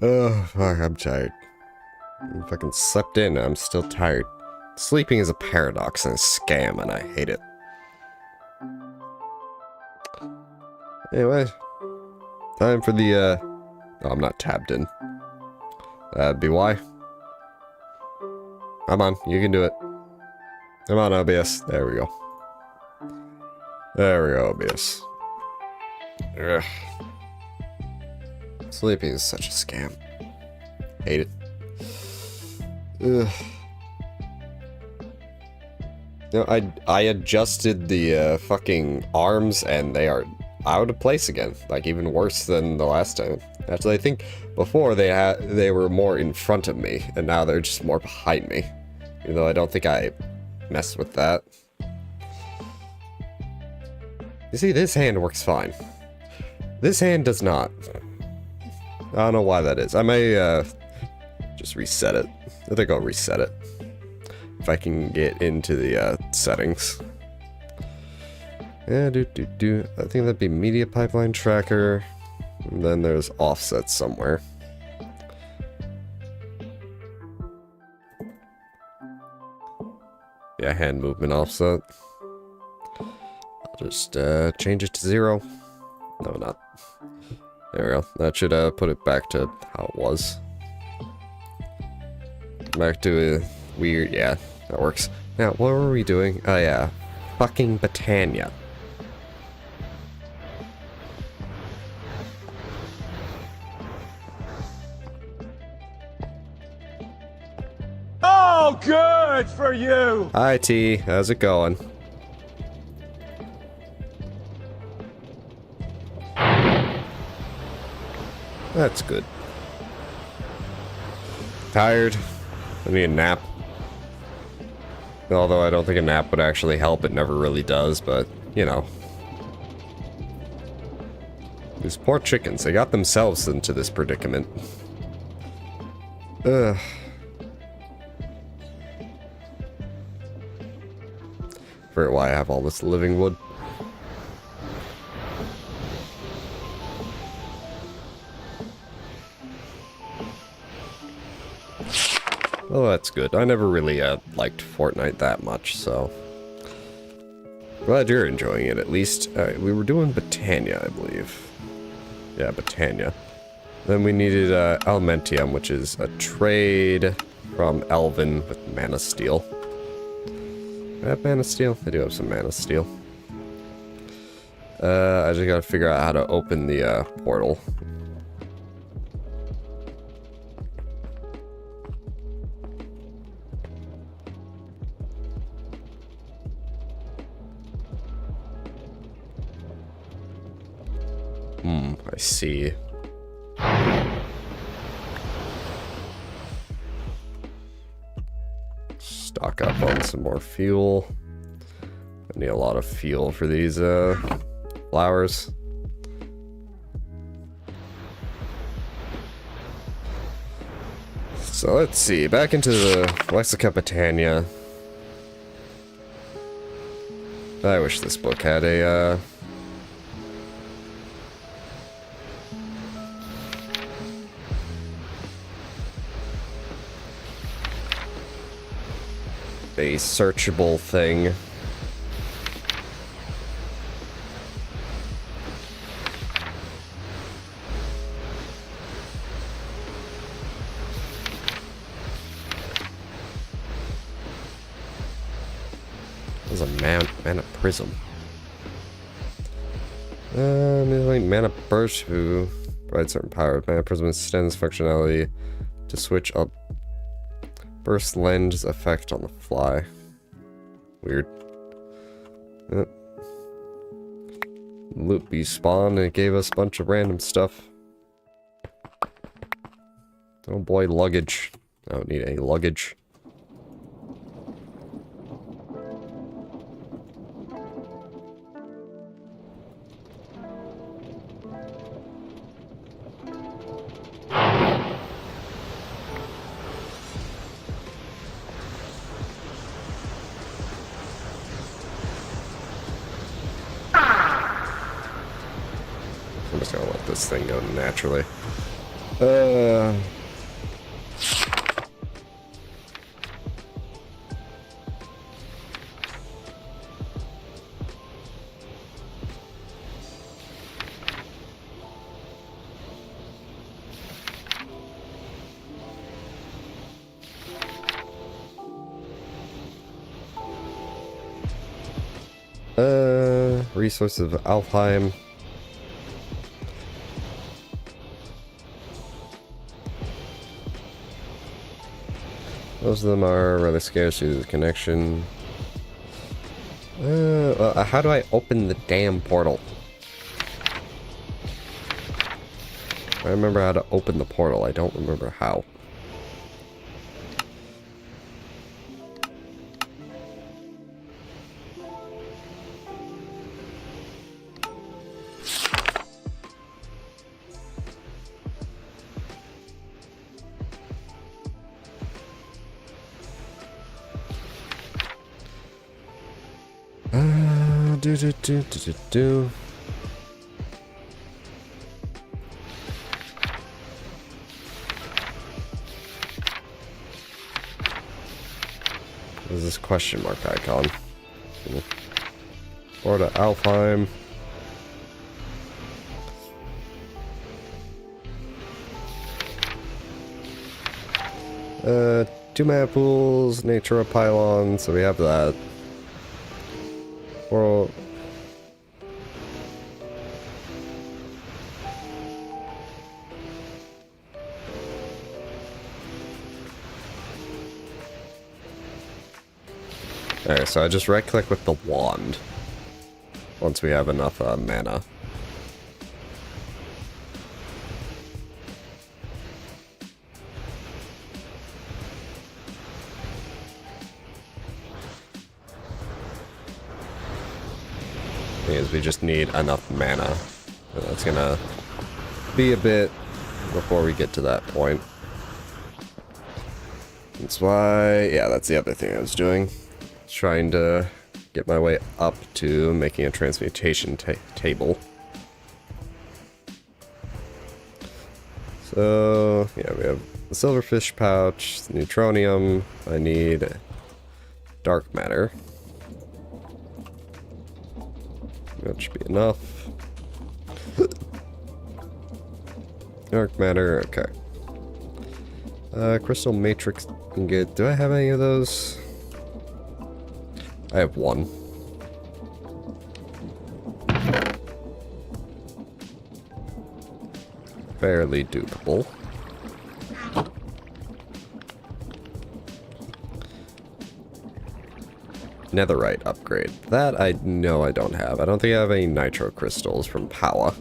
Oh, fuck, I'm tired. I fucking slept in and I'm still tired. Sleeping is a paradox and a scam, and I hate it. Anyway, time for the, oh, I'm not tabbed in. BY. Come on, you can do it. Come on, OBS. There we go. There we go, OBS. Ugh. Sleeping is such a scam. Hate it. Ugh. No, I adjusted the fucking arms and they are out of place again. Like even worse than the last time. Actually, I think before they were more in front of me and now they're just more behind me. Even though I don't think I messed with that. You see, this hand works fine. This hand does not. I don't know why that is. I may just reset it. I think I'll reset it. If I can get into the settings. Yeah, I think that'd be media pipeline tracker. And then there's offset somewhere. Yeah, hand movement offset. I'll just change it to 0. No, not. There we go. That should put it back to how it was. Back to a weird, yeah, that works. Now, what were we doing? Oh yeah, fucking Britannia. Oh, good for you! Hi T, how's it going? That's good. Tired. I need a nap. Although I don't think a nap would actually help, it never really does, but, you know. These poor chickens, they got themselves into this predicament. Ugh. For why I have all this living wood. Oh, that's good. I never really liked Fortnite that much, so... Glad you're enjoying it, at least. Alright, we were doing Britannia, I believe. Yeah, Britannia. Then we needed Elementium, which is a trade from Elven with Mana Steel. I have Mana Steel? I do have some Mana Steel. I just gotta figure out how to open the portal. I see. Stock up on some more fuel. I need a lot of fuel for these flowers. So let's see, back into the Lexica Britannia. I wish this book had a searchable thing. There's a mana prism. Mana burst who provides certain power. Mana prism extends functionality to switch up burst lens effect on the fly. Weird. Loop spawned and it gave us a bunch of random stuff. Oh boy, luggage. I don't need any luggage. I'm just gonna let this thing go naturally. Resources of Alfheim. Most of them are rather scarce due to the connection. How do I open the damn portal? I remember how to open the portal. I don't remember how. Do. What is this question mark icon? Or to Alfheim. Two mana pools, nature of pylon, so we have that. Well, okay, so I just right click with the wand once we have enough mana. Thing is, we just need enough mana. And that's gonna be a bit before we get to that point. That's why, yeah, that's the other thing I was doing. Trying to get my way up to making a transmutation table. So, yeah, we have the silverfish pouch, neutronium. I need dark matter. That should be enough. Dark matter, okay. Crystal matrix ingot. Do I have any of those? I have one. Fairly dupable. Netherite upgrade. That I know I don't have. I don't think I have any nitro crystals from Powa.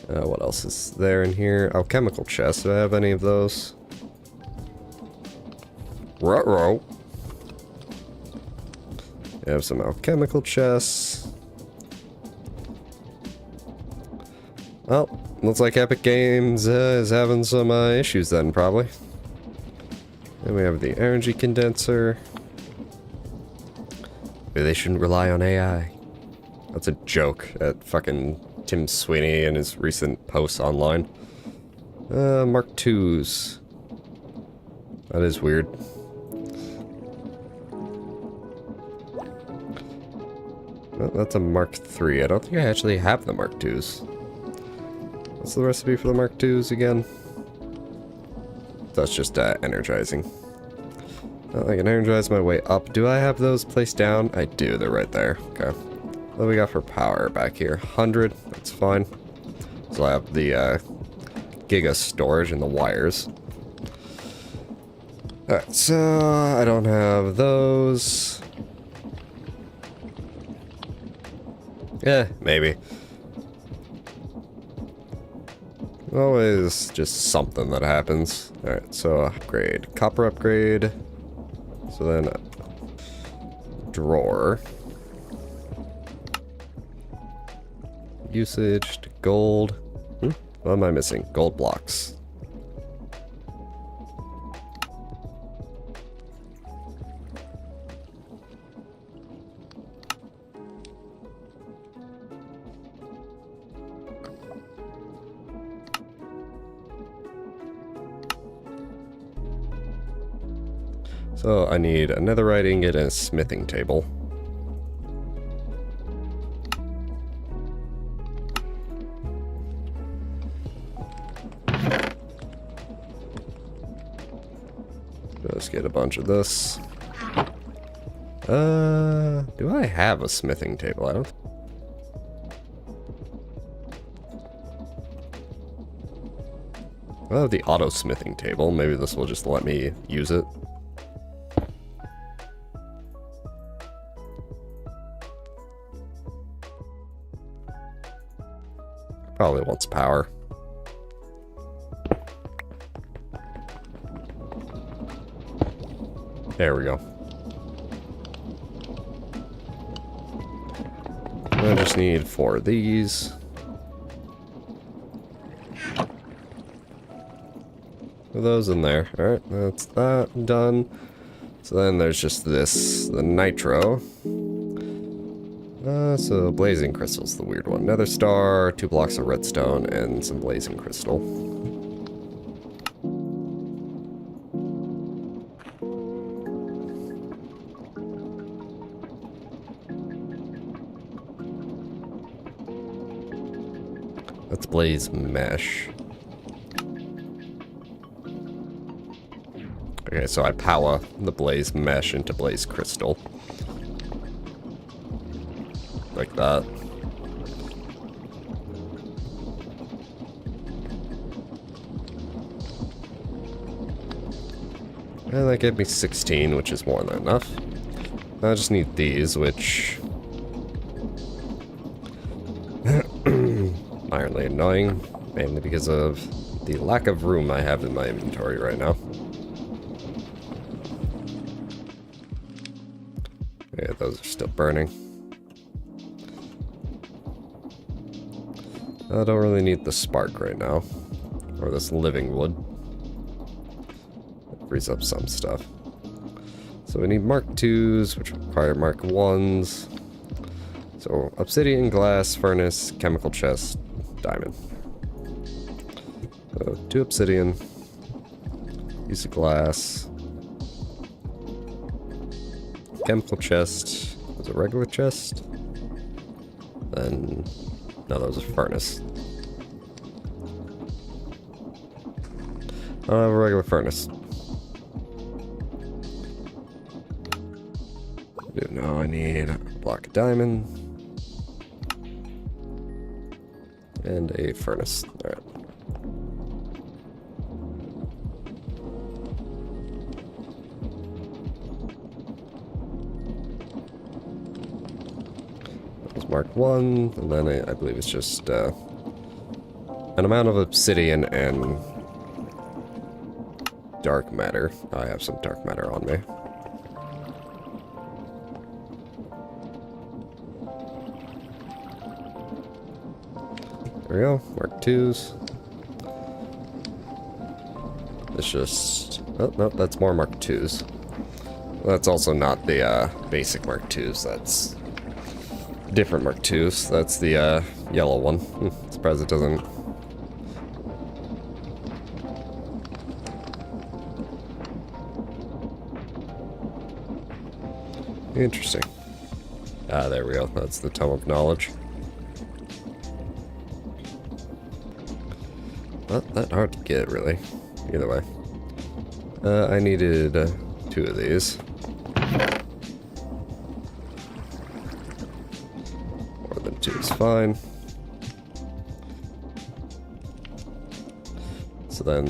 What else is there in here? Alchemical chest. Do I have any of those? Ruh-roh. We have some alchemical chests. Well, looks like Epic Games is having some issues then, probably. Then we have the energy condenser. Maybe they shouldn't rely on AI. That's a joke at fucking Tim Sweeney and his recent posts online. Mark IIs. That is weird. Well, that's a Mark III. I don't think I actually have the Mark IIs. What's the recipe for the Mark IIs again? That's just energizing. I can energize my way up. Do I have those placed down? I do. They're right there. Okay. What do we got for power back here? 100. That's fine. So I have the giga storage and the wires. Alright, so I don't have those. Yeah, maybe. Always just something that happens. Alright, so upgrade. Copper upgrade. So then drawer. Usage to gold. What am I missing? Gold blocks. So I need a netherite ingot and a smithing table. Just get a bunch of this. Do I have a smithing table? I don't. I have the auto smithing table. Maybe this will just let me use it. Probably wants power. There we go. I just need 4 of these. Put those in there. Alright, that's that done. So then there's just this, the nitro. So blazing crystal's the weird one. Nether star, 2 blocks of redstone, and some blazing crystal. Let's blaze mesh. Okay, so I power the blaze mesh into blaze crystal. Like that. And that gave me 16, which is more than enough. I just need these, which... mildly annoying, mainly because of the lack of room I have in my inventory right now. Yeah, those are still burning. I don't really need the spark right now. Or this living wood. It frees up some stuff. So we need Mark 2s, which require Mark 1s. So obsidian, glass, furnace, chemical chest, diamond. So 2 obsidian. Use a glass. Chemical chest. Was it a regular chest? Then... no, that was a furnace. I don't have a regular furnace. Now I need a block of diamond. And a furnace. Alright. That was Mark 1, and then I believe it's just an amount of obsidian and dark matter. I have some dark matter on me. There we go, Mark 2s. It's just... oh, no, that's more Mark 2s. That's also not the basic Mark 2s, that's different Mark 2s. That's the yellow one. Surprised it doesn't... interesting. Ah, there we go, that's the Tome of Knowledge. Not that hard to get, really. Either way. I needed 2 of these. More than 2 is fine. So then,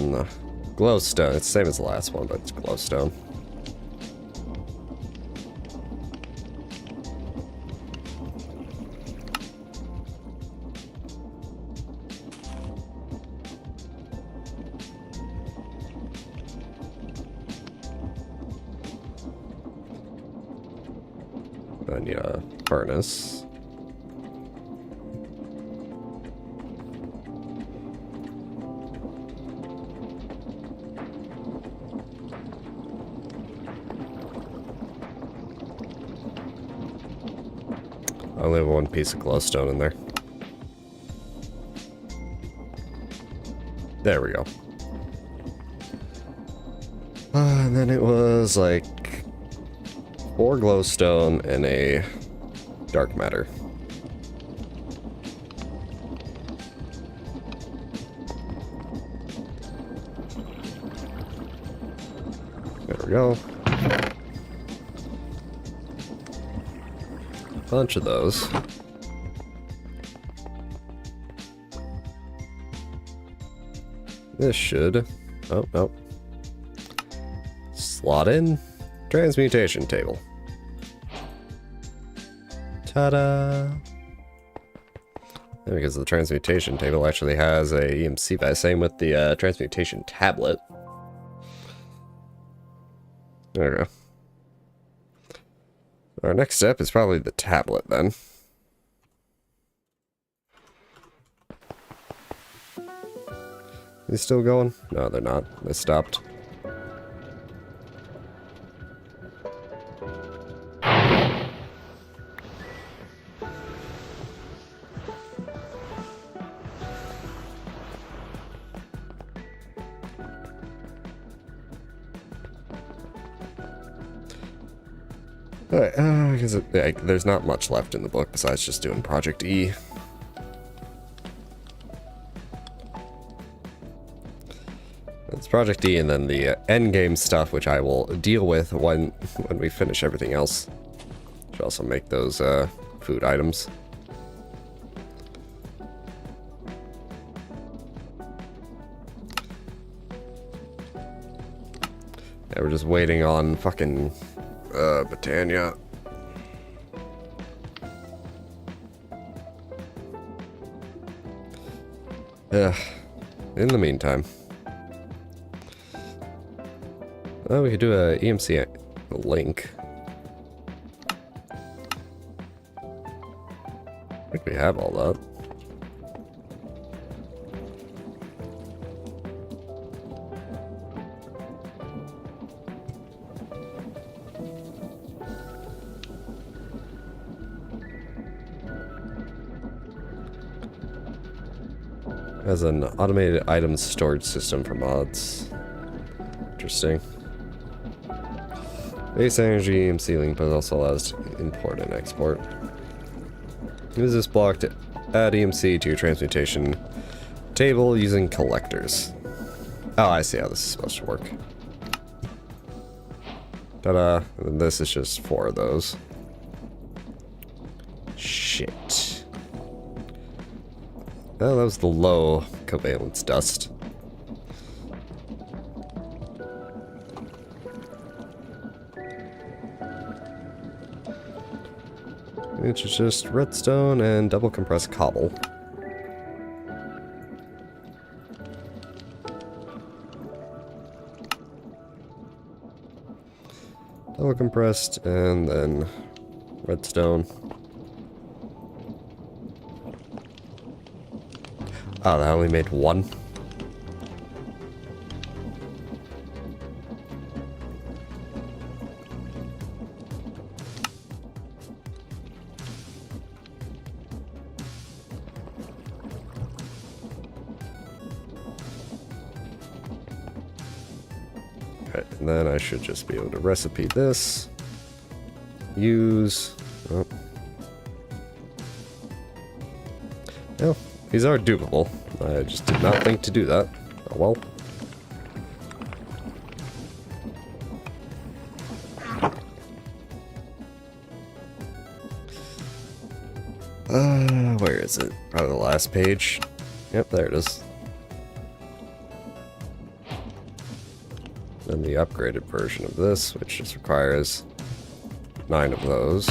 glowstone. It's the same as the last one, but it's glowstone. I need a furnace. I only have 1 piece of glowstone in there. There we go. And then it was like 4 glowstone and a dark matter. There we go. Bunch of those. This should... Oh, no. Slot in. Transmutation table. Ta-da! And because the transmutation table actually has a EMC by same with the transmutation tablet. There we go. Our next step is probably the tablet then. They still going? No, they're not. They stopped. Alright, because there's not much left in the book besides just doing Project E. It's Project E and then the endgame stuff, which I will deal with when we finish everything else. Should also make those food items. Yeah, we're just waiting on fucking Britannia. Yeah. In the meantime. Oh, we could do a EMC link. I think we have all that. As an automated item storage system for mods. Interesting. Base energy EMC link, but it also allows import and export. Use this block to add EMC to your transmutation table using collectors. Oh, I see how this is supposed to work. Ta-da. And this is just 4 of those. Shit. Oh, that was the low covalence dust. Which is just redstone and double compressed cobble. Double compressed and then redstone. Oh, that only made 1. Okay, and then I should just be able to recipe this. Use... Oh. Well, these are dupable. I just did not think to do that. Oh well. Where is it? Probably the last page. Yep, there it is. Then the upgraded version of this, which just requires 9 of those.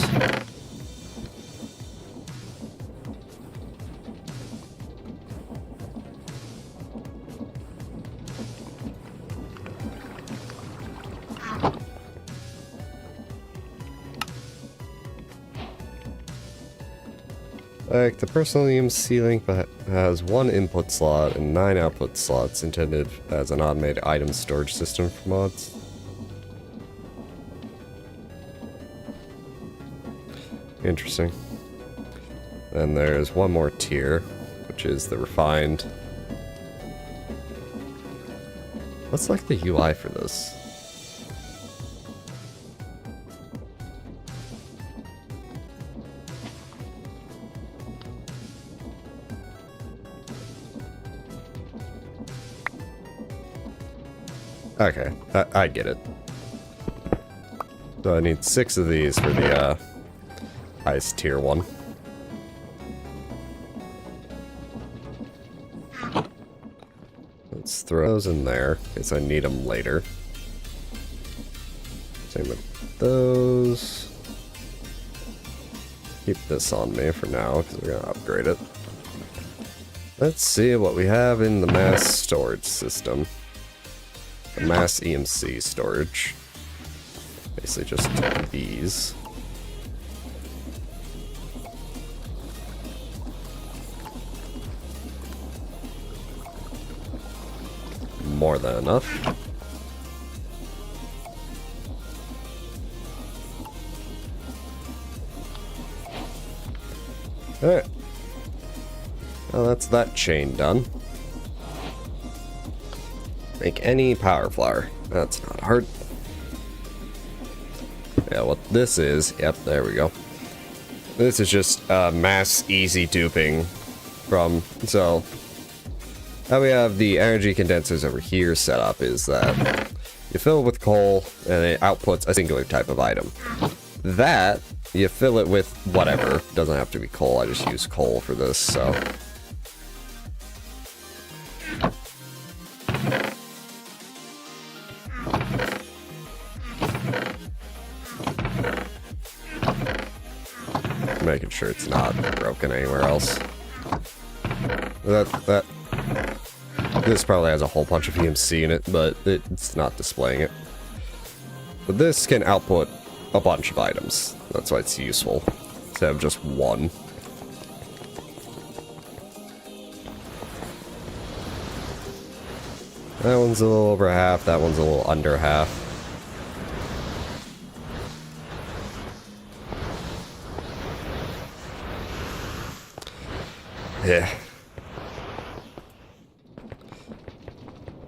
Like, the personal EMC link has 1 input slot and 9 output slots intended as an automated item storage system for mods. Interesting. Then there's 1 more tier, which is the refined. What's like the UI for this? Okay, I get it. So I need 6 of these for the highest tier one. Let's throw those in there, because I need them later. Same with those. Keep this on me for now, because we're going to upgrade it. Let's see what we have in the mass storage system. The mass EMC storage. Basically just these. More than enough. Alright. Well, that's that chain done. Make any power flower. That's not hard. Yeah, what this is... Yep, there we go. This is just mass easy duping from... So, how we have the energy condensers over here set up is that you fill it with coal and it outputs a singular type of item. That, you fill it with whatever. Doesn't have to be coal, I just use coal for this, so... Making sure it's not broken anywhere else. This probably has a whole bunch of EMC in it, but it's not displaying it. But this can output a bunch of items. That's why it's useful, instead of just one. That one's a little over half, that one's a little under half. Yeah.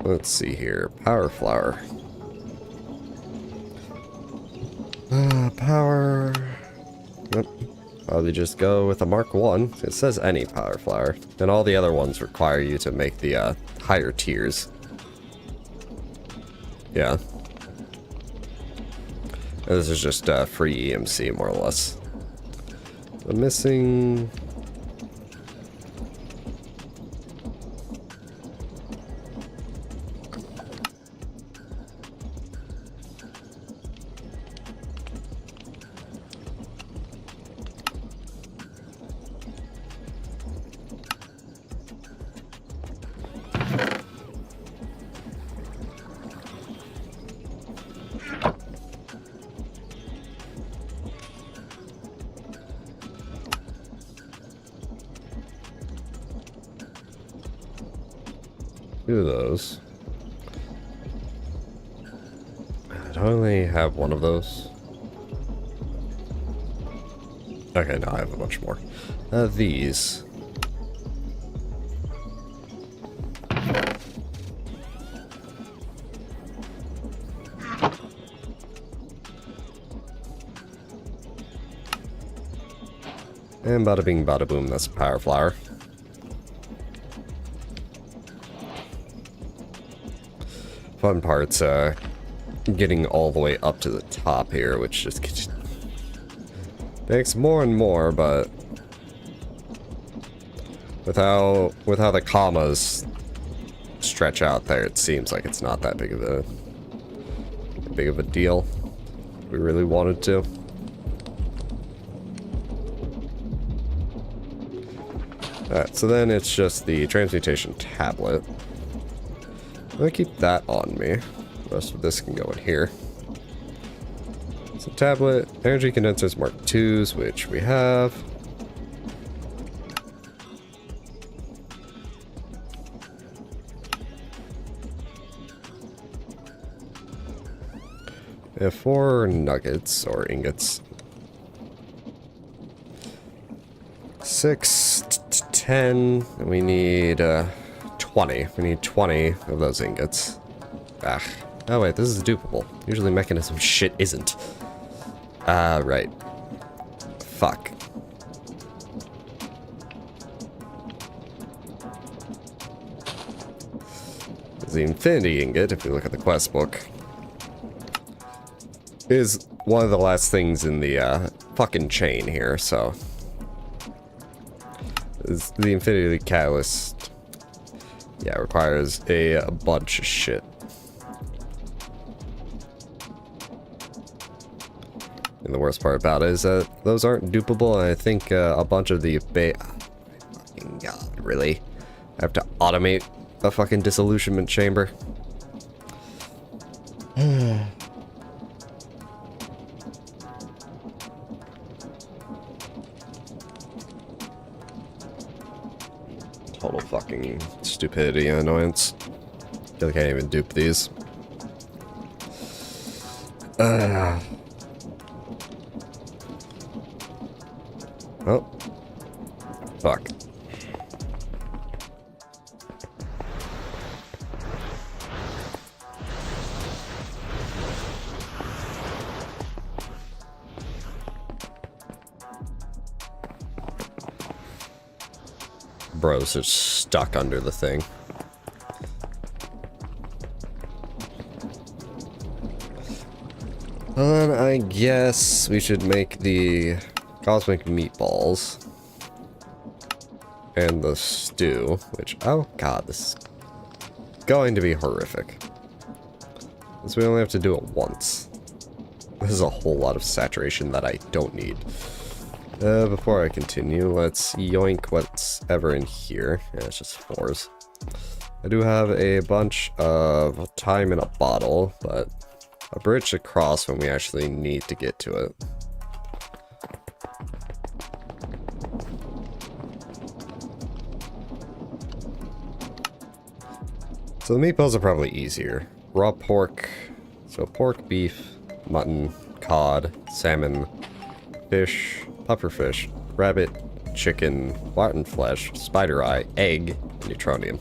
Let's see here. Power flower. Power... Yep. Probably just go with a Mark 1. It says any power flower. And all the other ones require you to make the higher tiers. Yeah. And this is just free EMC, more or less. I'm missing... Two of those. I only have one of those. Okay, no, I have a bunch more. These. And bada bing, bada boom, that's a power flower. Fun part's getting all the way up to the top here, which just takes more and more, but with how the commas stretch out there, it seems like it's not that big of a deal. We really wanted to. Alright, so then it's just the transmutation tablet. I'm gonna keep that on me. The rest of this can go in here. So tablet, energy condensers Mark 2s, which we have. We have 4 nuggets, or ingots. 6 to 10, and we need 20. We need 20 of those ingots. Ah. Oh wait, this is dupable. Usually mechanism shit isn't. Ah, right. Fuck. The infinity ingot, if you look at the quest book, is one of the last things in the fucking chain here, so... The infinity catalyst Yeah, it requires a bunch of shit. And the worst part about it is that those aren't dupable. I think a bunch of the fucking god, really? I have to automate a fucking disillusionment chamber. Total fucking stupidity and annoyance. I feel like I can't even dupe these. Oh. Fuck. Bros are stuck under the thing. And I guess we should make the cosmic meatballs. And the stew, which, oh god, this is going to be horrific. Because we only have to do it once. This is a whole lot of saturation that I don't need. Before I continue, let's yoink what's ever in here. Yeah, it's just 4s. I do have a bunch of time in a bottle, but a bridge to cross when we actually need to get to it. So the meatballs are probably easier. Raw pork, so pork, beef, mutton, cod, salmon, fish, pufferfish, rabbit, chicken, rotten flesh, spider eye, egg, and neutronium.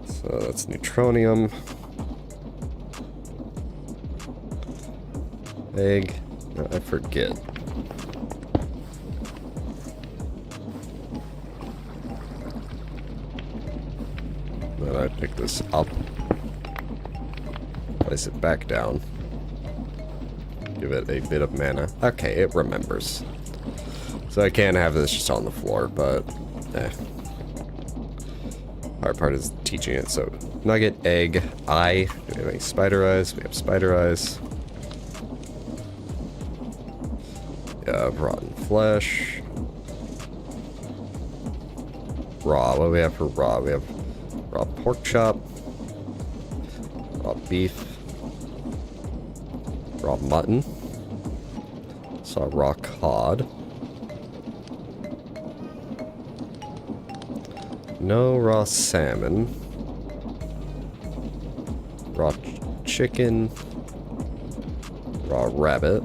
So that's neutronium. Egg. No, I forget. Then I pick this up. Place it back down. Give it a bit of mana. Okay, it remembers. So I can have this just on the floor, but hard part is teaching it. So nugget, egg, eye. Do we have any spider eyes? We have spider eyes. Yeah, rotten flesh. Raw. What do we have for raw? We have raw pork chop. Raw beef. Raw mutton. Saw raw cod. No raw salmon. Raw chicken. Raw rabbit.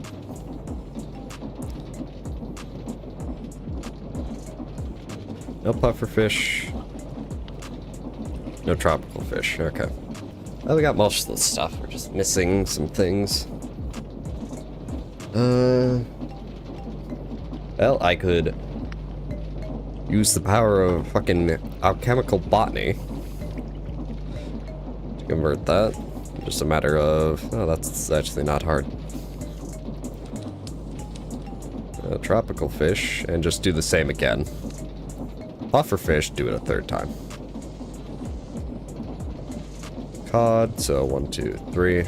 No pufferfish. No tropical fish. Okay. Well, we got most of the stuff. We're just missing some things. Well, I could use the power of fucking alchemical botany to convert that. Just a matter of... oh, that's actually not hard. Tropical fish, and just do the same again. Pufferfish, do it a third time. Cod, so 1, 2, 3.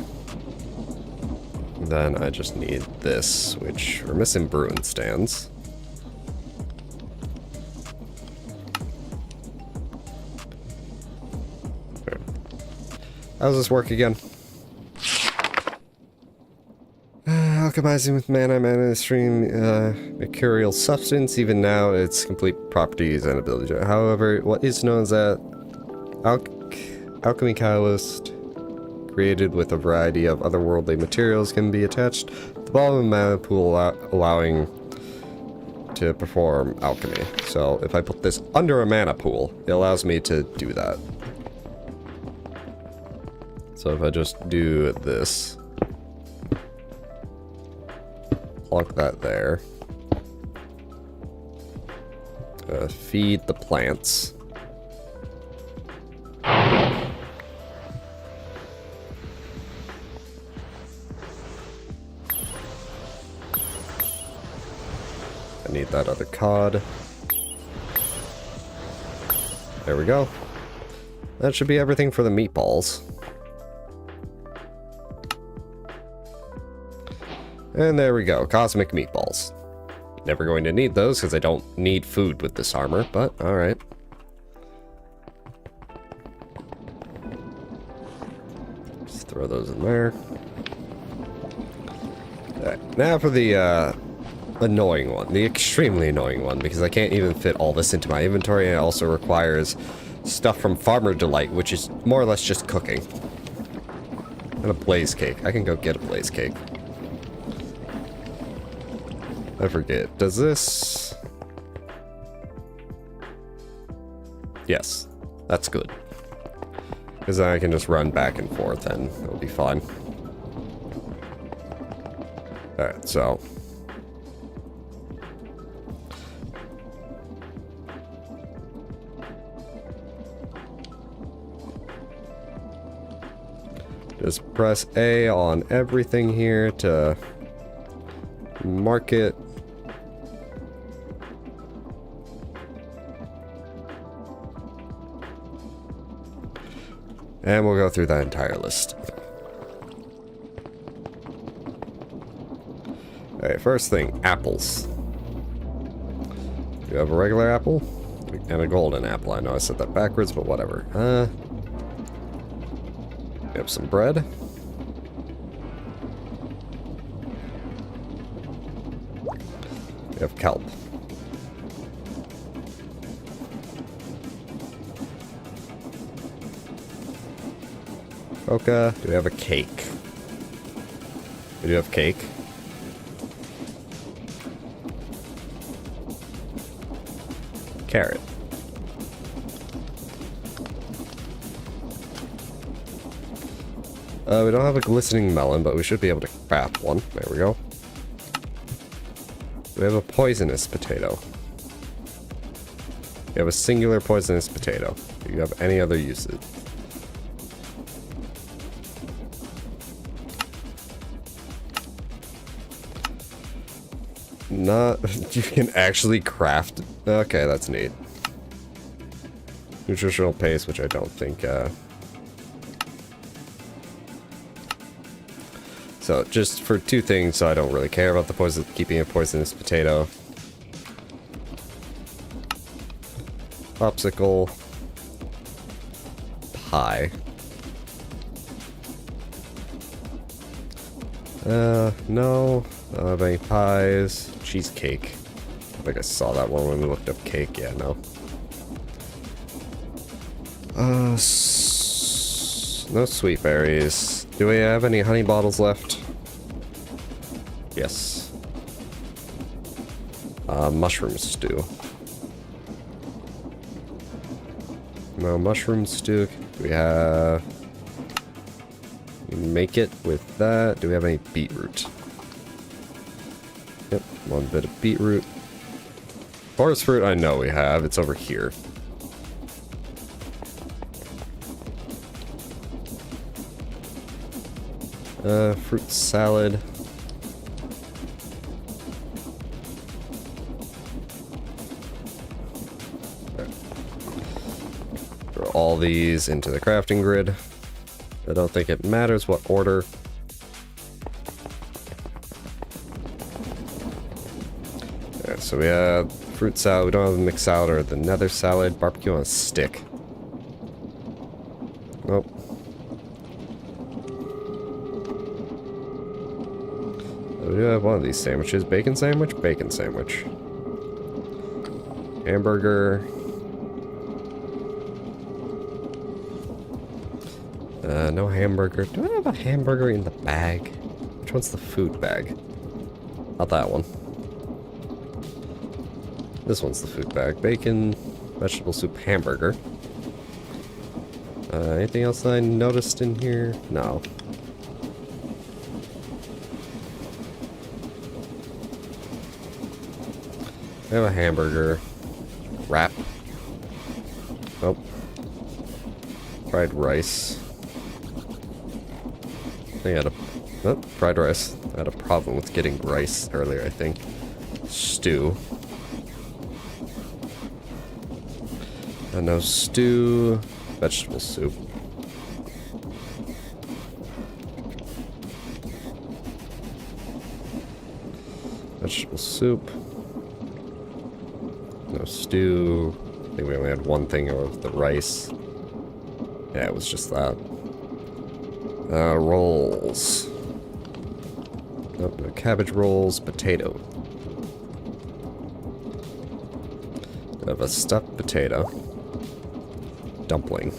Then I just need this, which we're missing Bruin stands. Okay. How does this work again? Alchemizing with mana stream mercurial substance. Even now, its complete properties and ability. However, what is known as that alchemy catalyst created with a variety of otherworldly materials can be attached to the bottom of a mana pool, allowing to perform alchemy. So if I put this under a mana pool, it allows me to do that. So if I just do this, plunk that there, feed the plants. I need that other cod. There we go. That should be everything for the meatballs. And there we go, cosmic meatballs. Never going to need those because I don't need food with this armor, but alright. Just throw those in there. Alright, now for the annoying one, the extremely annoying one, because I can't even fit all this into my inventory, and it also requires stuff from Farmer Delight, which is more or less just cooking. And a blaze cake. I can go get a blaze cake. I forget. Does this... Yes. That's good. Because I can just run back and forth and it'll be fine. Alright, so... just press A on everything here to mark it. And we'll go through that entire list. Alright, first thing, apples. You have a regular apple and a golden apple. I know I said that backwards, but whatever. We have some bread. We have kelp. Coca. Do we have a cake? We do have cake. Carrot. We don't have a glistening melon, but we should be able to craft one. There we go. We have a poisonous potato. We have a singular poisonous potato. Do you have any other uses? Not... you can actually craft... Okay, that's neat. Nutritional paste, which I don't think... So, just for two things, so I don't really care about the keeping a poisonous potato. Popsicle. Pie. No. I don't have any pies. Cheesecake. I think I saw that one when we looked up cake. Yeah, no. No sweet berries. Do we have any honey bottles left? Yes. Mushroom stew. No mushroom stew. Do we have... make it with that. Do we have any beetroot? Yep, one bit of beetroot. Forest fruit, I know we have. It's over here. Fruit salad. Right. Throw all these into the crafting grid. I don't think it matters what order. Yeah, so we have fruit salad. We don't have the mixed salad or the nether salad. Barbecue on a stick. Nope. We do have one of these sandwiches. Bacon sandwich? Bacon sandwich. Hamburger. No hamburger. Do I have a hamburger in the bag? Which one's the food bag? Not that one. This one's the food bag. Bacon, vegetable soup, hamburger. Anything else I noticed in here? No. I have a hamburger. Wrap. Nope. Fried rice. I had a... oh, fried rice. I had a problem with getting rice earlier, I think. Stew. No stew. Vegetable soup. Vegetable soup. No stew. I think we only had one thing of the rice. Yeah, it was just that. Rolls. Nope, no cabbage rolls, potato. I have a stuffed potato. Dumpling.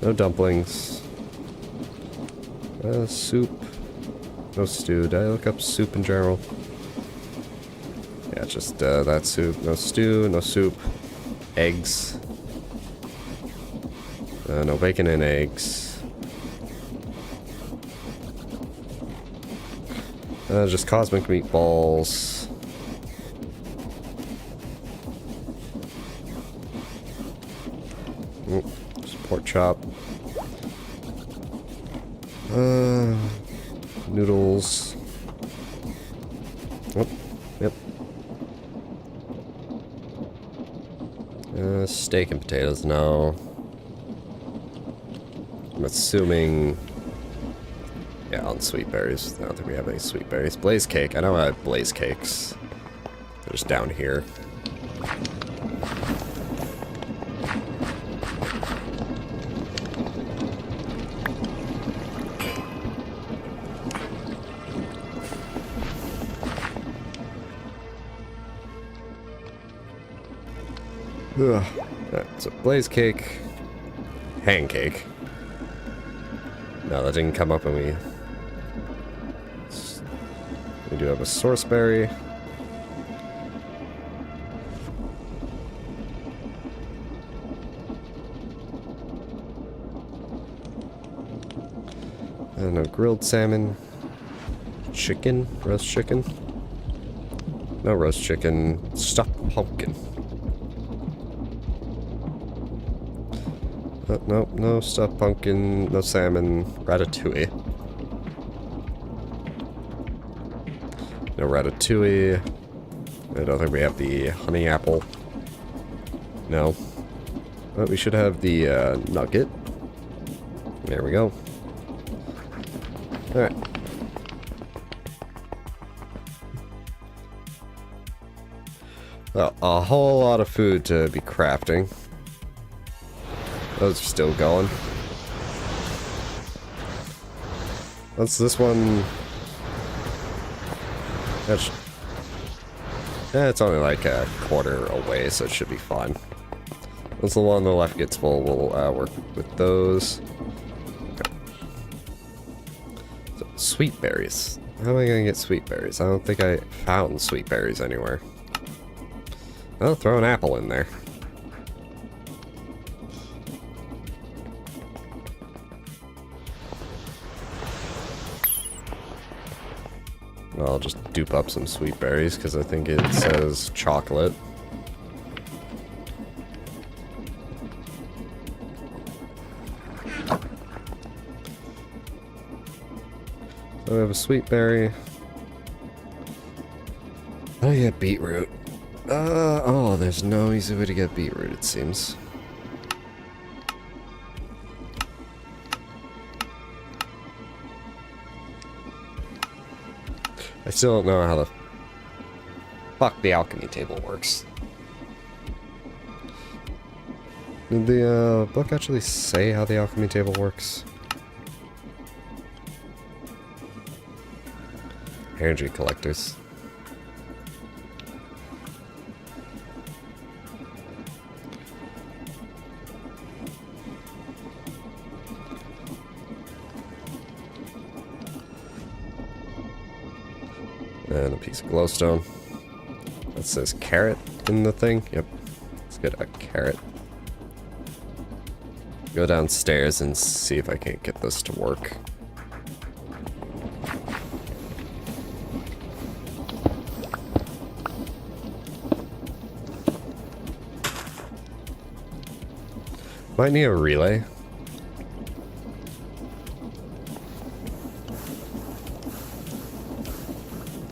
No dumplings. Soup. No stew. Did I look up soup in general? Yeah, just that soup. No stew, no soup. Eggs. No bacon and eggs. Just cosmic meatballs. Just pork chop. Noodles. Oh, yep. Steak and potatoes, no. I'm assuming... Yeah, on sweet berries. I don't think we have any sweet berries. Blaze cake. I know I have blaze cakes. They're just down here. Ugh. Alright, so blaze cake. Hand cake. No, that didn't come up when we do have a source berry. And a grilled salmon. Chicken? Roast chicken? No roast chicken. Stuffed pumpkin. Nope, no stuffed pumpkin, no salmon, ratatouille. No ratatouille. I don't think we have the honey apple. No. But we should have the nugget. There we go. Alright. Well, a whole lot of food to be crafting. Those are still going. Once this one... Yeah, it's only like a quarter away, so it should be fine. Once the one on the left gets full, we'll work with those. Okay. So, sweet berries. How am I gonna get sweet berries? I don't think I found sweet berries anywhere. I'll throw an apple in there. I'll just dupe up some sweet berries because I think it says chocolate. So we have a sweet berry. Oh yeah, beetroot. Oh, there's no easy way to get beetroot, it seems. I still don't know how the fuck the alchemy table works. Did the book actually say how the alchemy table works? Energy collectors. And a piece of glowstone. That says carrot in the thing. Yep. Let's get a carrot. Go downstairs and see if I can't get this to work. Might need a relay.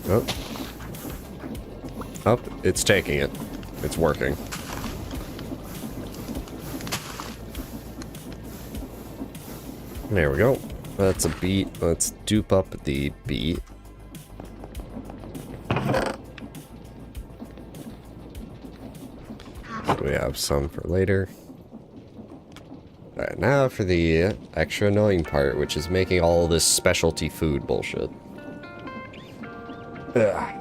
Oh. Oh, it's taking it. It's working. There we go. That's a beet. Let's dupe up the beet. So we have some for later. Alright, now for the extra annoying part, which is making all this specialty food bullshit. Ugh.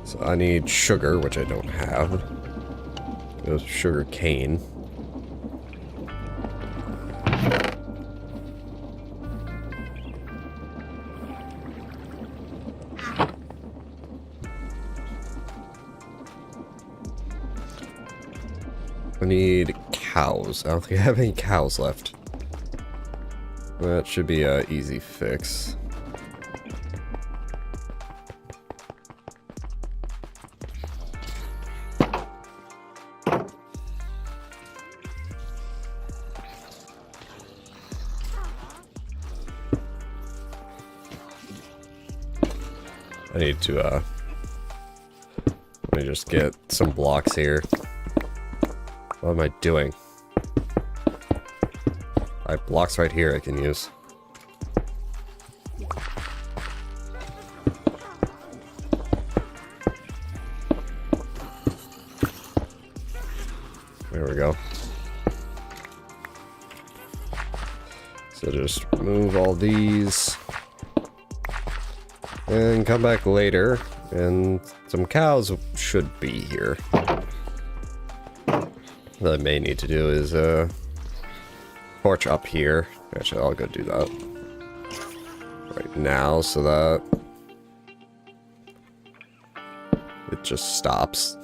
So I need sugar, which I don't have. It was sugar cane. I need cows. I don't think I have any cows left. That should be an easy fix. I need to, let me just get some blocks here. What am I doing? I have blocks right here I can use. There we go. So just remove all these. And come back later, and some cows should be here. What I may need to do is, torch up here. Actually, I'll go do that right now so that it just stops.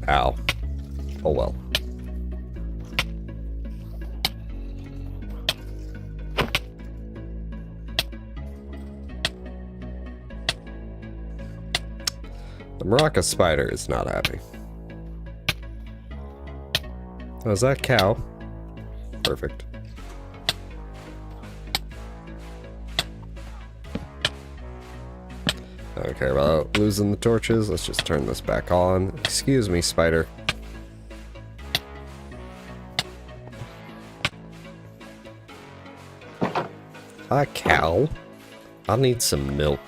Ow. Oh well. The Maraca spider is not happy. Oh, is that cow? Perfect. I don't care about losing the torches. Let's just turn this back on. Excuse me, spider. Hi, cow. I need some milk.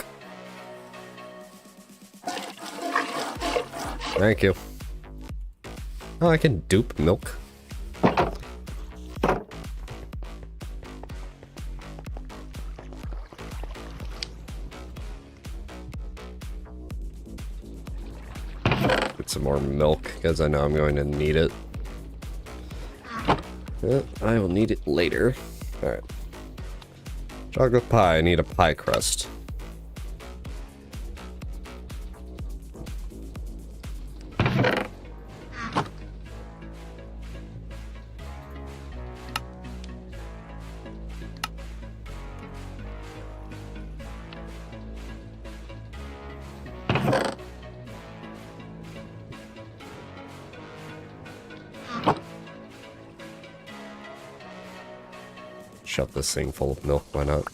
Thank you. Oh, I can dupe milk. Get some more milk, because I know I'm going to need it. Yeah, I will need it later. Alright. Chocolate pie, I need a pie crust. Shove this thing full of milk, why not?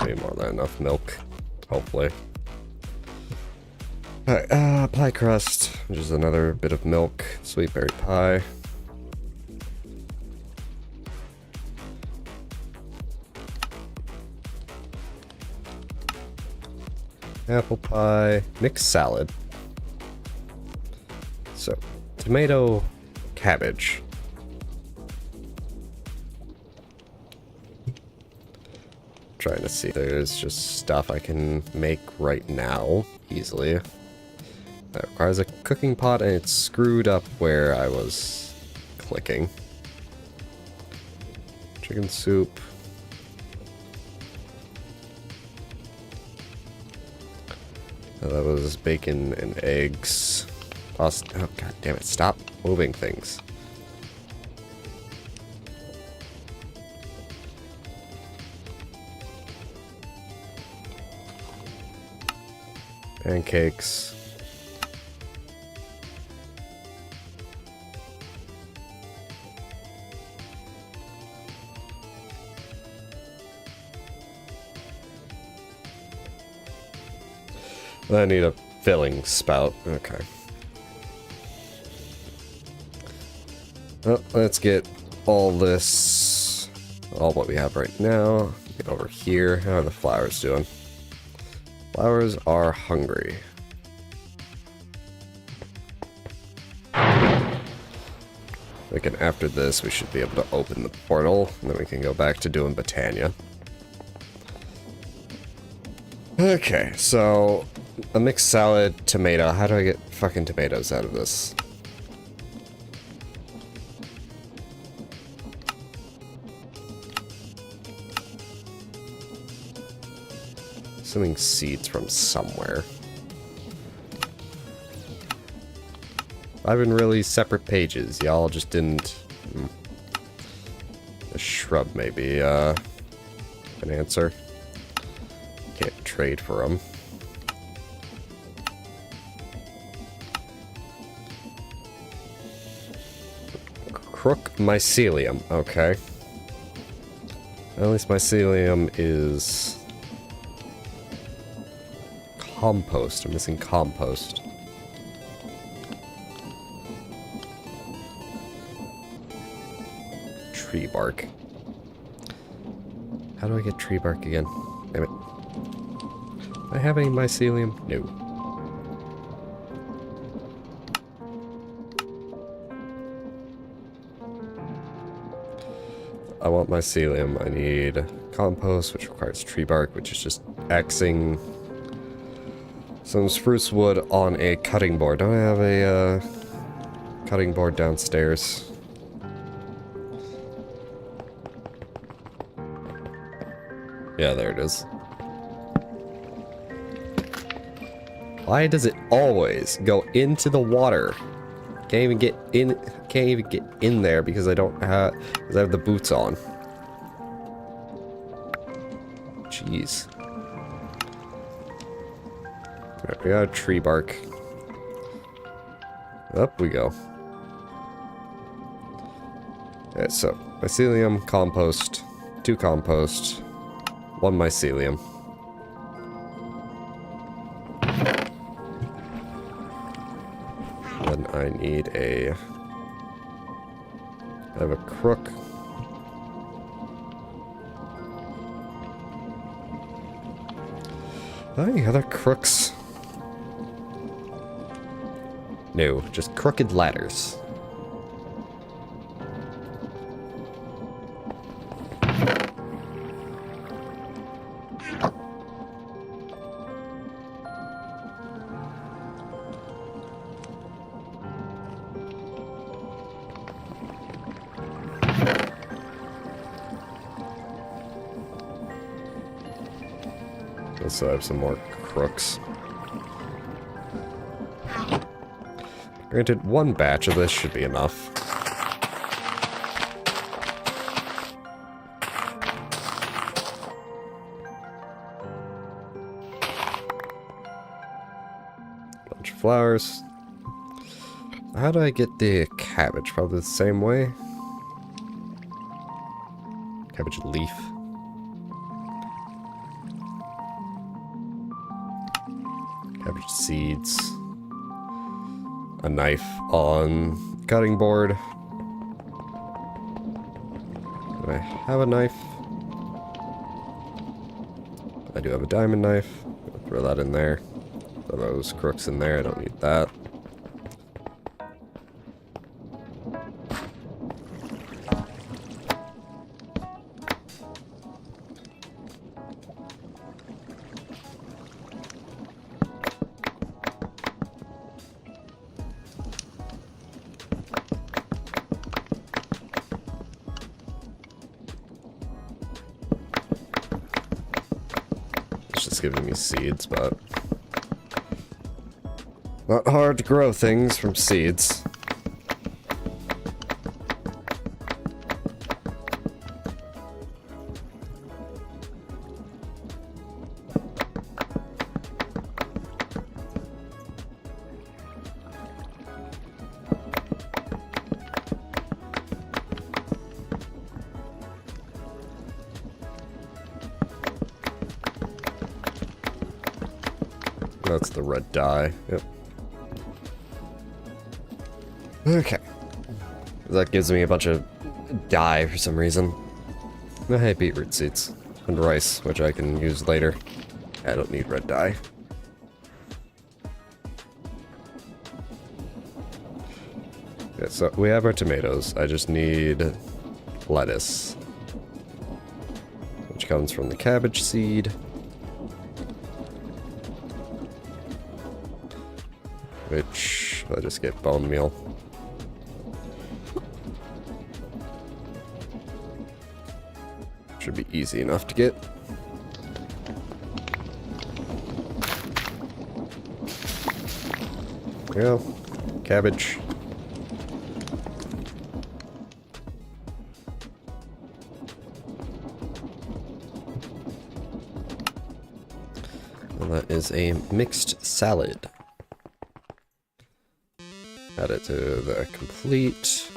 Way more than enough milk, hopefully. Alright, pie crust, which is another bit of milk, sweet berry pie. Apple pie, mixed salad. So, tomato, cabbage. Trying to see if there's just stuff I can make right now easily. That requires a cooking pot, and it's screwed up where I was clicking. Chicken soup. That was bacon and eggs. Oh, god damn it, stop moving things. Pancakes. I need a filling spout. Okay. Well, let's get all this, all what we have right now. Get over here. How are the flowers doing? Flowers are hungry. After this, we should be able to open the portal, and then we can go back to doing Botania. Okay, so a mixed salad, tomato. How do I get fucking tomatoes out of this? Assuming seeds from somewhere. 5 and really separate pages. Y'all just didn't... A shrub, maybe, an answer. Can't trade for them. Crook mycelium. Okay. At least mycelium is... compost. I'm missing compost. Tree bark. How do I get tree bark again? Damn it. Do I have any mycelium? No. I want mycelium. I need compost, which requires tree bark, which is just Xing some spruce wood on a cutting board. Don't I have a cutting board downstairs? Yeah, there it is. Why does it always go into the water? Can't even get in there because I don't have, because I have the boots on. Jeez. Alright, we got a tree bark. Up we go. Okay, so mycelium, compost, 2 compost, 1 mycelium. Then I need a... I have a crook. Any other crooks? No, just crooked ladders. So I have some more crooks. Granted, 1 batch of this should be enough. Bunch of flowers. How do I get the cabbage? Probably the same way. Cabbage leaf. Cabbage seeds. A knife on cutting board. Do I have a knife? I do have a diamond knife. I'll throw that in there. Throw those crooks in there. I don't need that. Giving me seeds, but not hard to grow things from seeds. That's the red dye. Yep. Okay. That gives me a bunch of dye for some reason. Oh, hey, beetroot seeds. And rice, which I can use later. I don't need red dye. Okay, so we have our tomatoes. I just need lettuce, which comes from the cabbage seed. Which I'll just get bone meal. Should be easy enough to get. There we go. Cabbage. And that is a mixed salad. Add it to the complete.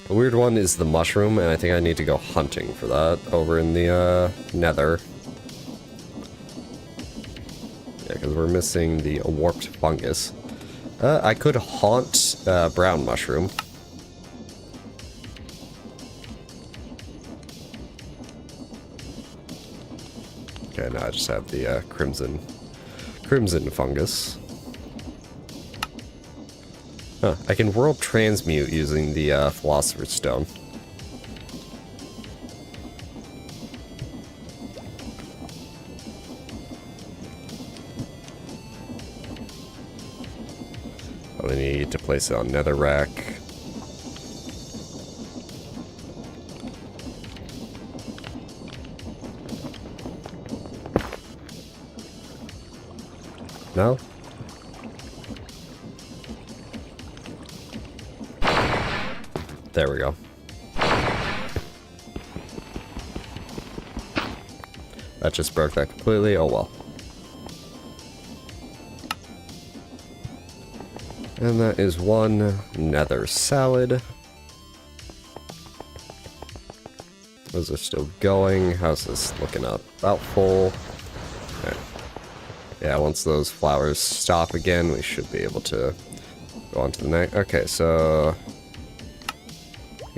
The weird one is the mushroom, and I think I need to go hunting for that over in the nether. Yeah, because we're missing the warped fungus. I could haunt brown mushroom. Okay, now I just have the crimson fungus. Huh, I can world transmute using the Philosopher's Stone. I need to place it on netherrack. No? There we go. That just broke that completely. Oh well. And that is one nether salad. Those are still going. How's this looking up? About full. Okay. Yeah, once those flowers stop again, we should be able to go on to the next. Okay, so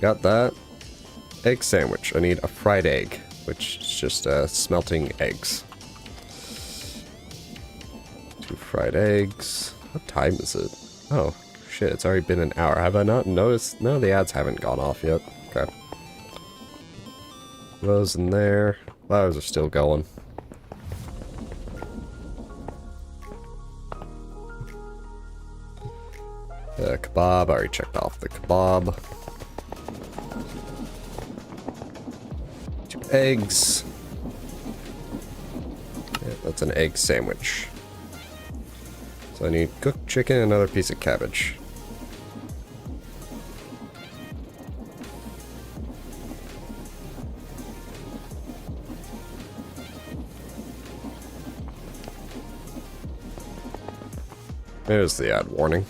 got that. Egg sandwich. I need a fried egg, which is just smelting eggs. 2 fried eggs. What time is it? Oh, shit, it's already been an hour. Have I not noticed? No, the ads haven't gone off yet. Okay. Those in there. Flowers are still going. The kebab. I already checked off the kebab. Eggs. Yeah, that's an egg sandwich. So I need cooked chicken and another piece of cabbage. There's the ad warning.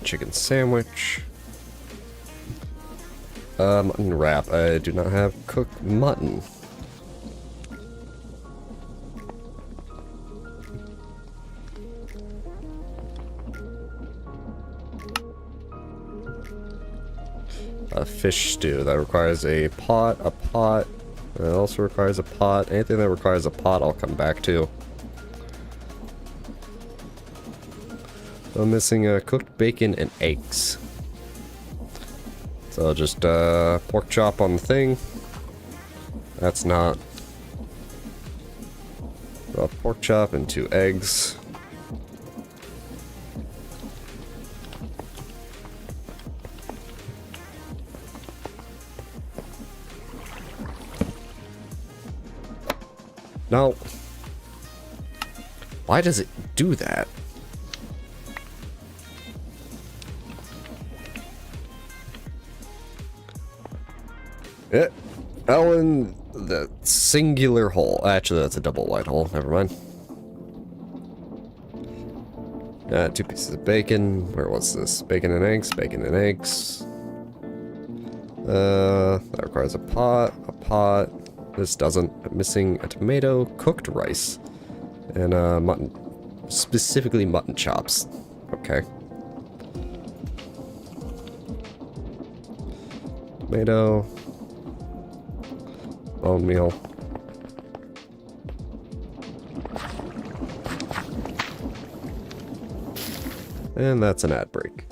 Chicken sandwich. Mutton wrap. I do not have cooked mutton. A fish stew. That requires a pot. It also requires a pot. Anything that requires a pot, I'll come back to. I'm missing cooked bacon and eggs. So just pork chop on the thing. That's not. Pork chop and 2 eggs. No. Why does it do that? Ellen, the singular hole. Actually, that's a double wide hole. Never mind. 2 pieces of bacon. Where was this? Bacon and eggs, bacon and eggs. That requires a pot. This doesn't. I'm missing a tomato, cooked rice, and mutton. Specifically mutton chops. Okay. Tomato. Bone meal. And that's an ad break.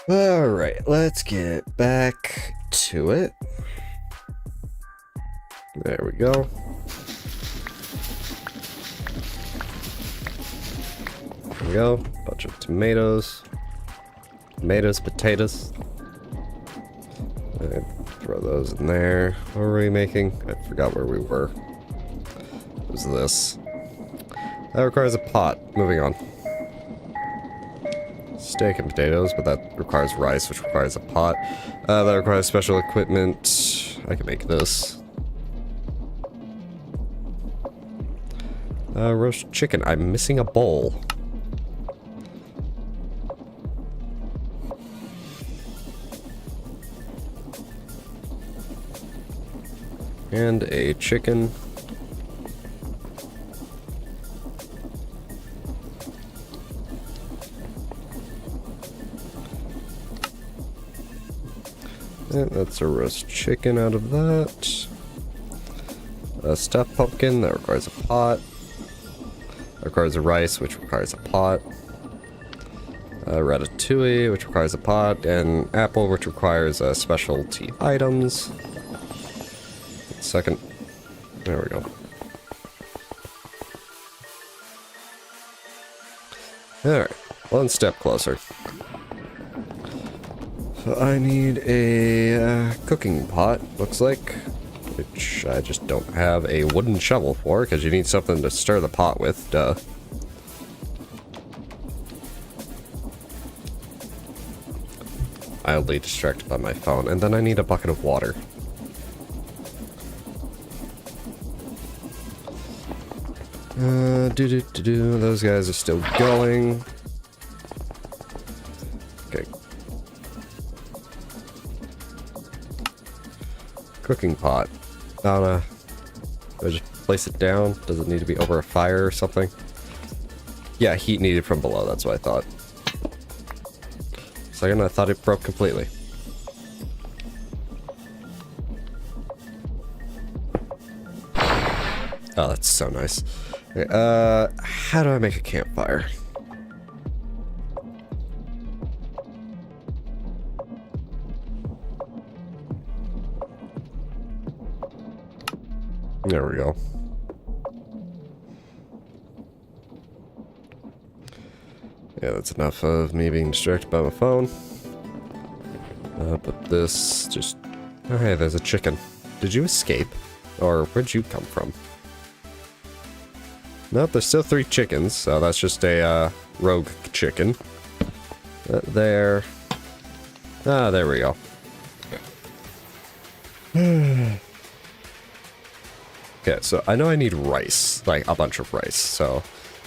Alright, let's get back to it. There we go. There we go. Bunch of tomatoes. Tomatoes, potatoes. Throw those in there. What were we making? I forgot where we were. It was this. That requires a pot. Moving on. Steak and potatoes, but that requires rice, which requires a pot. That requires special equipment. I can make this. Roast chicken. I'm missing a bowl. And a chicken. And that's a roast chicken out of that. A stuffed pumpkin, that requires a pot. That requires a rice, which requires a pot. Ratatouille, which requires a pot. And apple, which requires specialty items. Second. There we go. Alright, one step closer. So I need a cooking pot, looks like, which I just don't have a wooden shovel for, because you need something to stir the pot with, duh. Mildly distracted by my phone, and then I need a bucket of water. Those guys are still going. Okay. Cooking pot. I don't know. Do I just place it down? Does it need to be over a fire or something? Yeah, heat needed from below, that's what I thought. Second, I thought it broke completely. Oh, that's so nice. Okay, how do I make a campfire? There we go. Yeah, that's enough of me being distracted by my phone. But this just... Oh, hey, there's a chicken. Did you escape? Or where'd you come from? Nope, there's still 3 chickens, so that's just a rogue chicken. There. Ah, there we go. Okay, so I know I need rice, like a bunch of rice, so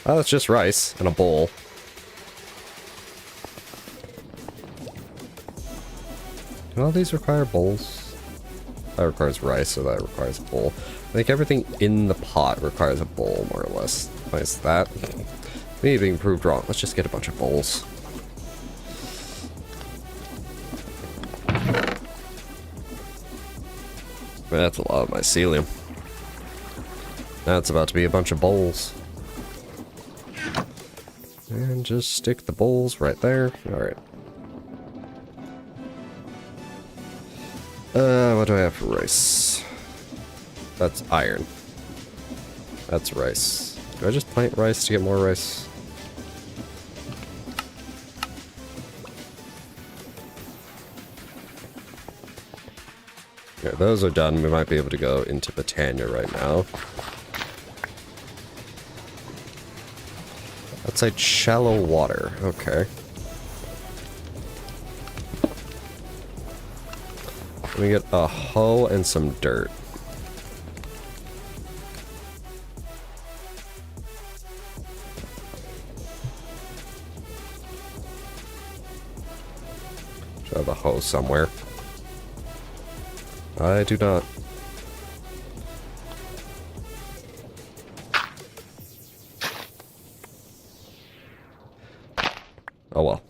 it's just rice in a bowl. Do all these require bowls? That requires rice, so that requires a bowl. I think everything in the pot requires a bowl, more or less. Why is that? Me being proved wrong. Let's just get a bunch of bowls. That's a lot of mycelium. That's about to be a bunch of bowls. And just stick the bowls right there. Alright. What do I have for rice? That's iron. That's rice. Do I just plant rice to get more rice? Okay, those are done. We might be able to go into Britannia right now. Outside shallow water. Okay. Let me get a hoe and some dirt. Should have a hoe somewhere. I do not. Oh well.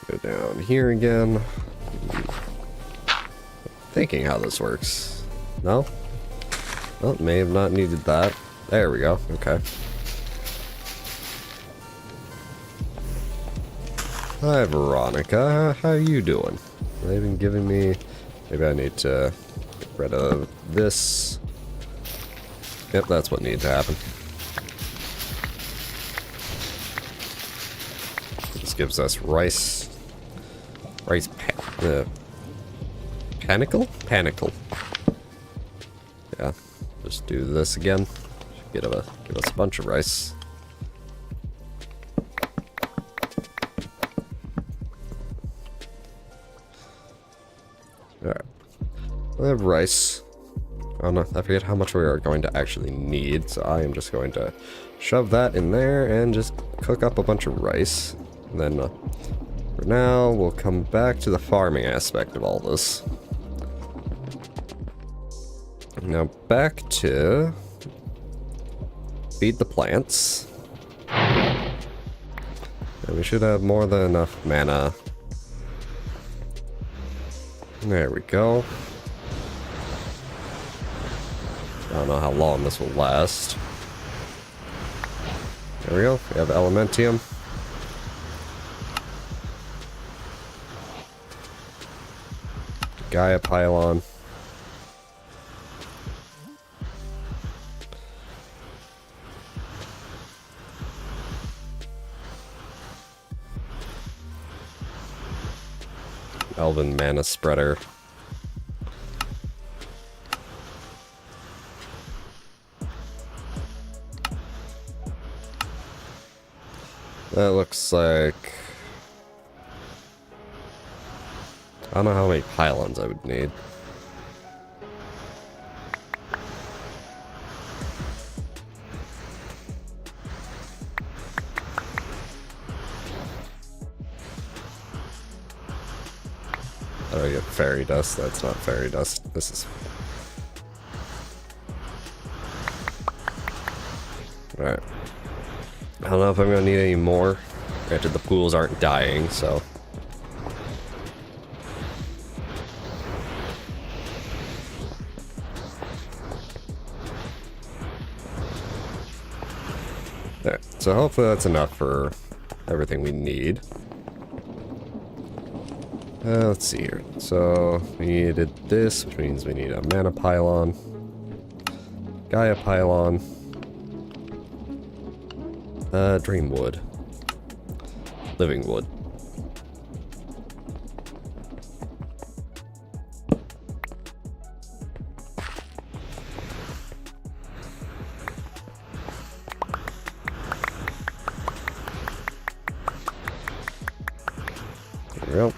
Go down here again. Thinking how this works. No? Well, may have not needed that. There we go. Okay. Hi, Veronica. How you doing? They've been giving me... Maybe I need to get rid of this. Yep, that's what needs to happen. This gives us rice. Panicle? Panicle. Yeah, just do this again. Give us a bunch of rice. Alright. I have rice. Oh no, I forget how much we are going to actually need, so I am just going to shove that in there and just cook up a bunch of rice. And then, for now, we'll come back to the farming aspect of all this. Now back to feed the plants. And we should have more than enough mana. There we go. I don't know how long this will last. There we go. We have Elementium. Gaia pylon. Elven mana spreader. That looks like... I don't know how many pylons I would need. Oh, I get fairy dust. That's not fairy dust. This is... Alright. I don't know if I'm gonna need any more. Granted, the pools aren't dying, so... There. So hopefully that's enough for everything we need. Let's see here. So we needed this, which means we need a mana pylon, Gaia pylon, dream wood, living wood. There we go.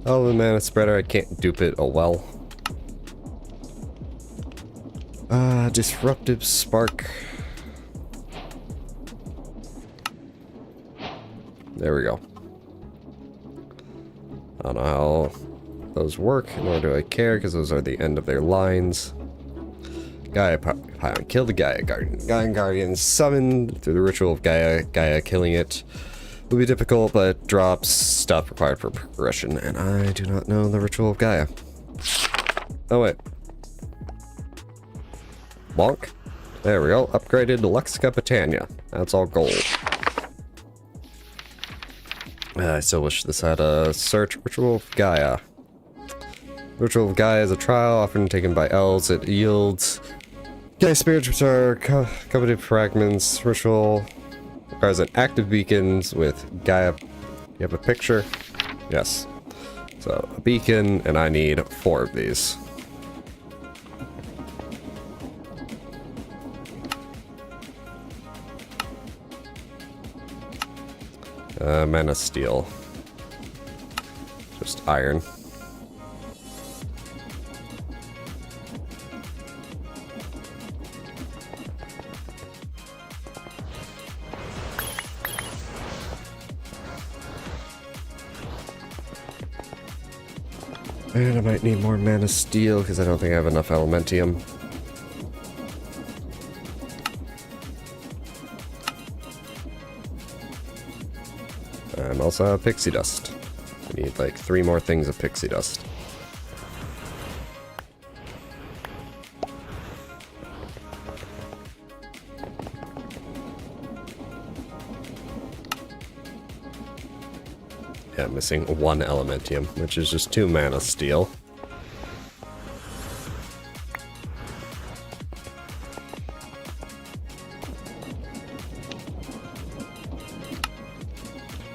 Oh, the mana spreader, I can't dupe it. Oh well. Disruptive spark. There we go. I don't know how those work, nor do I care, because those are the end of their lines. Gaia Pylon. Kill the Gaia Guardian. Gaia Guardian summoned through the ritual of Gaia. Gaia killing it will be difficult, but drops stuff required for progression, and I do not know the ritual of Gaia. Oh wait. Bonk. There we go. Upgraded Lexica Britannia. That's all gold. I still wish this had a search. Ritual of Gaia. Ritual of Gaia is a trial often taken by elves. It yields Gaia spirits, which are coveted fragments. Ritual requires an active beacons with Gaia. You have a picture? Yes. So a beacon, and I need 4 of these. Mana steel. Just iron. And I might need more mana steel because I don't think I have enough elementium. And also have pixie dust. I need like 3 more things of pixie dust. Yeah, missing 1 elementium, which is just 2 mana steel.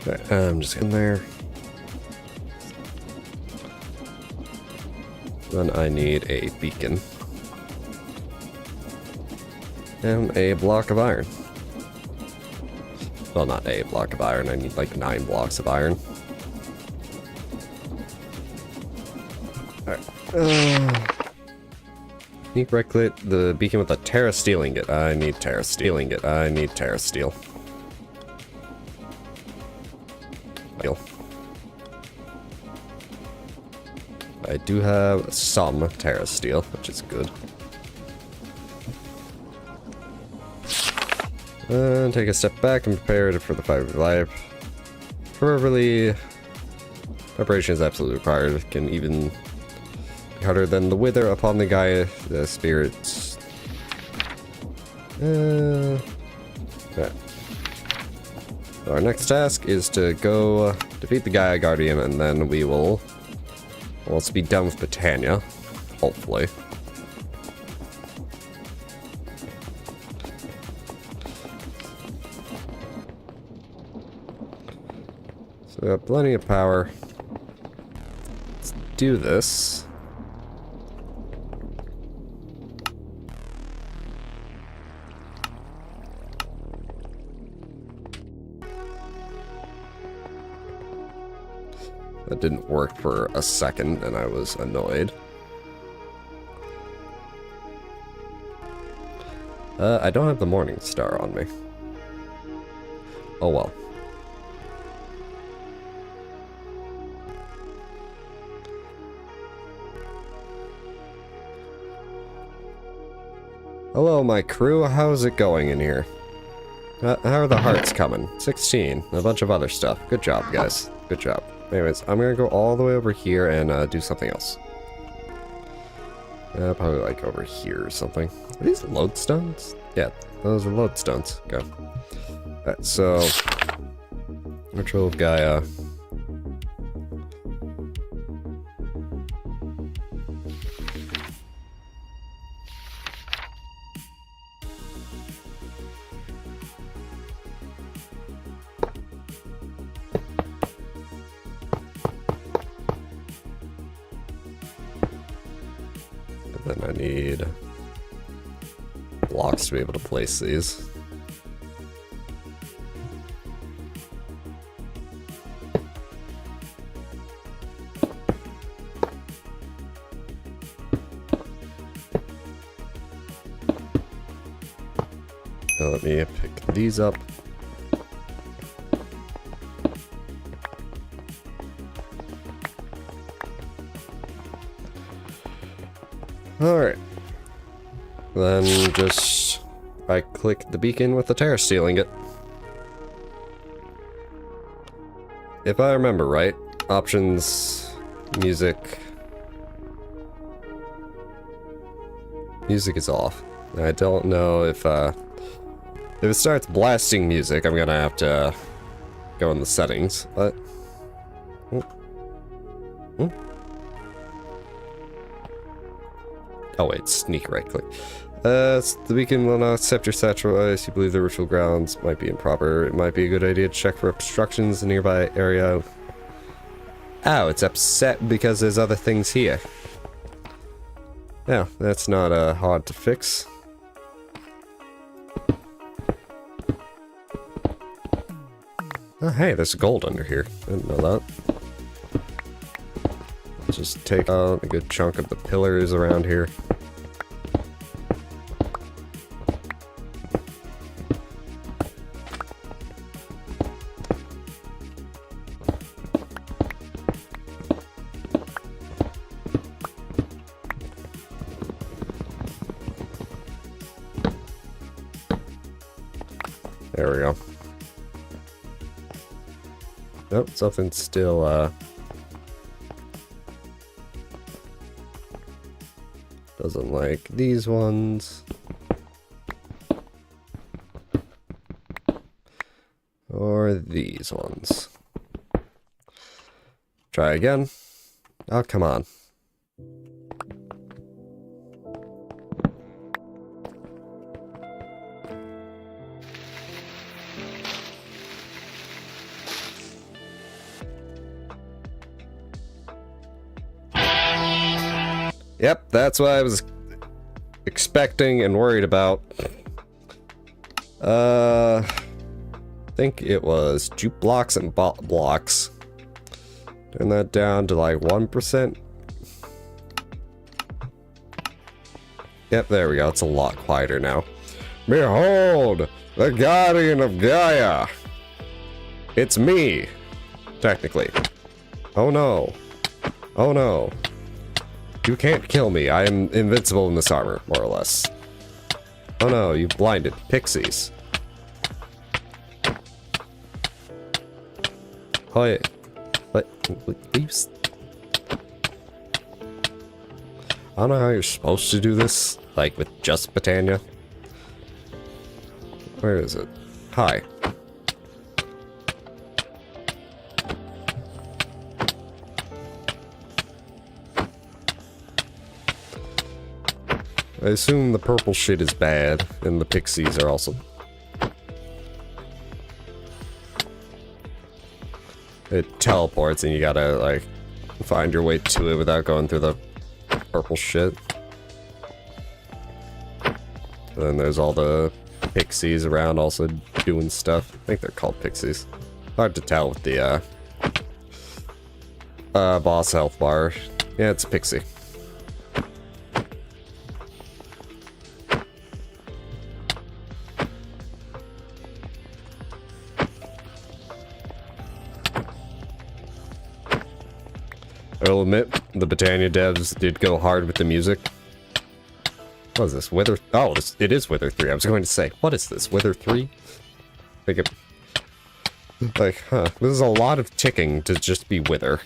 Okay, I'm just in there. Then I need a beacon. And a block of iron. Well, not a block of iron, I need like 9 blocks of iron. Alright. Sneak right click the beacon with a Terra Steel ingot. I need Terra Steel ingot. I need Terra Steel. I do have some Terra Steel, which is good. And take a step back and prepare for the fight of life. Preferably, preparation is absolutely required. It can even be harder than the wither upon the Gaia, the spirits. Yeah. So our next task is to go defeat the Gaia Guardian, and then we will almost be done with Britannia, hopefully. So we have plenty of power. Let's do this. That didn't work for a second, and I was annoyed. I don't have the Morning Star on me. Oh well. Hello, my crew. How's it going in here? How are the hearts coming? 16. A bunch of other stuff. Good job, guys. Good job. Anyways, I'm gonna go all the way over here and do something else. Probably like over here or something. Are these lodestones? Yeah, those are lodestones. Okay. Alright, so... Ritual of Gaia. Then I need blocks to be able to place these. Now let me pick these up. Alright. Then just I click the beacon with the terror stealing it. If I remember right, options, music. Music is off. I don't know if it starts blasting music, I'm gonna have to go in the settings, but oh wait, sneak right click. The beacon will not accept your sacrifice. You believe the ritual grounds might be improper. It might be a good idea to check for obstructions in the nearby area. Ow, it's upset because there's other things here. Yeah, that's not hard to fix. Oh hey, there's gold under here. I didn't know that. Just take out a good chunk of the pillars around here. There we go. Nope, something's still, doesn't like these ones. Or these ones. Try again. Oh, come on. Yep, that's what I was expecting and worried about. I think it was juke blocks and blocks. Turn that down to like 1%. Yep, there we go. It's a lot quieter now. Behold, the Guardian of Gaia. It's me, technically. Oh no. Oh no. You can't kill me. I am invincible in this armor, more or less. Oh no, you blinded pixies. Oh yeah. But leaves. I don't know how you're supposed to do this, like with just Britannia. Where is it? Hi. I assume the purple shit is bad, and the pixies are also... It teleports and you gotta, like, find your way to it without going through the purple shit. And then there's all the pixies around also doing stuff. I think they're called pixies. Hard to tell with the, boss health bar. Yeah, it's a pixie. I'll admit, the Britannia devs did go hard with the music. What is this? Wither? Oh, it is Wither 3. I was going to say, what is this? Wither 3? Like, huh. This is a lot of ticking to just be Wither.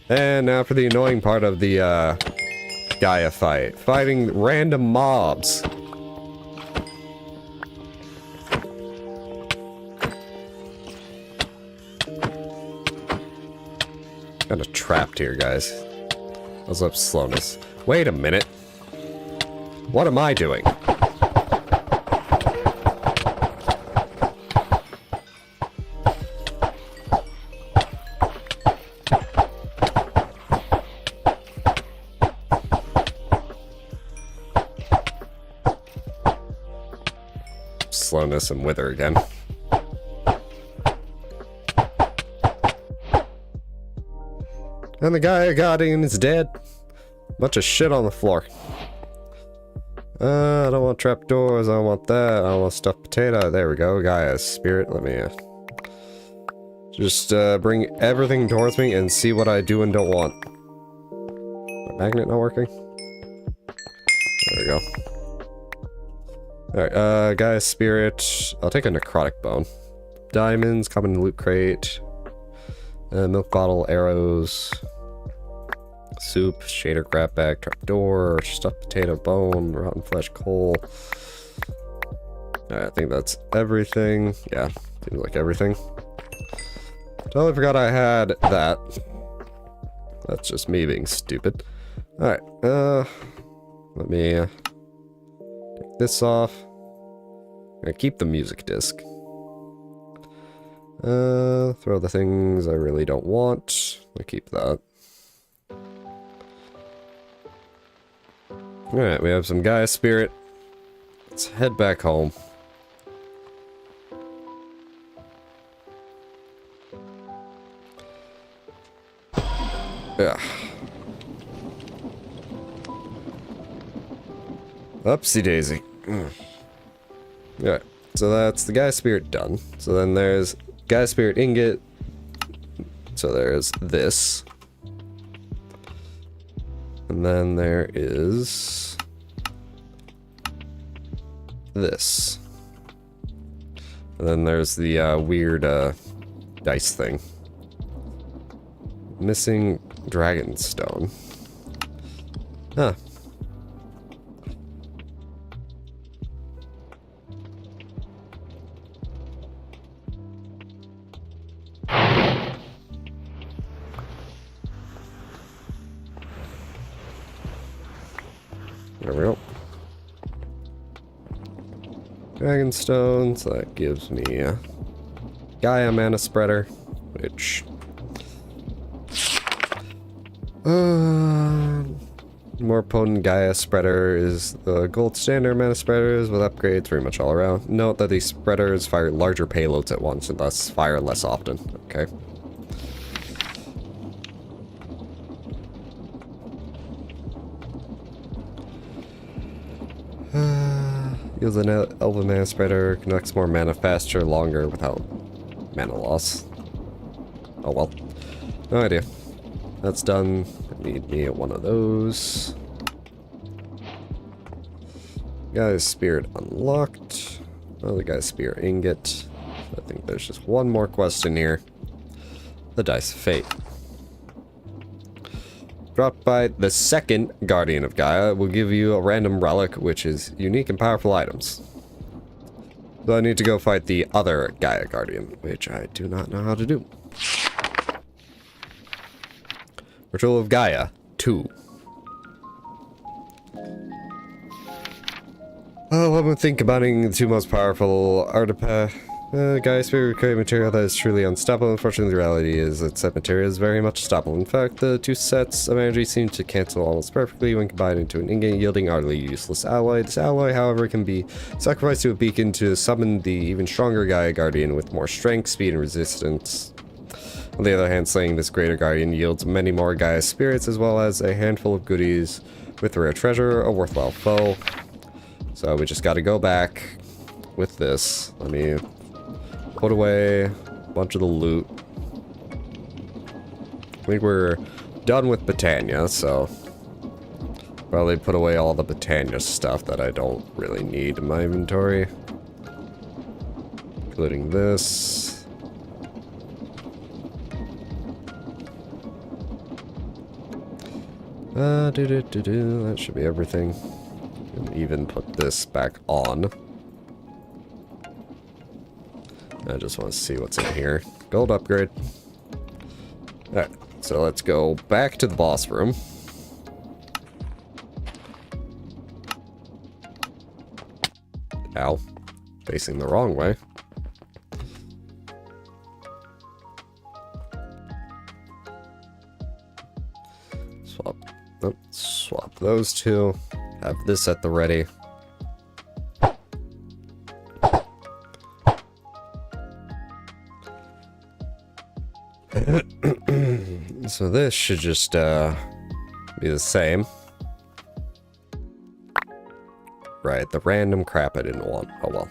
And now for the annoying part of the, Gaia fight. Fighting random mobs. Kind of trapped here, guys. Let's up slowness. Wait a minute. What am I doing? Slowness and wither again. And the Gaia Guardian is dead. Bunch of shit on the floor. I don't want trapdoors. I don't want that. I don't want stuffed potato. There we go. Gaia's spirit. Let me just bring everything towards me and see what I do and don't want. My magnet not working? There we go. Alright, Gaia's spirit. I'll take a necrotic bone. Diamonds, common loot crate. Milk bottle, arrows. Soup, shader, crab bag, trapdoor, stuffed potato, bone, rotten flesh, coal. Alright, I think that's everything. Yeah, seems like everything. Totally forgot I had that. That's just me being stupid. Alright, let me take this off. I'm gonna keep the music disc. Throw the things I really don't want. I'll keep that. Alright, we have some Gaia spirit. Let's head back home. Yeah. Upsy daisy. Alright, so that's the Gaia spirit done. So then there's Gaia spirit ingot. So there's this. And then there is this. And then there's the weird dice thing. Missing dragon stone. Huh. There we go. Dragon stones, that gives me a Gaia mana spreader, which more potent Gaia spreader is the gold standard mana spreaders with upgrades pretty much all around. Note that these spreaders fire larger payloads at once and thus fire less often. Okay. Use an Elven mana spreader, conducts more mana faster, longer, without mana loss. Oh well. No idea. That's done. I need me one of those. Guy's spirit unlocked. Oh, the guy's spirit ingot. I think there's just one more quest in here. The Dice of Fate. Dropped by the second Guardian of Gaia will give you a random relic, which is unique and powerful items. So I need to go fight the other Gaia Guardian, which I do not know how to do. Ritual of Gaia 2. Oh, one would think combining the two most powerful artifact Gaia's spirit create material that is truly unstoppable. Unfortunately, the reality is that set material is very much stoppable. In fact, the two sets of energy seem to cancel almost perfectly when combined into an in-game yielding utterly useless alloy. This alloy, however, can be sacrificed to a beacon to summon the even stronger Gaia Guardian with more strength, speed, and resistance. On the other hand, slaying this greater Guardian yields many more Gaia spirits as well as a handful of goodies with rare treasure, a worthwhile foe. So we just gotta go back with this. Let me put away a bunch of the loot. I think we're done with Britannia, so probably put away all the Britannia stuff that I don't really need in my inventory. Including this. That should be everything. And even put this back on. I just want to see what's in here. Gold upgrade. Alright, so let's go back to the boss room. Ow. Facing the wrong way. Swap those two. Have this at the ready. So this should just be the same. Right, the random crap I didn't want. Oh well.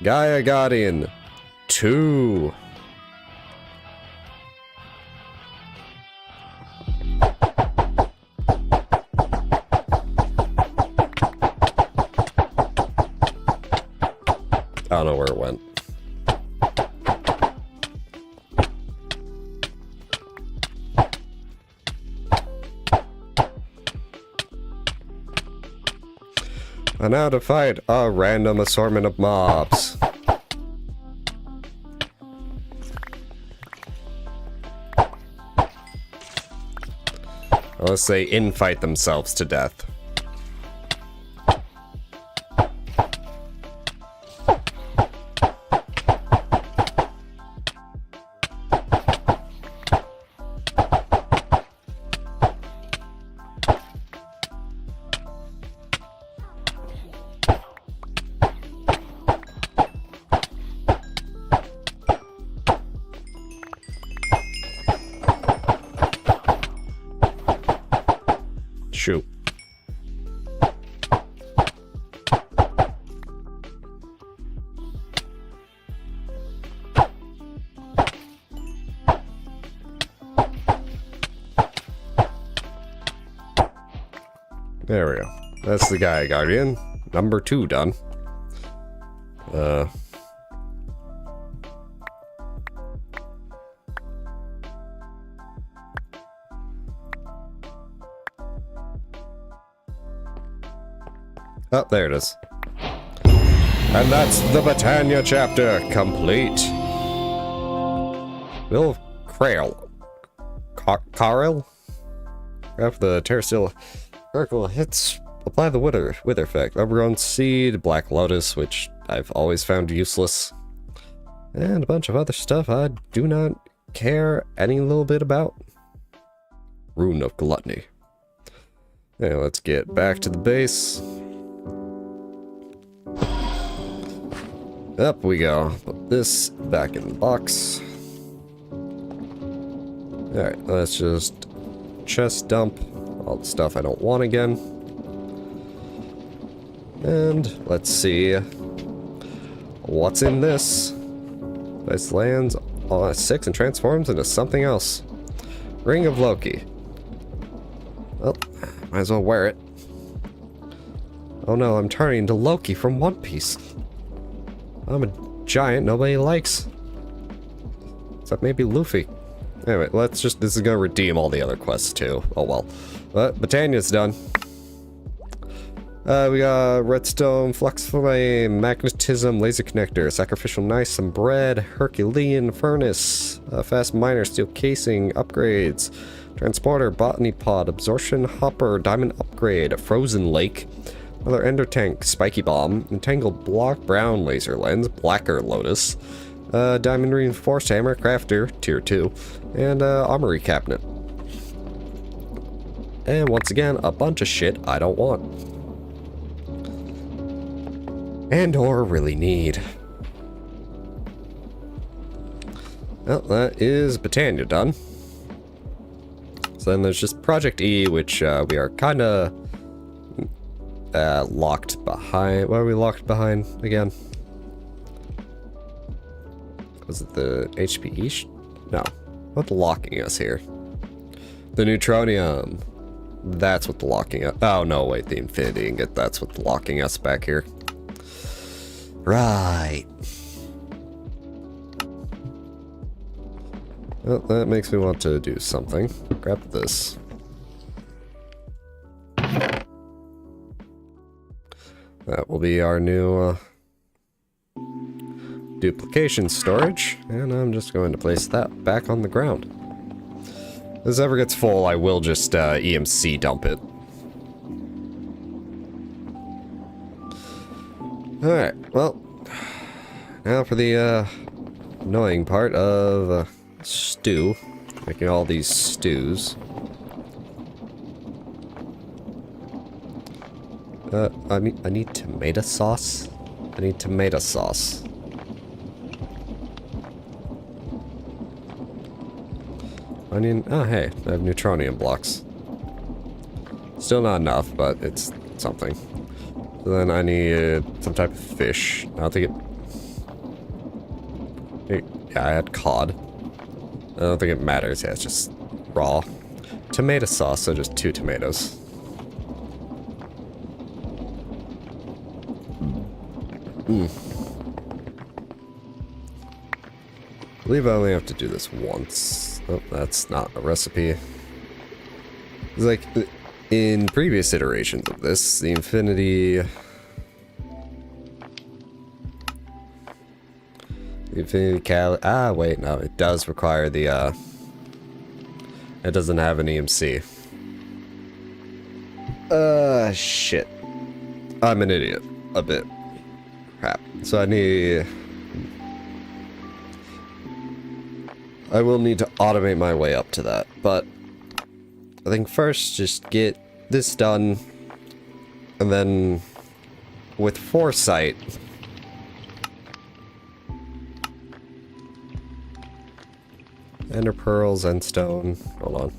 Gaia Guardian 2. I don't know where it went. And now to fight a random assortment of mobs. Unless they infight themselves to death. Shoot. There we go. That's the Gaia Guardian. Number 2 done. Oh, there it is. And that's the Britannia chapter complete. Will Krail. Karel? After the terrestrial oracle hits, apply the wither effect. Overgrown seed, black lotus, which I've always found useless. And a bunch of other stuff I do not care any little bit about. Rune of Gluttony. Okay, let's get back to the base. Up we go. Put this back in the box. Alright, let's just chest dump all the stuff I don't want again. And let's see what's in this. This lands on a 6 and transforms into something else. Ring of Loki. Well, might as well wear it. Oh no, I'm turning into Loki from One Piece. I'm a giant nobody likes. Except maybe Luffy. Anyway, this is gonna redeem all the other quests too. Oh well. But Britannia's done. We got redstone, flux flame, magnetism, laser connector, sacrificial knife, some bread, Herculean furnace, fast miner, steel casing, upgrades, Transporter, botany pod, absorption hopper, diamond upgrade, frozen lake, another ender tank, spiky bomb, entangled block, brown laser lens, blacker lotus, diamond reinforced hammer, crafter, tier 2, and armory cabinet. And once again, a bunch of shit I don't want. And or really need. Well, that is Britannia done. So then there's just Project E, which we are kind of locked behind. What are we locked behind again? Was it the HPE? No. What's locking us here? The neutronium. That's what the locking us. Oh no, wait, the infinity ingot. That's what's locking us back here. Right. Well, that makes me want to do something. Grab this. That will be our new duplication storage, and I'm just going to place that back on the ground. If this ever gets full, I will just EMC dump it. Alright, well, now for the annoying part of stew. Making all these stews. I need tomato sauce. I need tomato sauce. Onion. Oh, hey, I have neutronium blocks. Still not enough, but it's something. So then I need some type of fish. I don't think it. Yeah, I had cod. I don't think it matters. Yeah, it's just raw. Tomato sauce, so just 2 tomatoes. I believe I only have to do this once. Oh, that's not a recipe. It's like, in previous iterations of this, the infinity... The infinity cal... Ah, wait, no, it does require the, It doesn't have an EMC. Shit. I'm an idiot. A bit. Crap. So I will need to automate my way up to that, but I think first just get this done, and then with foresight, ender pearls and stone. Hold on.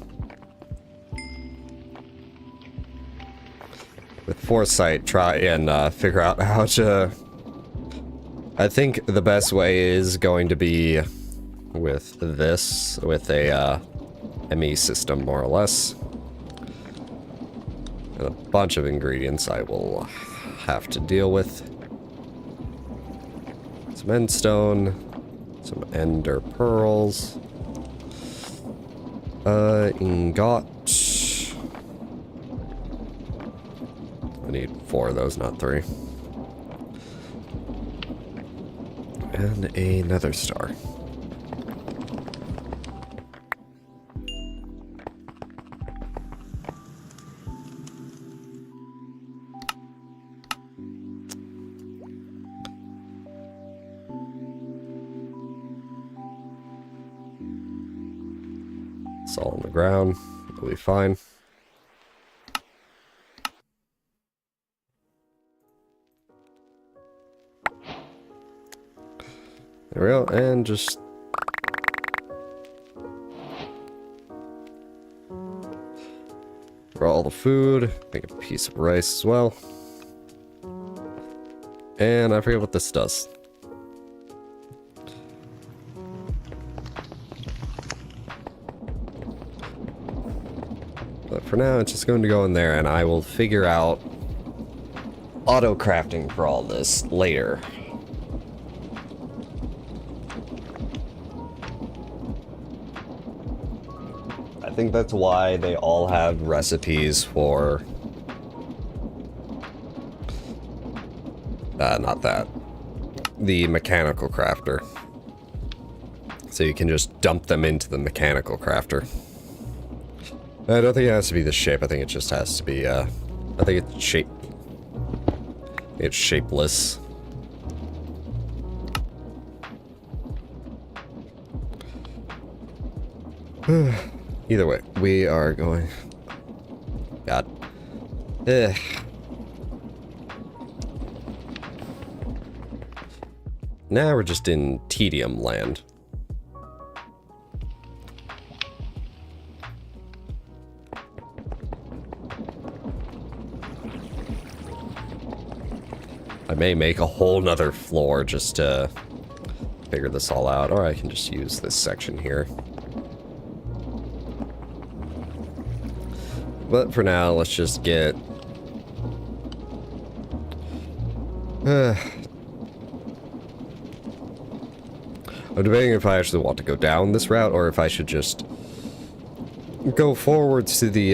With foresight, try and figure out how to... I think the best way is going to be with this, with a ME system, more or less. And a bunch of ingredients I will have to deal with. Some end stone, some ender pearls, ingot. I need 4 of those, not 3. And a nether star. It's all on the ground. It'll be fine. There we go, and just... for all the food, make a piece of rice as well. And I forget what this does. But for now, it's just going to go in there, and I will figure out auto crafting for all this later. I think that's why they all have recipes for... not that. The mechanical crafter. So you can just dump them into the mechanical crafter. I don't think it has to be the shape. I think it just has to be, I think it's shape. It's shapeless. Either way, we are going... God. Ugh. Now we're just in tedium land. I may make a whole nother floor just to figure this all out, or I can just use this section here. But for now, let's just get... I'm debating if I actually want to go down this route, or if I should just go forwards to the,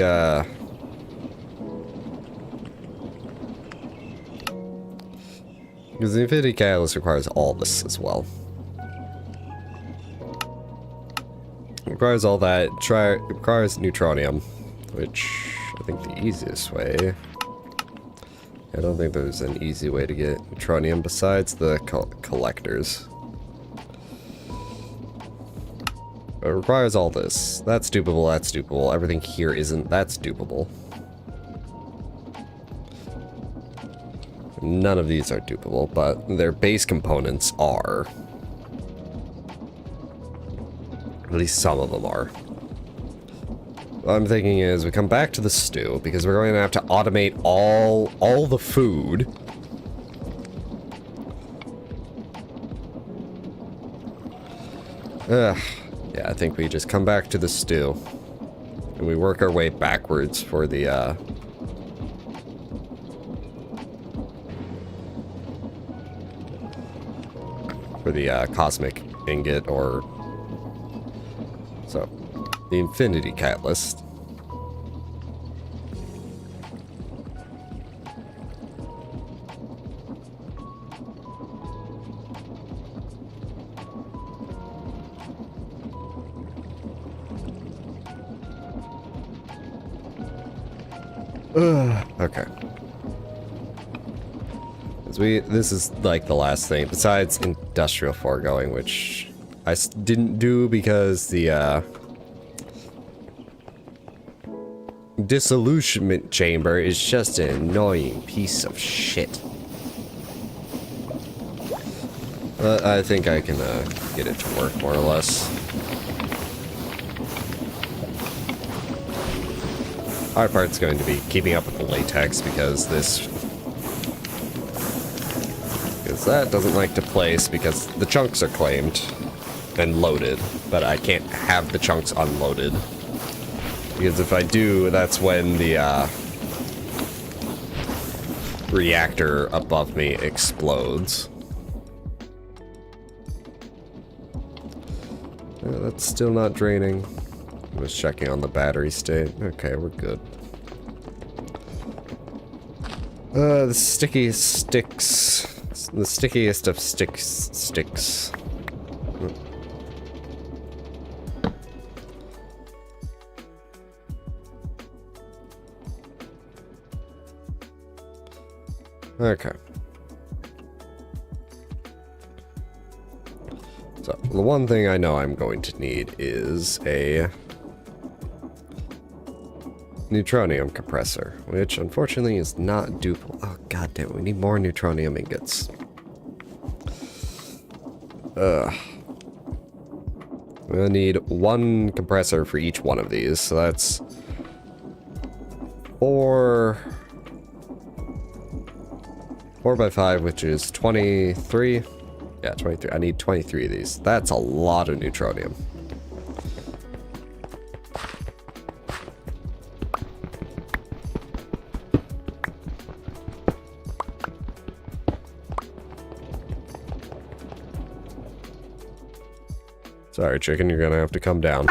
because the Infinity Catalyst requires all this as well. It requires all that. It requires neutronium, which I think the easiest way... I don't think there's an easy way to get neutronium besides the collectors. It requires all this. That's dupable, that's dupable. Everything here isn't. That's dupable. None of these are dupable, but their base components are. At least some of them are. What I'm thinking is we come back to the stew, because we're going to have to automate all the food. Yeah, I think we just come back to the stew. And we work our way backwards for the, cosmic ingot, or... So, the Infinity Catalyst. Okay. This is like the last thing, besides industrial foregoing, which I didn't do because the dissolution chamber is just an annoying piece of shit. I think I can get it to work more or less. Hard part's going to be keeping up with the latex because that doesn't like to place because the chunks are claimed and loaded, but I can't have the chunks unloaded. Because if I do, that's when the reactor above me explodes. That's still not draining. I was checking on the battery state. Okay, we're good. The stickiest sticks. The stickiest of sticks. Okay. So, the one thing I know I'm going to need is a neutronium compressor, which unfortunately is not dupable. Oh, goddamn, we need more neutronium ingots. We'll need one compressor for each one of these, so that's 4 by 5, which is 23. Yeah, 23. I need 23 of these. That's a lot of neutronium. Sorry, chicken, you're gonna have to come down.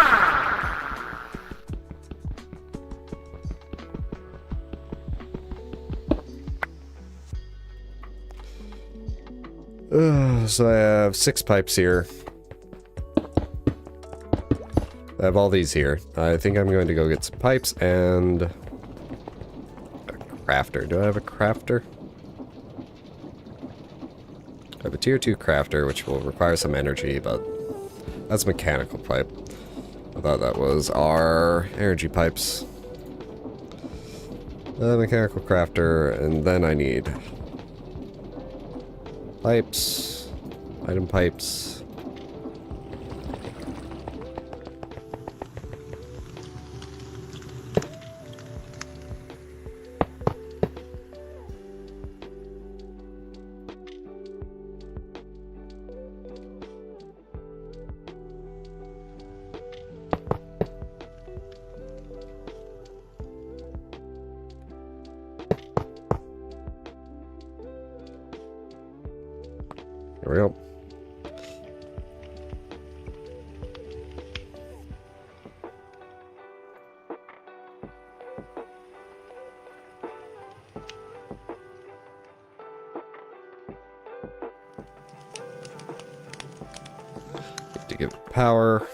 So I have 6 pipes here. I have all these here. I think I'm going to go get some pipes and a crafter. Do I have a crafter? I have a tier 2 crafter, which will require some energy, but that's mechanical pipe. I thought that was our energy pipes. Mechanical crafter, and then I need pipes, item pipes. There we go. Need to give it power.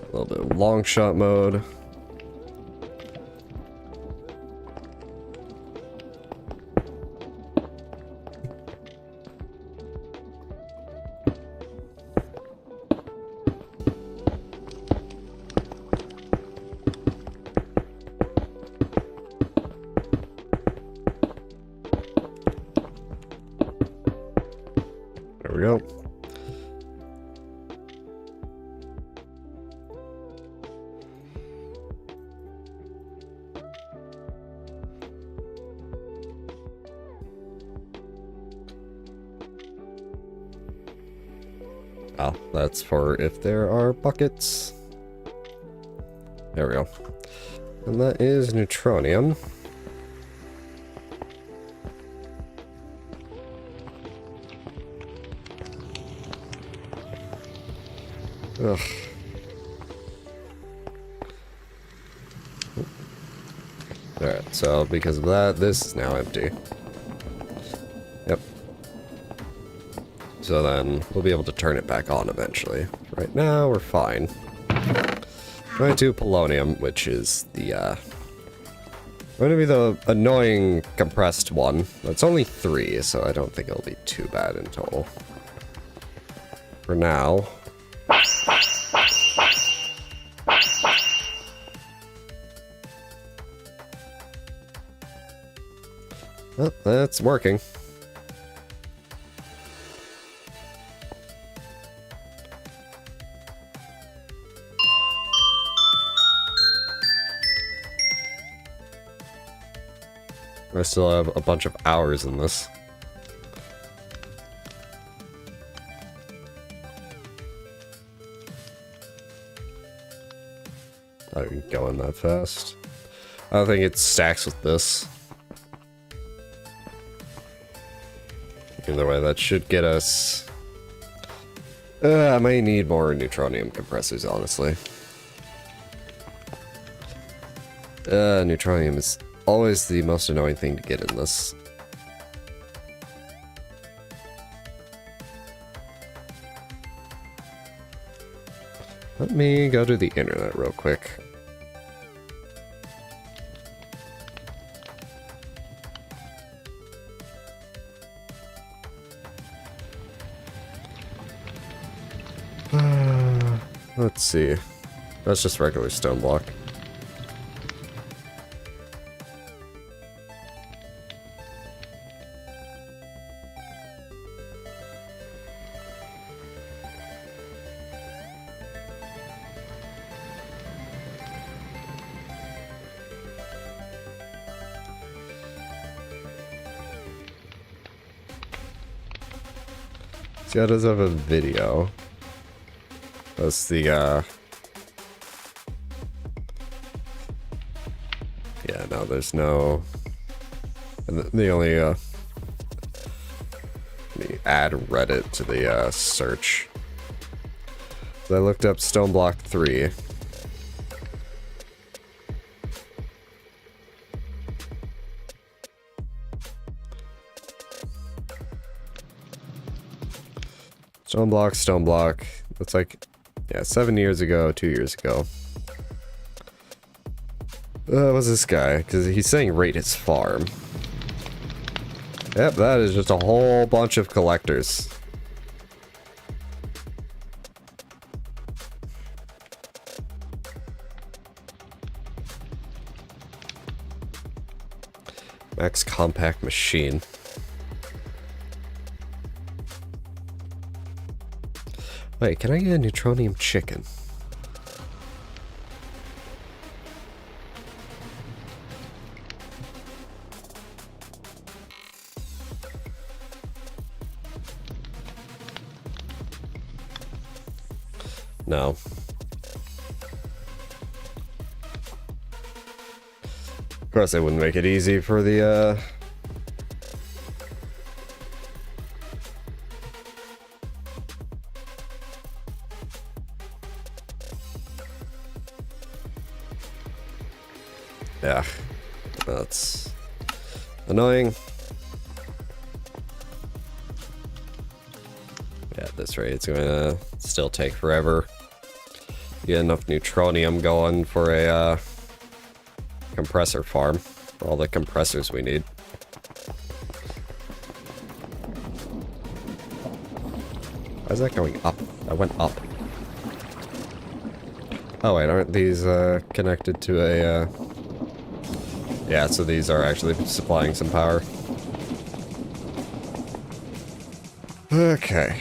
A little bit of long shot mode. There we go. Oh, that's for if there are buckets. There we go. And that is neutronium. Ugh. Alright, so because of that, this is now empty. Yep. So then we'll be able to turn it back on eventually. Right now, we're fine. 22 polonium, which is the, going to be the annoying compressed one. It's only 3, so I don't think it'll be too bad in total. For now. Well, that's working. I still have a bunch of hours in this. I didn't go in that fast. I don't think it stacks with this. Either way, that should get us... I may need more neutronium compressors, honestly. Neutronium is always the most annoying thing to get in this. Let me go to the internet real quick. Let's see. That's just regular stone block. See, that does have a video. That's the, yeah, no, there's no... The only Let me add Reddit to the search. So I looked up Stone Block 3. Stone Block. Looks like, yeah, 7 years ago, 2 years ago. What's this guy? Because he's saying rate his farm. Yep, that is just a whole bunch of collectors. Max compact machine. Wait, can I get a neutronium chicken? No. Of course, they wouldn't make it easy for the, Yeah, that's annoying. Yeah, at this rate, it's gonna still take forever. Get enough neutronium going for a compressor farm for all the compressors we need. Why is that going up? That went up. Oh wait, aren't these connected to a yeah, so these are actually supplying some power. Okay.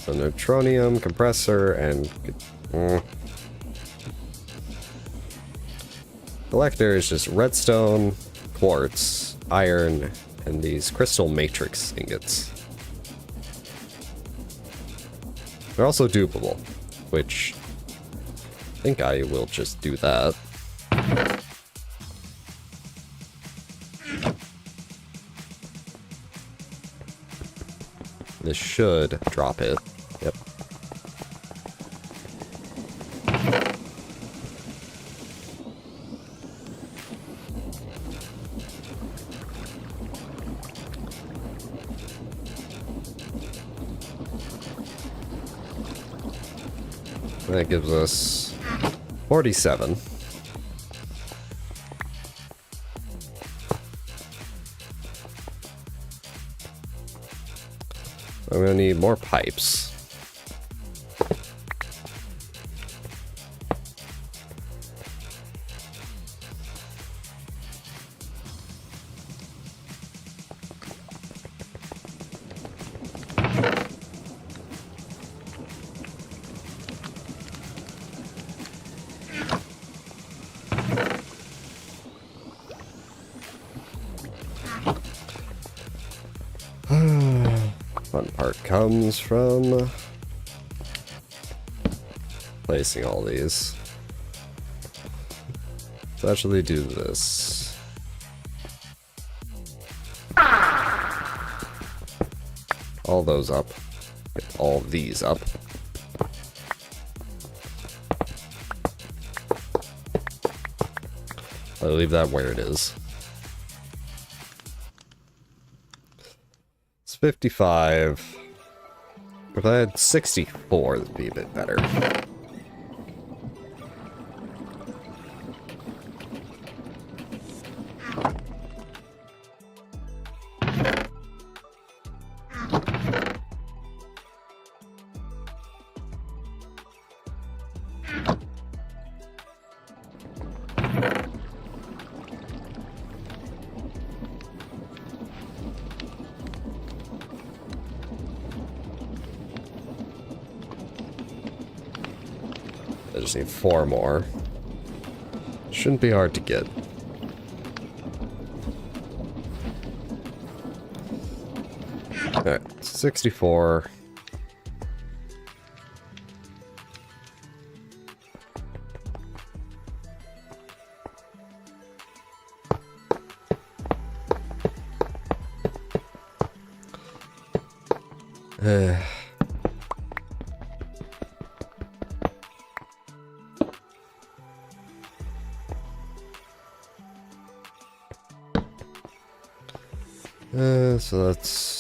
So neutronium, compressor, and collector is just redstone, quartz, iron, and these crystal matrix ingots. They're also dupable, which I think I will just do that. This should drop it. Yep. That gives us 47. I'm gonna need more pipes. Fun part comes from placing all these. Let's actually do this. All those up. Get all these up. I'll leave that where it is. 55. If I had 64, it'd be a bit better. I just need 4 more. Shouldn't be hard to get. Alright, 64. So that's...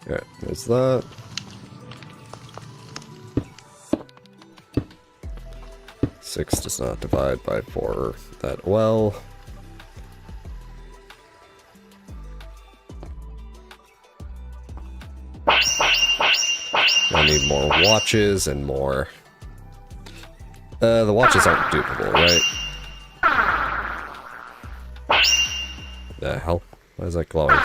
Alright, there's that. Six does not divide by 4 that well. I need more watches and more. The watches aren't dupable, right? The hell? Why is that glowing?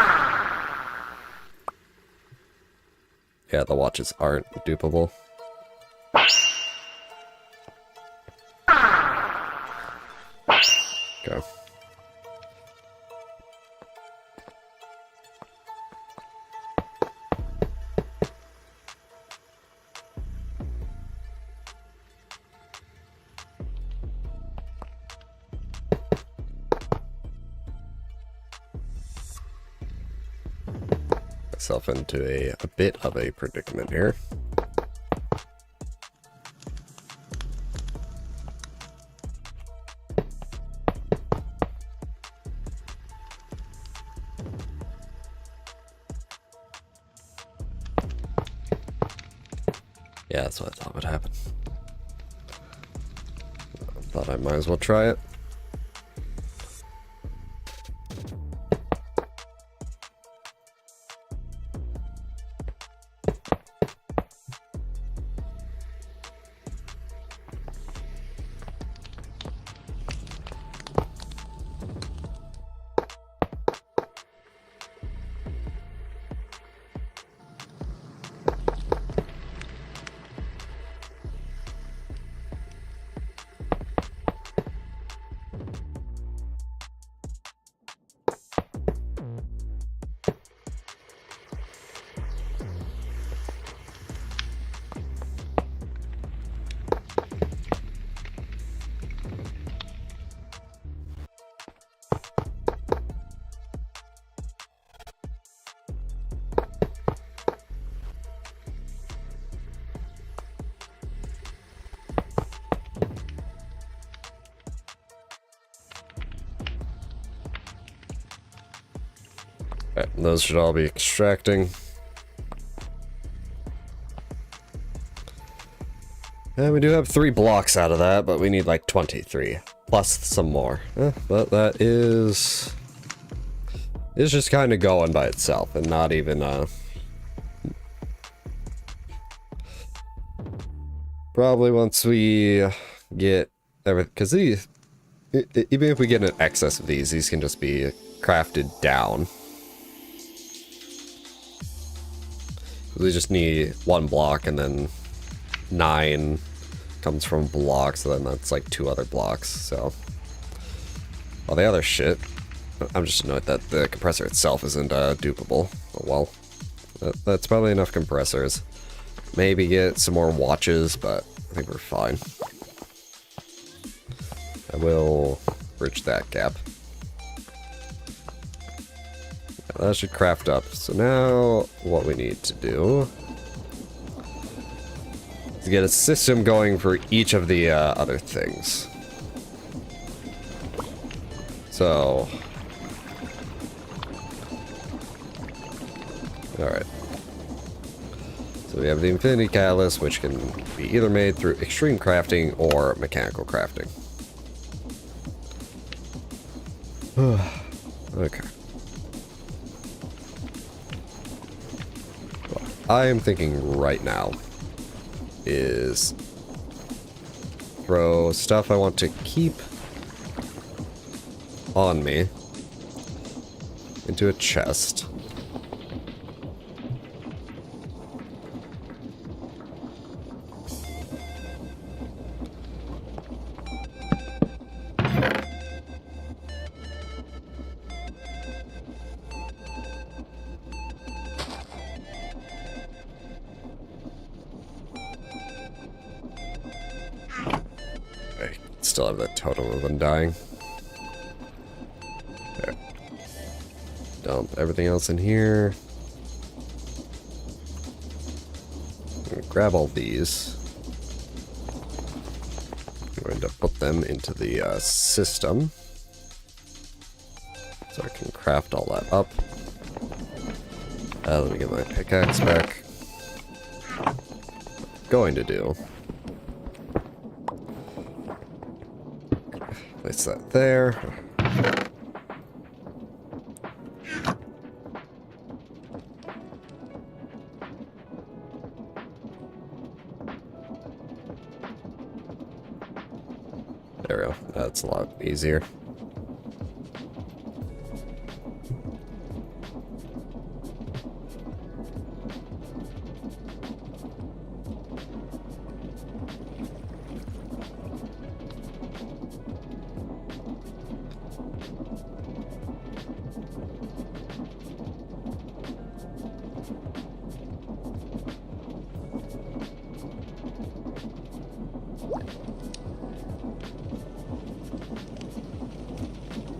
Yeah, the watches aren't dupable. Go. Myself into a bit of a predicament here. Yeah, that's what I thought would happen. I thought I might as well try it. Alright, those should all be extracting. And we do have 3 blocks out of that, but we need like 23. Plus some more. But that is... It's just kind of going by itself and not even, probably once we get everything... Because these... Even if we get an excess of these can just be crafted down. We just need 1 block, and then 9 comes from blocks, so then that's like 2 other blocks, so... All the other shit... I'm just annoyed that the compressor itself isn't dupable. Oh well. That's probably enough compressors. Maybe get some more watches, but I think we're fine. I will bridge that gap. That should craft up. So now, what we need to do is get a system going for each of the other things. So, alright. So we have the Infinity Catalyst, which can be either made through extreme crafting or mechanical crafting. Okay. I am thinking right now is throw stuff I want to keep on me into a chest. Still have that totem of undying. There. Dump everything else in here. I'm gonna grab all these. I'm going to put them into the system. So I can craft all that up. Let me get my pickaxe back. Going to do. Place that there. There we go. That's a lot easier.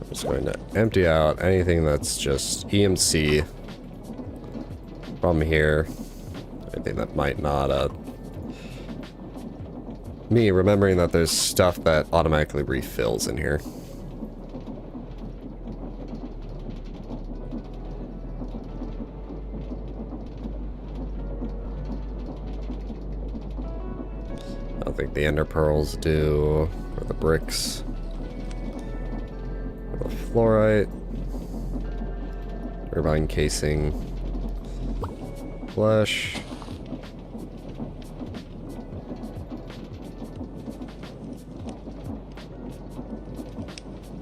Just going to empty out anything that's just EMC from here. Anything that might not, me remembering that there's stuff that automatically refills in here. I don't think the ender pearls do, or the bricks. Fluorite, turbine casing, flesh.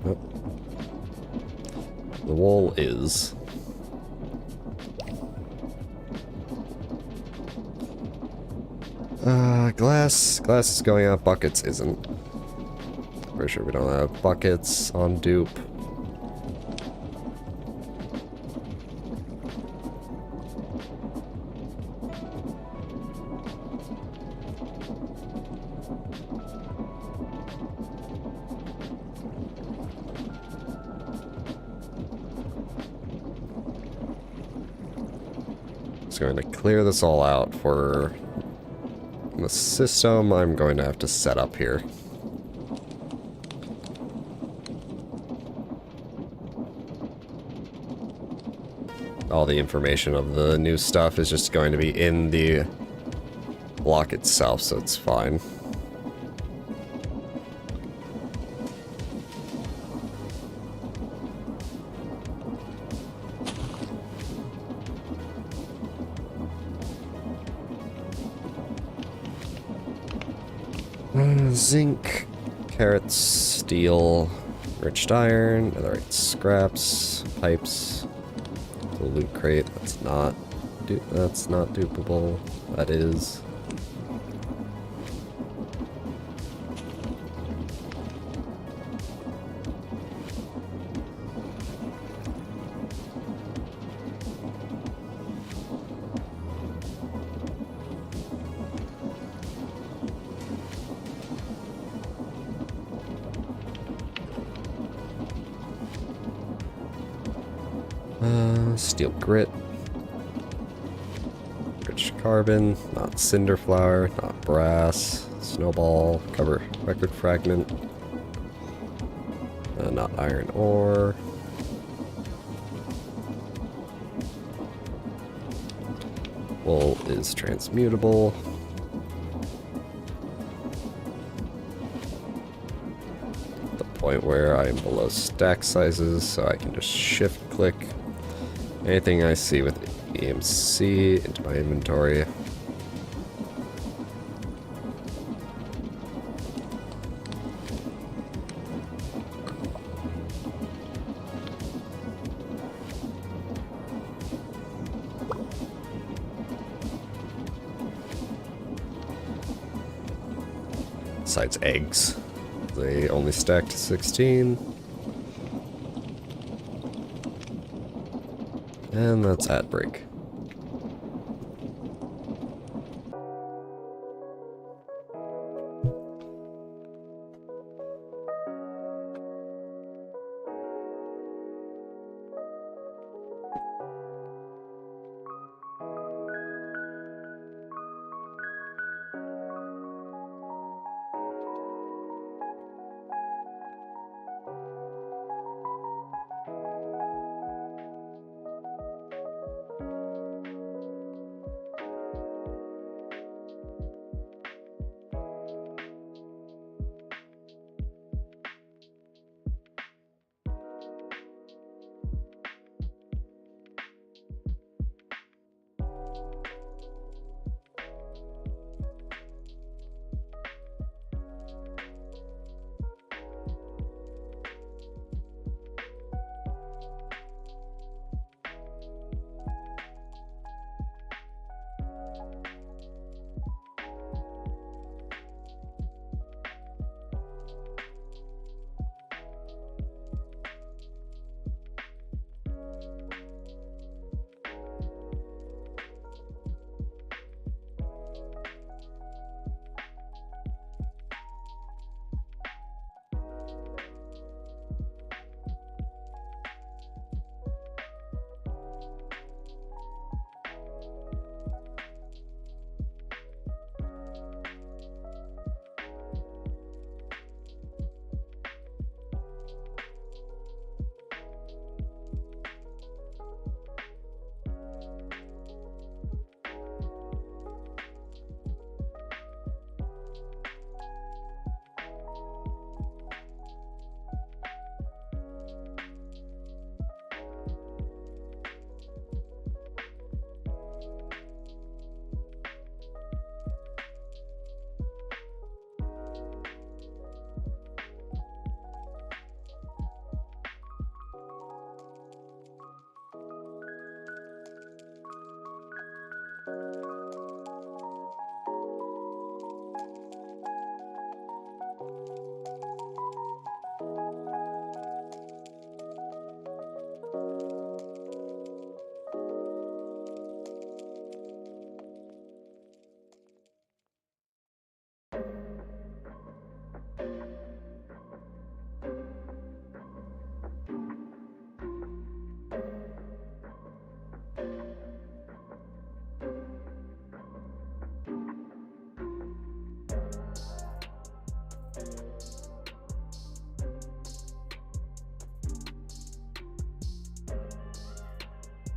Oh. The wool is. Glass. Glass is going out. Buckets isn't. Pretty sure we don't have buckets on dupe. Just going to clear this all out for the system I'm going to have to set up here. All the information of the new stuff is just going to be in the block itself, so it's fine. Zinc, carrots, steel, enriched iron, netherite scraps, pipes, the loot crate. That's not dupable. That is. Steel grit, rich carbon, not cinder flour, not brass, snowball, cover record fragment, not iron ore, wool is transmutable, the point where I am below stack sizes, so I can just shift click anything I see with EMC into my inventory. Besides eggs. They only stack to 16. And that's ad break.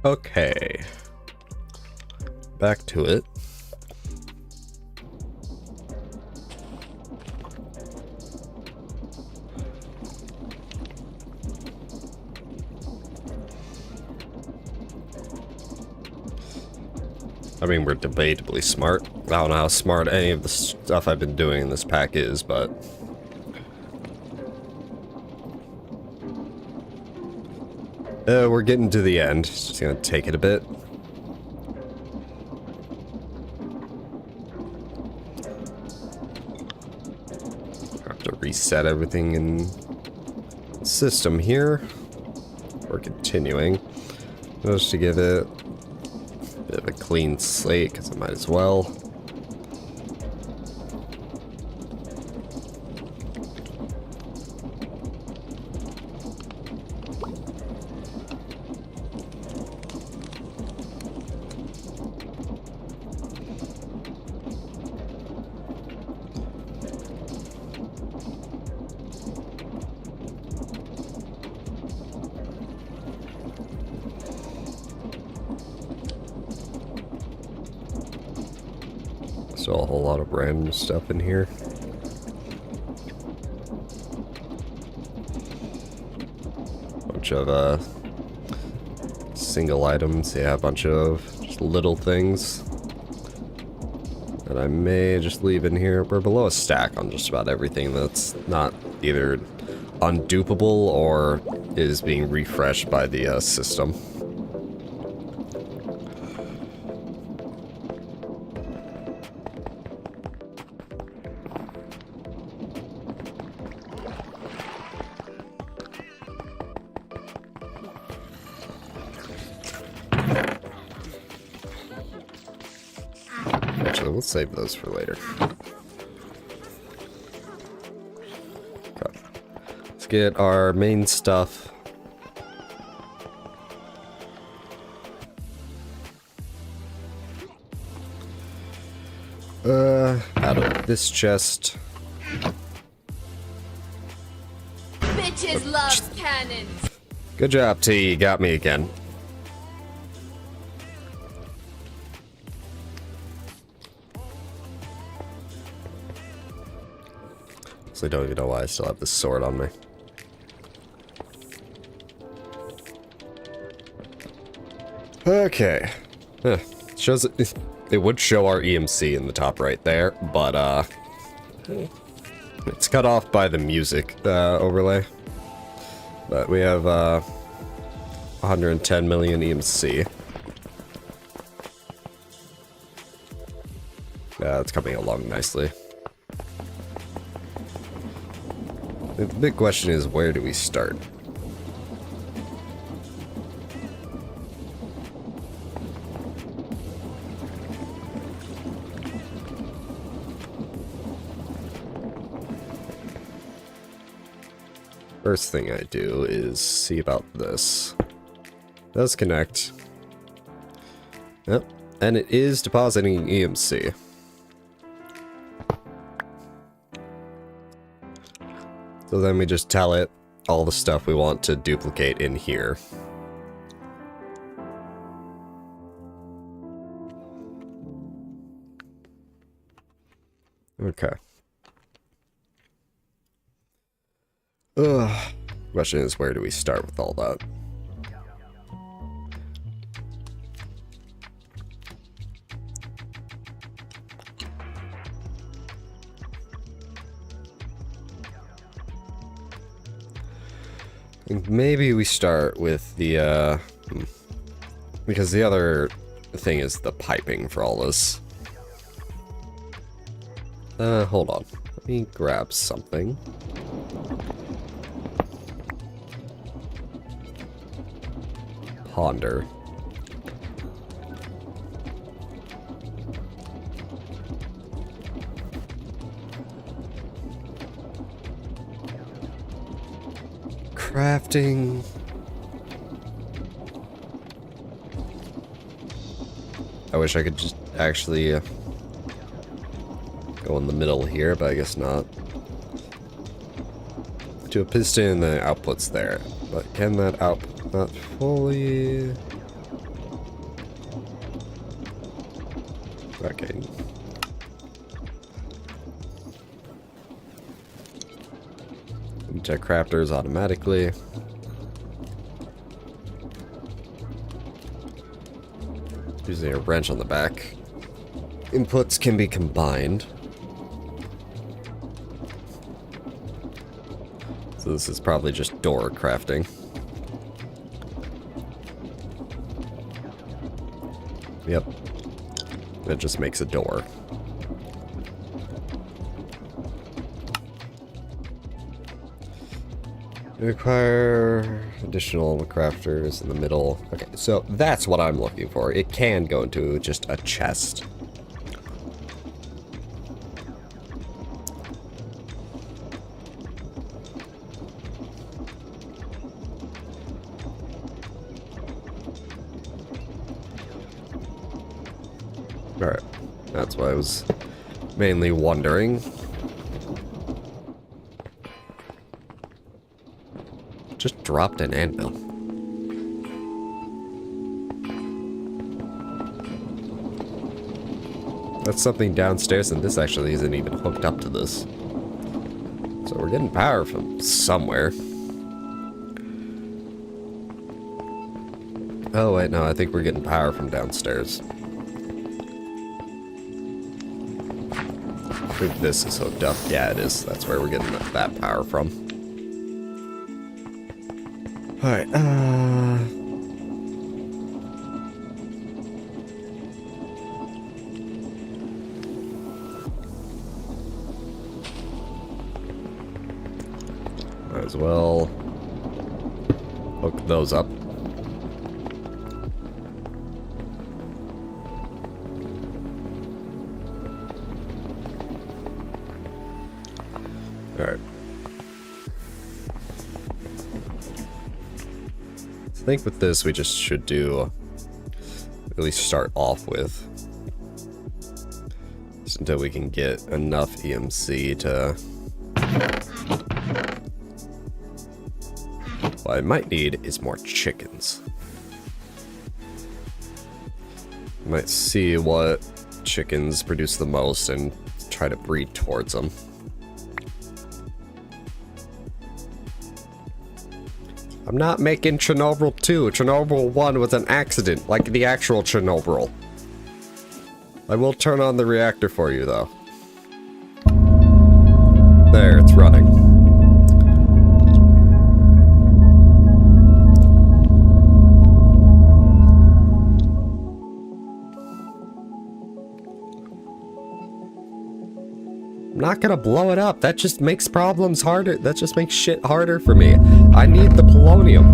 Okay. Back to it. I mean, we're debatably smart. I don't know how smart any of the stuff I've been doing in this pack is, but... we're getting to the end. Just gonna take it a bit. Have to reset everything in the system here. We're continuing. Just to give it a bit of a clean slate, because I might as well. Still a whole lot of random stuff in here. Bunch of single items, yeah, a bunch of just little things that I may just leave in here. We're below a stack on just about everything that's not either undupable or is being refreshed by the system. we'll save those for later. Okay. Let's get our main stuff. Out of this chest. Bitches love cannons. Good job, T. You got me again. So I don't even know why I still have this sword on me. Okay. Huh. Shows it would show our EMC in the top right there, but it's cut off by the music overlay. But we have 110 million EMC. It's coming along nicely. The big question is, where do we start? First thing I do is see about this. Does connect. Yep, and it is depositing EMC. So then we just tell it all the stuff we want to duplicate in here. Okay. Ugh. Question is, where do we start with all that? I think maybe we start with the, because the other thing is the piping for all this. Hold on. Let me grab something. Ponder. Crafting. I wish I could just actually go in the middle here, but I guess not. To a piston, the output's there. But can that output not fully... Okay. Check crafters automatically. Using a wrench on the back. Inputs can be combined. So this is probably just door crafting. Yep. It just makes a door. Require additional crafters in the middle. Okay, so that's what I'm looking for. It can go into just a chest. Alright, that's what I was mainly wondering. Just dropped an anvil. That's something downstairs, and this actually isn't even hooked up to this. So we're getting power from somewhere. Oh wait, no, I think we're getting power from downstairs. I think this is hooked up. Yeah, it is. That's where we're getting that power from. Alright, might as well hook those up. Alright. I think with this we just should do, at least start off with, just until we can get enough EMC to... What I might need is more chickens. I might see what chickens produce the most and try to breed towards them. I'm not making Chernobyl 2. Chernobyl 1 was an accident, like the actual Chernobyl. I will turn on the reactor for you, though. There, it's running. I'm not gonna blow it up. That just makes problems harder. That just makes shit harder for me. I need the polonium.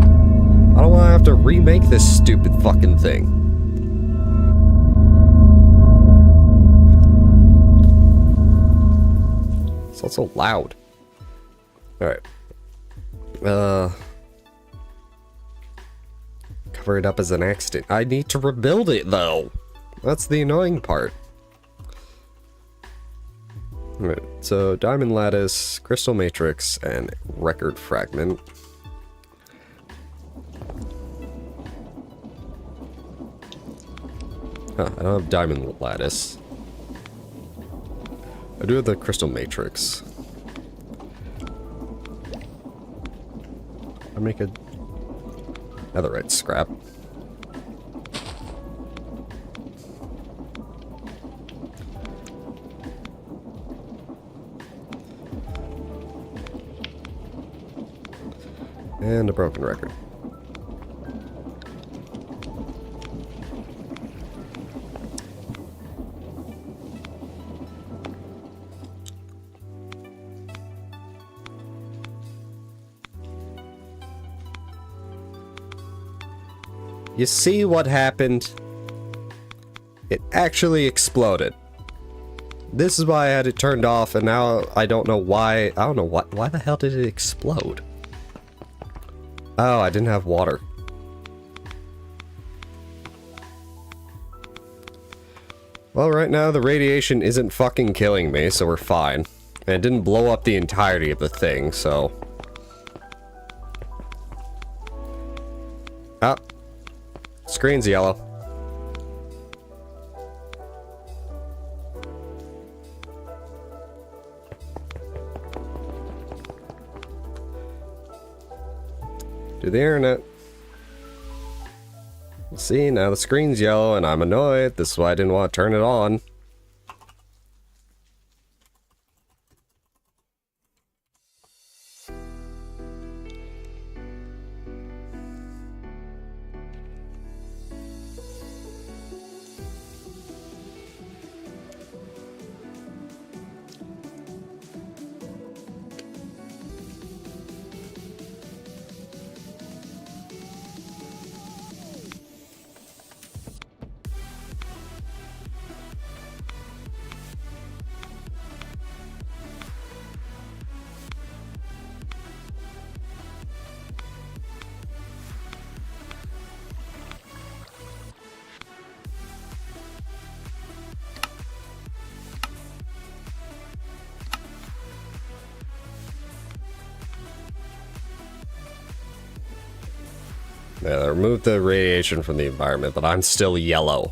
I don't want to have to remake this stupid fucking thing. It's also loud. Alright. Cover it up as an accident. I need to rebuild it, though. That's the annoying part. Alright, so diamond lattice, crystal matrix, and record fragment. Huh, I don't have diamond lattice. I do have the crystal matrix. I make a netherite scrap. And a broken record. You see what happened? It actually exploded. This is why I had it turned off, and now I don't know why. I don't know why the hell did it explode? Oh, I didn't have water. Well, right now the radiation isn't fucking killing me, so we're fine. And it didn't blow up the entirety of the thing, so... Ah. Screen's yellow. To the internet. See, now the screen's yellow and I'm annoyed. This is why I didn't want to turn it on. Yeah, they removed the radiation from the environment, but I'm still yellow.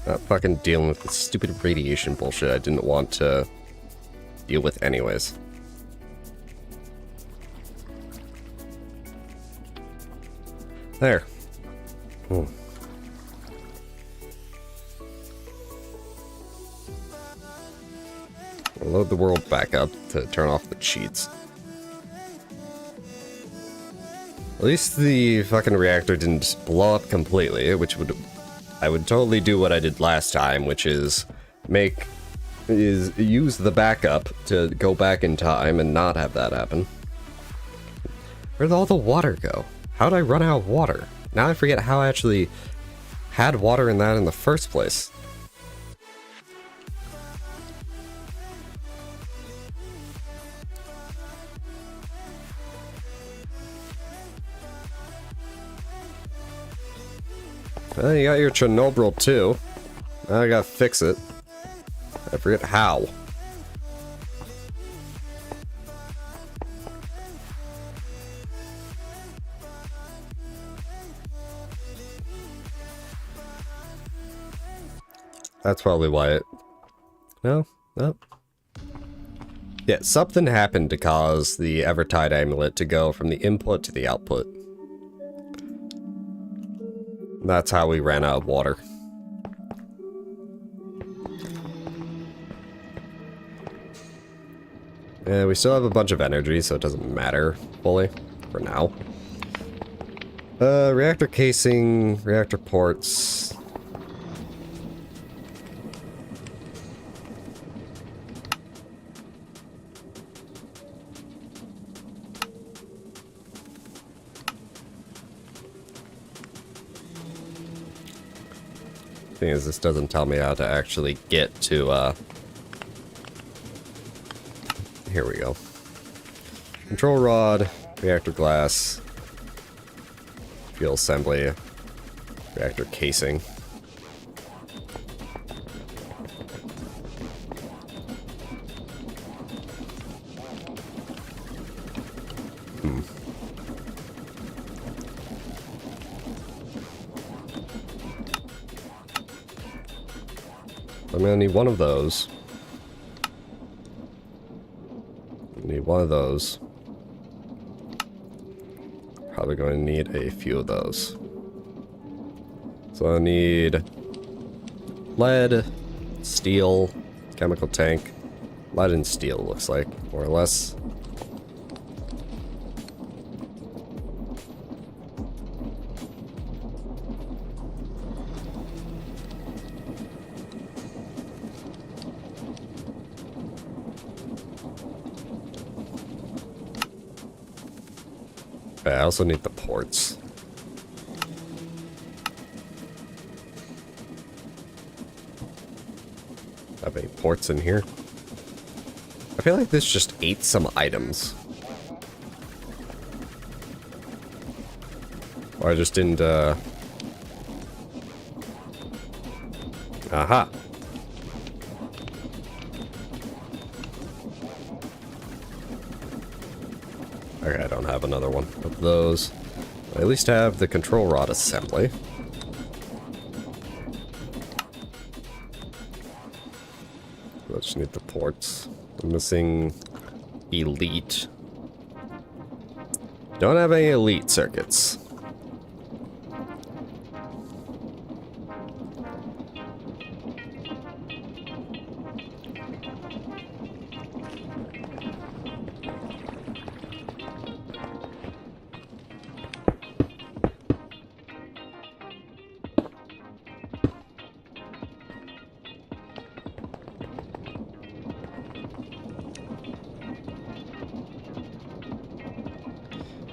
Not fucking dealing with this stupid radiation bullshit I didn't want to deal with anyways. There. I'll load the world back up to turn off the cheats. At least the fucking reactor didn't blow up completely, which I would totally do what I did last time, which is use the backup to go back in time and not have that happen. Where'd all the water go? How'd I run out of water? Now I forget how I actually had water in that in the first place. Well, you got your Chernobyl too. Now I gotta fix it. I forget how. That's probably why it... No? No? Yeah, something happened to cause the Evertide amulet to go from the input to the output. That's how we ran out of water. Yeah, we still have a bunch of energy, so it doesn't matter fully for now. Reactor casing, reactor ports. Thing is, this doesn't tell me how to actually get to, here we go. Control rod, reactor glass, fuel assembly, reactor casing. I'm gonna need one of those. Need one of those. Probably going to need a few of those. So I need lead, steel, chemical tank, lead and steel looks like, more or less. I also need the ports. Have any ports in here? I feel like this just ate some items. Or I just didn't, Aha! Okay, I don't have another one of those. I at least have the control rod assembly. I just need the ports. I'm missing elite. Don't have any elite circuits.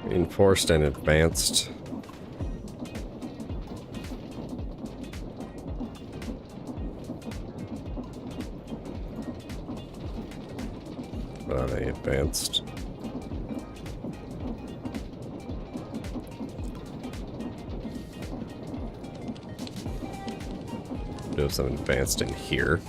Reinforced and advanced. Not any advanced. Do have some advanced in here.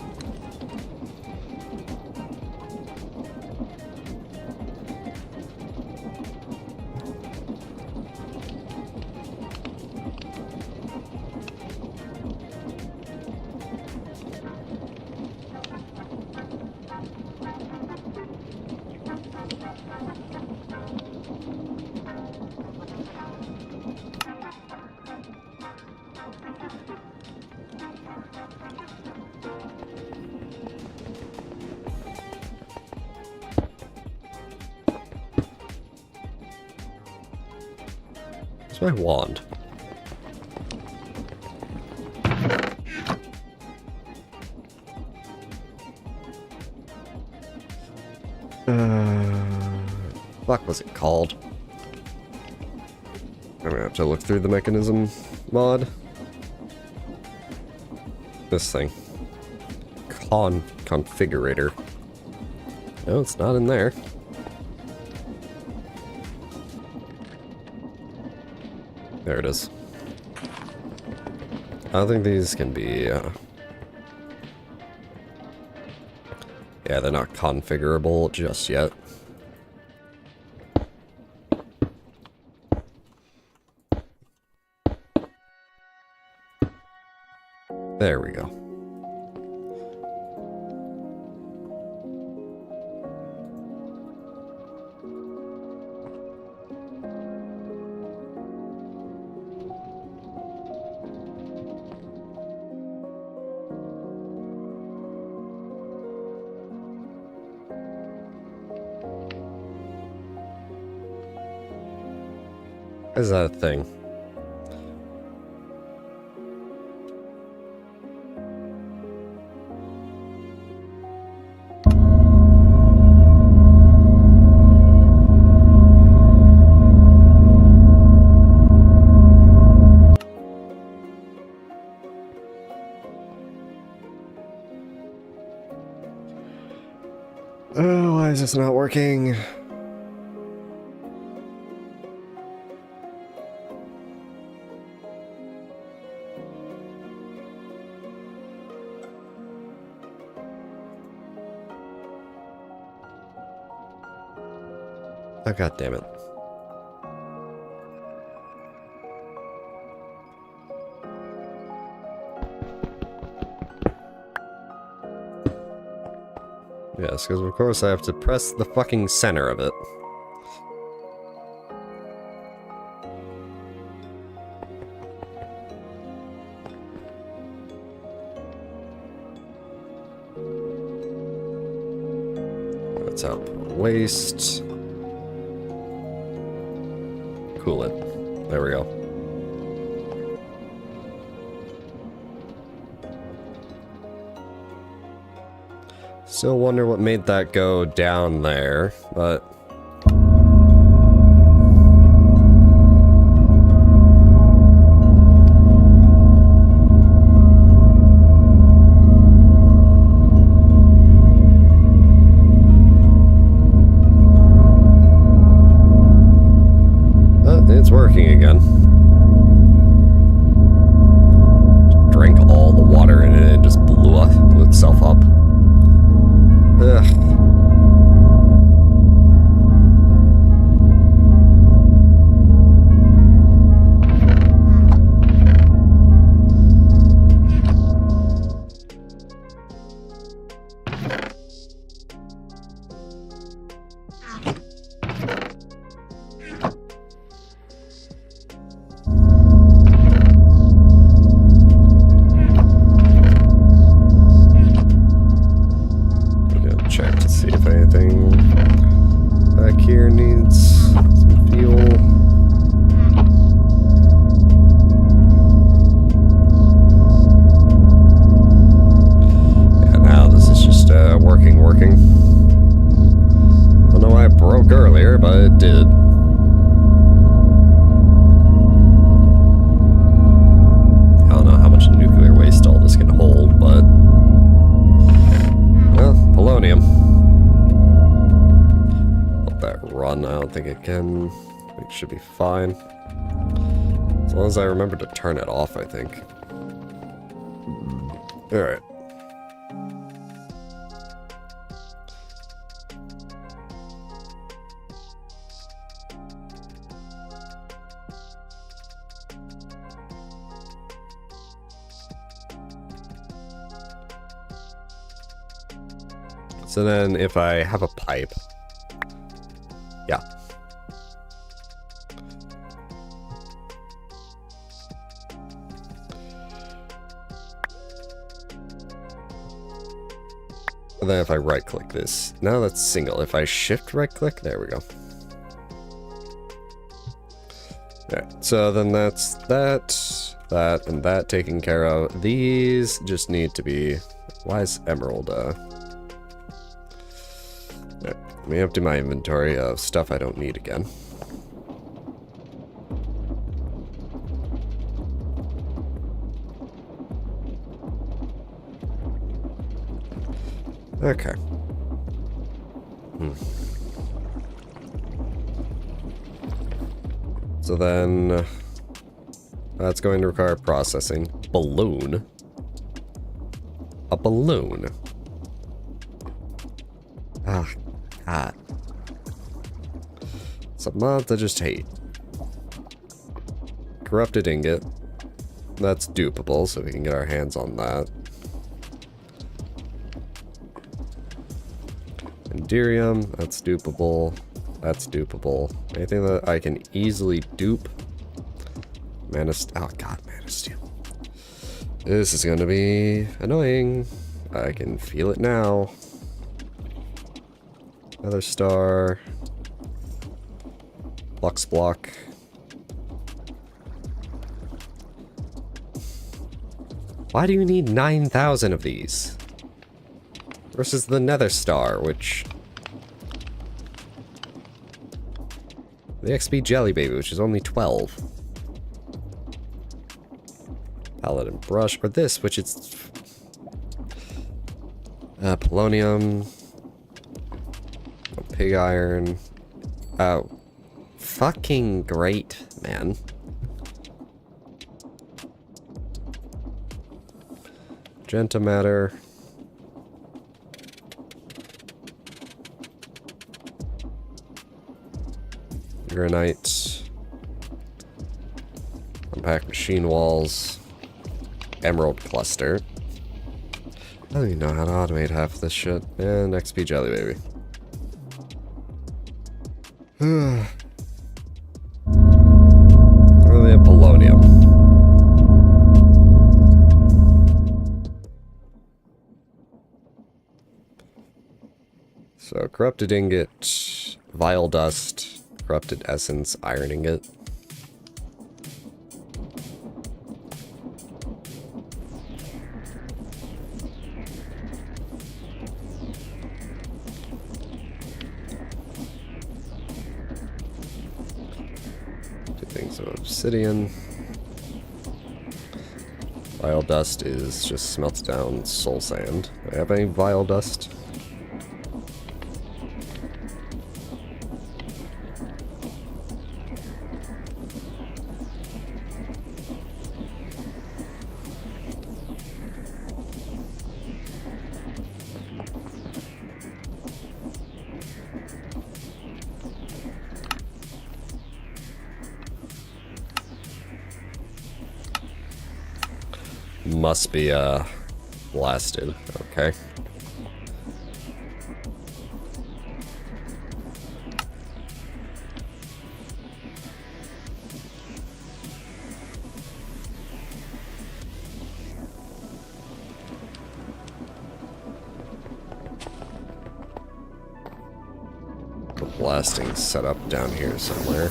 my wand? What was it called? I'm gonna have to look through the mechanism mod. This thing. Configurator. No, it's not in there. There it is. I don't think these can be, yeah, they're not configurable just yet. There we go. Is that a thing? Oh, why is this not working? Oh, God damn it. Yes, because of course I have to press the fucking center of it. Let's output waste. Cool it. There we go. Still wonder what made that go down there, but... it's working again. Drank all the water in it and just blew itself up. Ugh. Check to see if anything back here needs some fuel. Yeah, now this is just working. I don't know why it broke earlier, but it did. I don't know how much nuclear waste all this can hold, but... well, polonium. Let that run. I don't think it can. It should be fine. As long as I remember to turn it off, I think. Alright. So then if I have a pipe, yeah. And then if I right click this, now that's single. If I shift right click, there we go. Okay, so then that's that, and that taken care of. These just need to be... Why is emerald, Alright, let me empty my inventory of stuff I don't need again. Okay. So then... that's going to require processing. Balloon? A balloon? Ah, God. It's a mod I just hate. Corrupted ingot. That's dupable, so we can get our hands on that. Enderium, that's dupable. That's dupable. Anything that I can easily dupe. Oh god, Mana Steel. This is gonna be annoying. I can feel it now. Another star. Lux block. Why do you need 9,000 of these? Versus the Nether Star, which... The XP Jelly Baby, which is only 12. Paladin Brush, or this, which is... Polonium. Pig Iron. Oh. Fucking great, man. Gentamatter. Granite. Unpack machine walls. Emerald cluster. I don't even know how to automate half of this shit. And XP Jelly Baby. Really a polonium. So corrupted ingot, vile dust, corrupted essence, iron ingot. Obsidian. Vile dust is just smelts down soul sand. Do I have any vile dust? Must be, blasted. Okay. The blasting set up down here somewhere.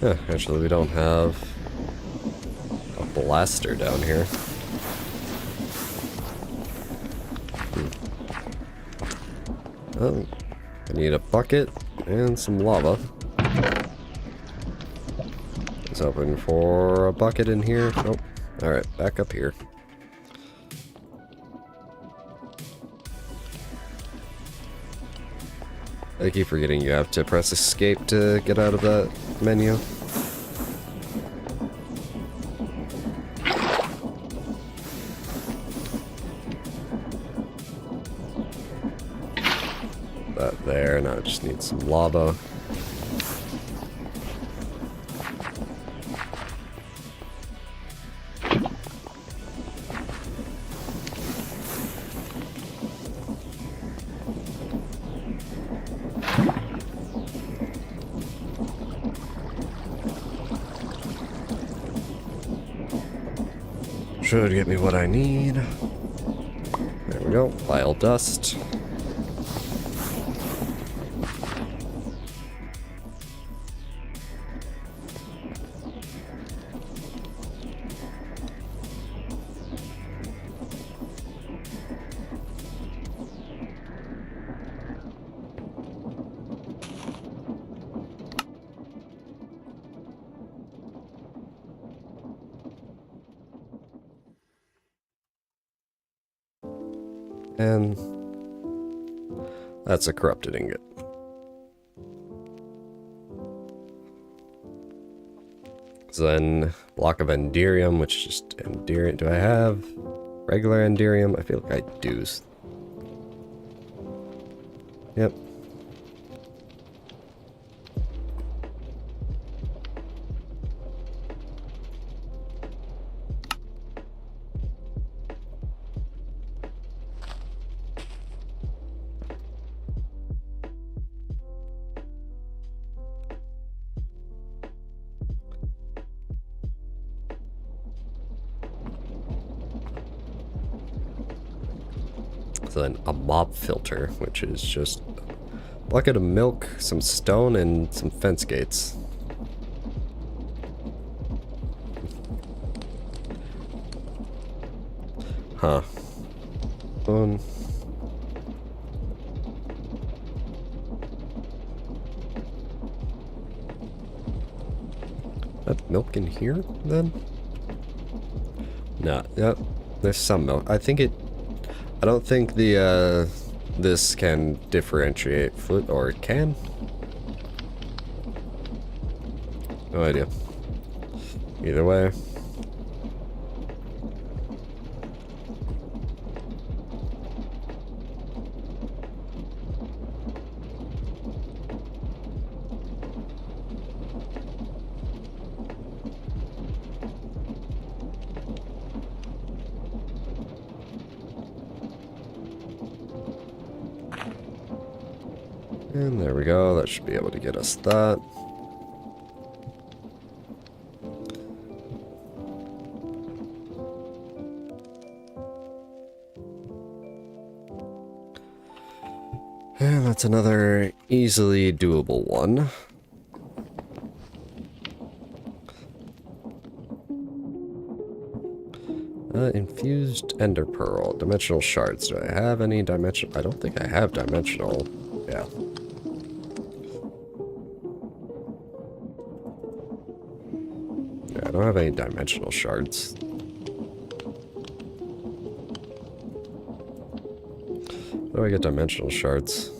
Yeah, actually we don't have a blaster down here. Oh, I need a bucket and some lava. I was hoping for a bucket in here. Nope. Alright, back up here. I keep forgetting you have to press escape to get out of that menu. That there, now I just need some lava. Should get me what I need. There we go. Bile dust. And that's a corrupted ingot. So then, block of enderium, which is just enderium. Do I have regular enderium? I feel like I do. Yep. So then a mop filter, which is just a bucket of milk, some stone, and some fence gates. Huh. That milk in here, then? No, yep. There's some milk. I don't think the, this can differentiate fluid, or it can? No idea. Either way. And there we go, that should be able to get us that. And that's another easily doable one. Infused ender pearl, dimensional shards. Do I have any dimensional? I don't think I have dimensional. Yeah. I don't have any dimensional shards. How do I get dimensional shards?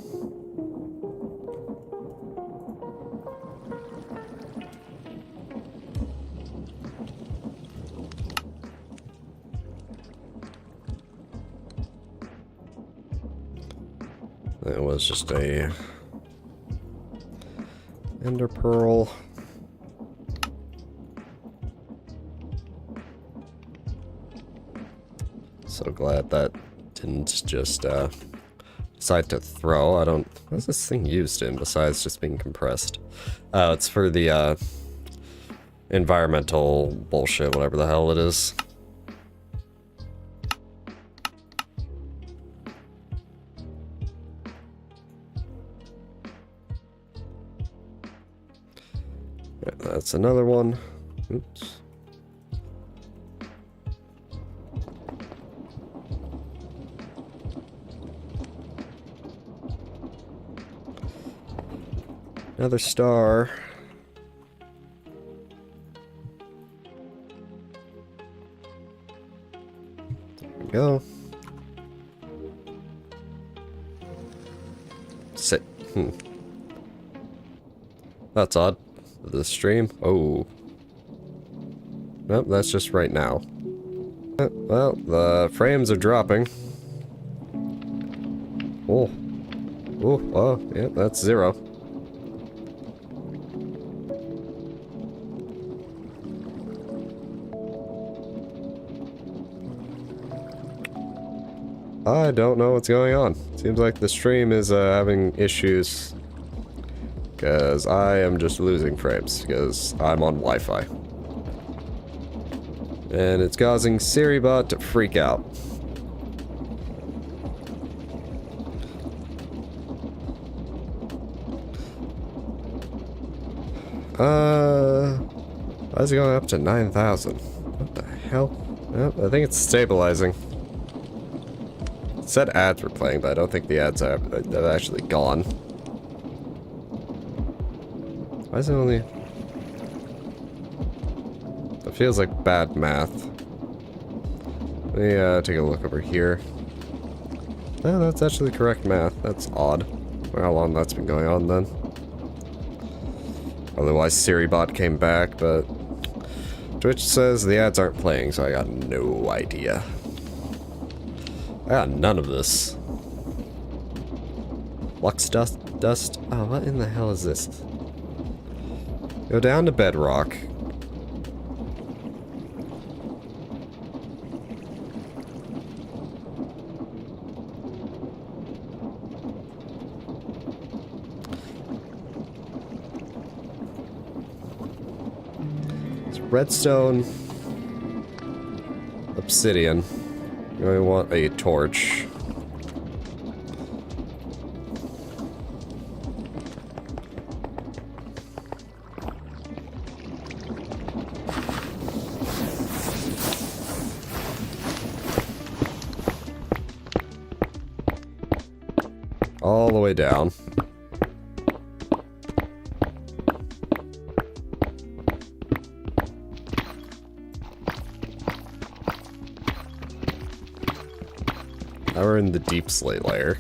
It was just a ender pearl. So glad that didn't just decide to throw. I don't... What is this thing used in besides just being compressed? It's for the environmental bullshit, whatever the hell it is. Yeah, that's another one. Oops. Another star. There we go. Sit. That's odd. The stream. Oh. Nope, that's just right now. Well, the frames are dropping. Oh. Oh, yeah, that's 0. I don't know what's going on. Seems like the stream is having issues. Because I am just losing frames. Because I'm on Wi-Fi. And it's causing SiriBot to freak out. Why is it going up to 9,000? What the hell? Oh, I think it's stabilizing. It said ads were playing, but I don't think the ads have actually gone. Why is it only... It feels like bad math. Let me take a look over here. Oh, that's actually correct math. That's odd. Wonder how long that's been going on then. Otherwise, SiriBot came back, but Twitch says the ads aren't playing, so I got no idea. I got none of this. Lux dust. Oh, what in the hell is this? Go down to bedrock. Redstone, obsidian. We want a torch. All the way down. Now we're in the deep slate layer.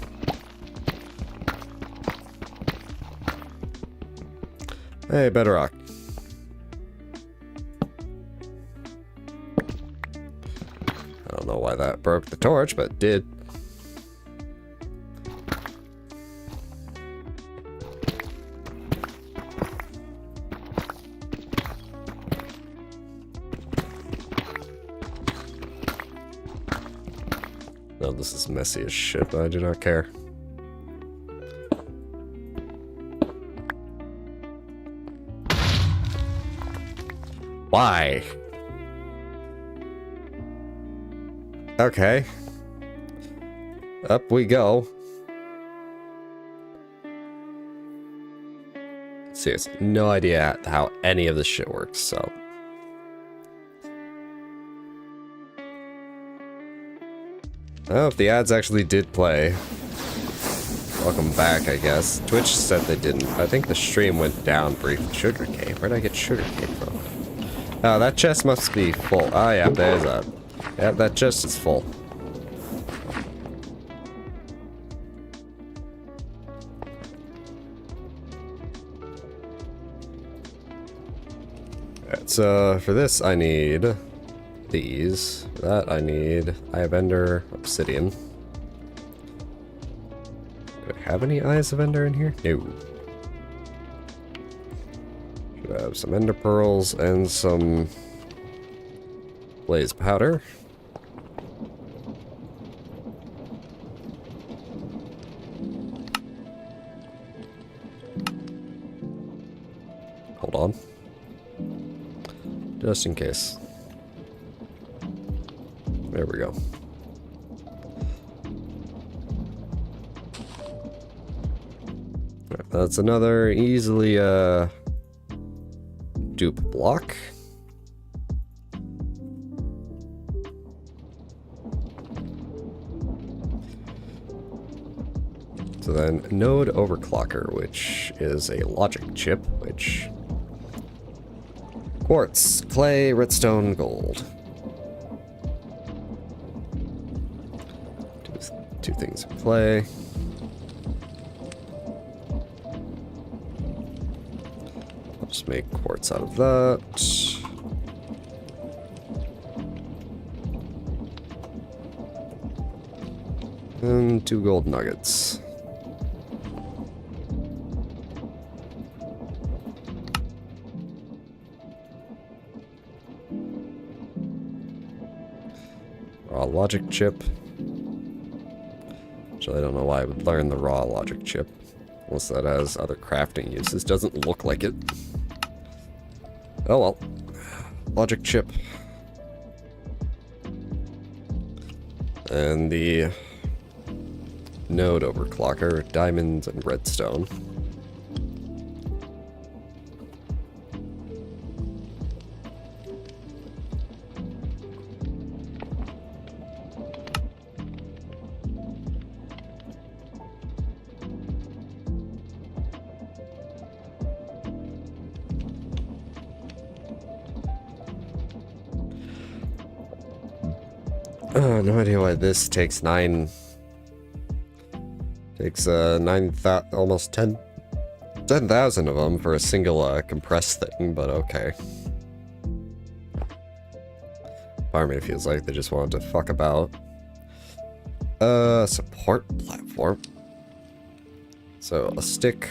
Hey, bedrock. I don't know why that broke the torch, but it did. No, this is messy as shit, but I do not care. Why? Okay. Up we go. Seriously, no idea how any of this shit works, so... Oh, if the ads actually did play. Welcome back, I guess. Twitch said they didn't. I think the stream went down briefly. Sugarcane. Where'd I get sugarcane from? Oh, that chest must be full. Oh, yeah, there's a... Yeah, that chest is full. Alright, so for this I need... these. For that I need Eye of Ender, obsidian. Do I have any Eyes of Ender in here? No. Should have some Ender Pearls and some Blaze Powder. Hold on. Just in case. There we go. Right, that's another easily dupe block. So then node overclocker, which is a logic chip, which quartz, clay, redstone, gold. Two things of clay. I'll just make quartz out of that. And 2 gold nuggets. Raw logic chip. I don't know why I would learn the raw logic chip. Unless that has other crafting uses. Doesn't look like it. Oh well. Logic chip. And the node overclocker, diamonds and redstone. No idea why this takes almost 10,000 of them for a single compressed thing, but okay. Part of me feels like they just wanted to fuck about. Support platform. So a stick.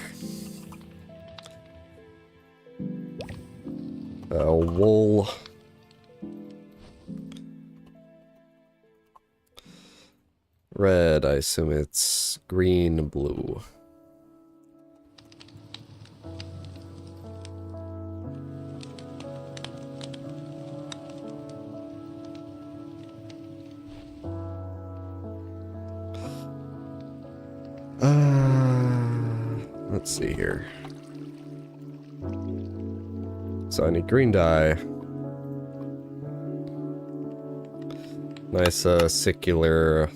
Wool. Red, I assume it's green, blue. Let's see here. So I need green dye. Nice, circular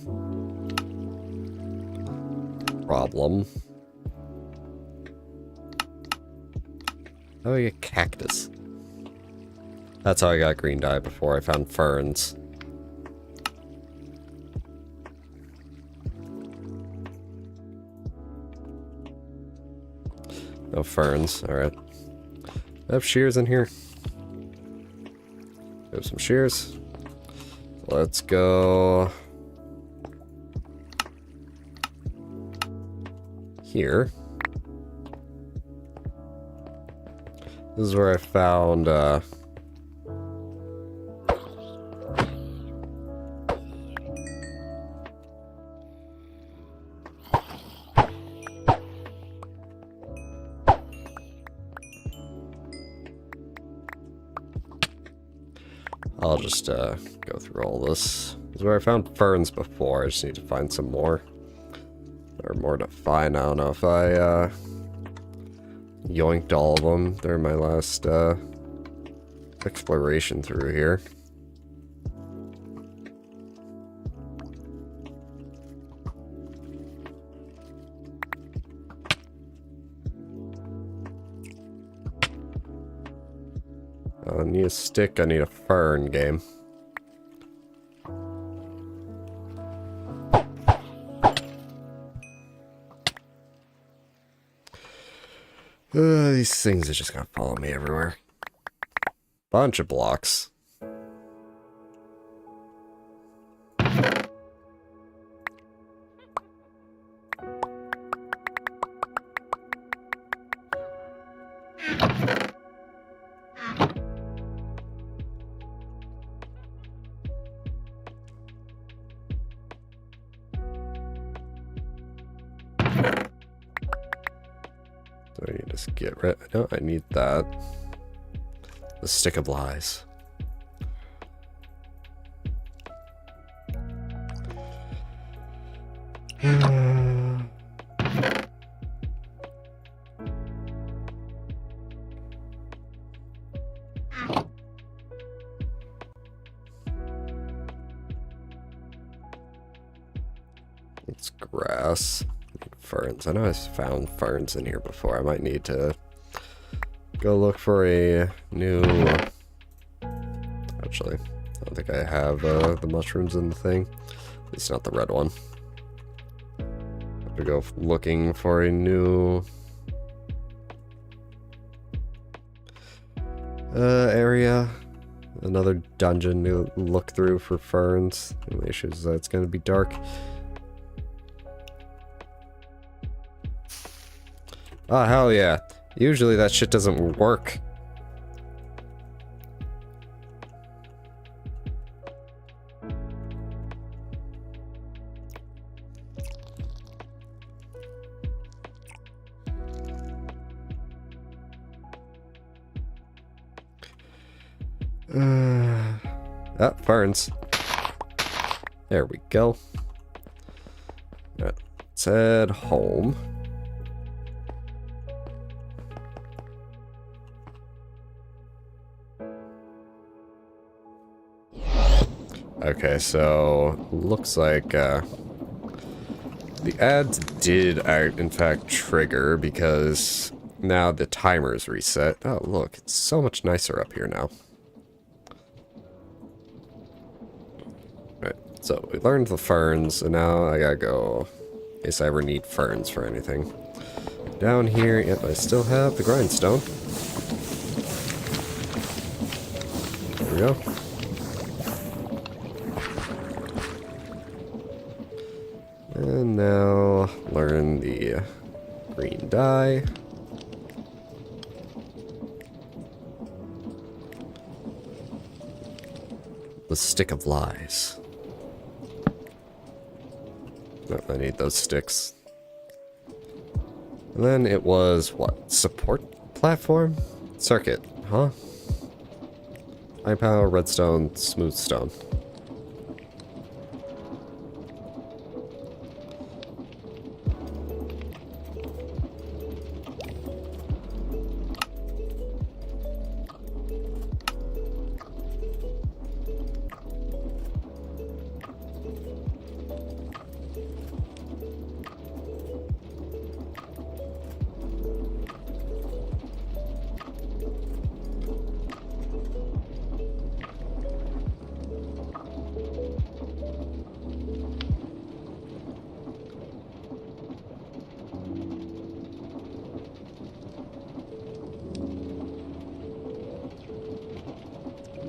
problem. Oh, you cactus. That's how I got green dye before I found ferns. No ferns, alright. I have shears in here. I have some shears. Let's go here. This is where I found I'll just go through all this. This is where I found ferns before. I just need to find some more. Or more to find. I don't know if I yoinked all of them during my last exploration through here. I need a stick, I need a fern game. These things are just gonna follow me everywhere. Bunch of blocks. So you just get rid. No, I need that. The stick of lies. It's grass. Ferns. I know I found ferns in here before. I might need to go look for a new... Actually, I don't think I have the mushrooms in the thing. At least not the red one. I have to go looking for a new... area. Another dungeon to look through for ferns. The only issue is that it's going to be dark. Oh, hell yeah. Usually that shit doesn't work. Ah, ferns. There we go. Alright, let's head home. Okay, so looks like the ads did in fact trigger because now the timer's reset. Oh, look, it's so much nicer up here now. Right, so we learned the ferns, and now I gotta go in case I ever need ferns for anything. Down here, yep, I still have the grindstone. There we go. And now learn the green dye. The stick of lies. No, I need those sticks. And then it was, what? Support platform? Circuit, huh? High power, redstone, smooth stone.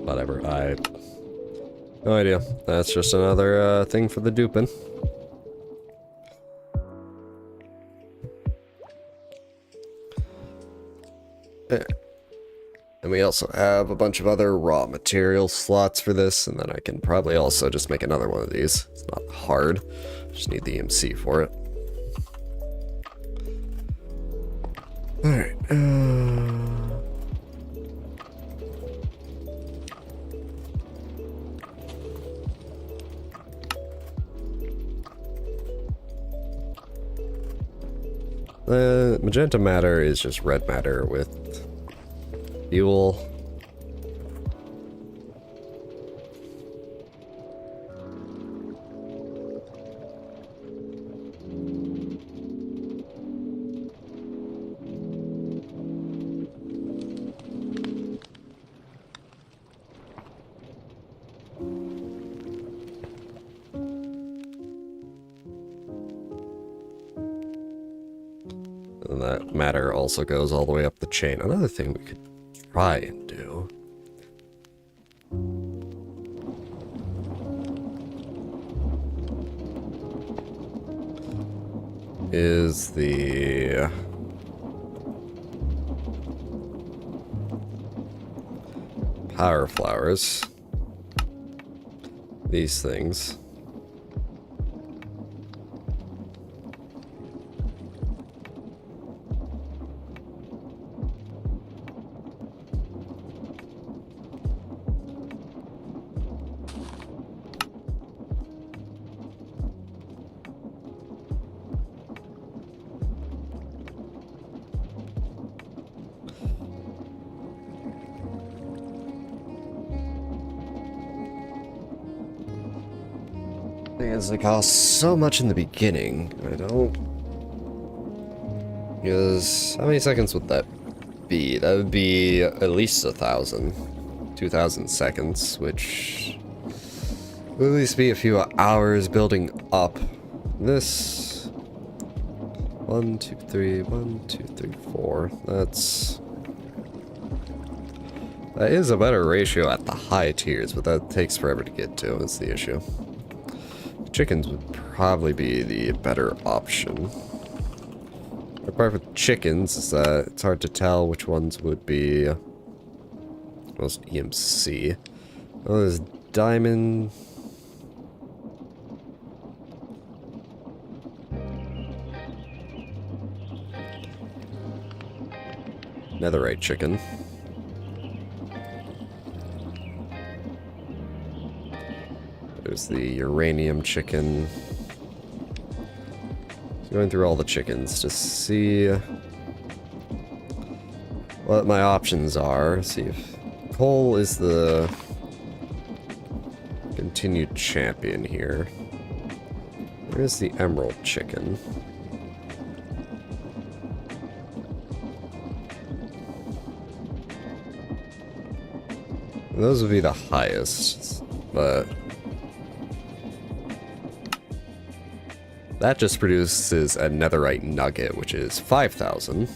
Whatever, no idea. That's just another thing for the duping. And we also have a bunch of other raw material slots for this, and then I can probably also just make another one of these. It's not hard, just need the EMC for it. Alright, magenta matter is just red matter with fuel. And that matter also goes all the way up the chain. Another thing we could try and do is the power flowers. These things. Thing is, they cost so much in the beginning. I don't. Because how many seconds would that be? That would be at least 1,000, 2,000 seconds, which would at least be a few hours building up. This 1, 2, 3, 1, 2, 3, 4. That is a better ratio at the high tiers, but that takes forever to get to. That's the issue. Chickens would probably be the better option. The part with chickens is that it's hard to tell which ones would be most EMC. Oh, there's diamond. Netherite chicken. There's the uranium chicken. Going through all the chickens to see what my options are. See if coal is the continued champion here. Where's the emerald chicken? Those would be the highest, but that just produces a netherite nugget, which is 5,000.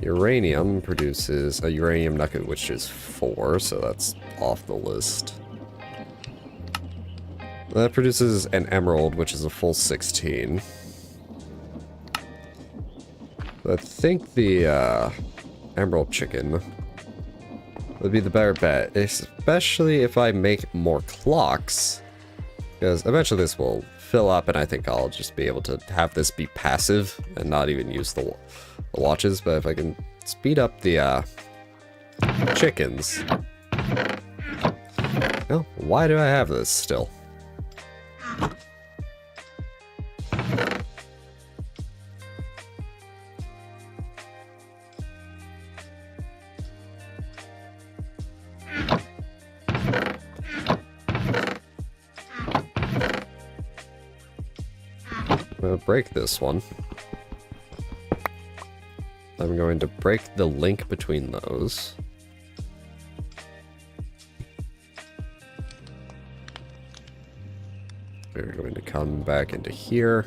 Uranium produces a uranium nugget, which is 4, so that's off the list. That produces an emerald, which is a full 16. I think the emerald chicken would be the better bet, especially if I make more clocks, because eventually this will fill up and I think I'll just be able to have this be passive and not even use the watches. But if I can speed up the chickens. Oh, why do I have this still? I'm going to break this one. I'm going to break the link between those. We're going to come back into here.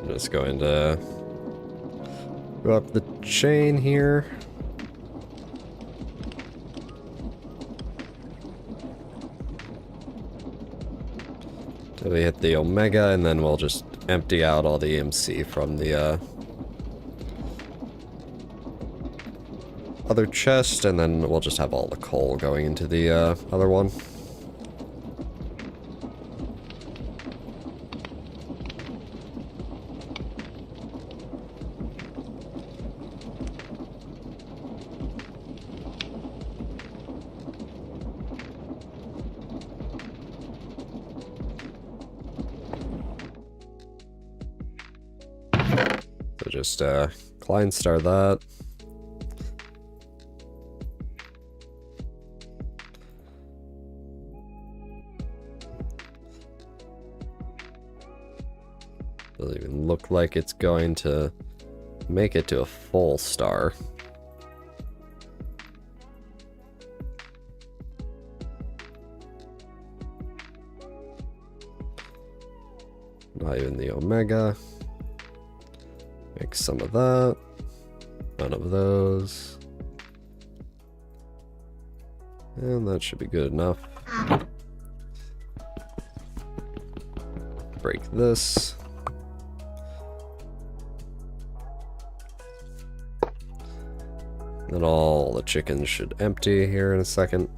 Just going to go up the chain here. Till we hit the Omega, and then we'll just empty out all the EMC from the other chest, and then we'll just have all the coal going into the other one. So just Klein star that. Doesn't even look like it's going to make it to a full star. Not even the Omega. Make some of that. None of those. And that should be good enough. Break this. Then all the chickens should empty here in a second.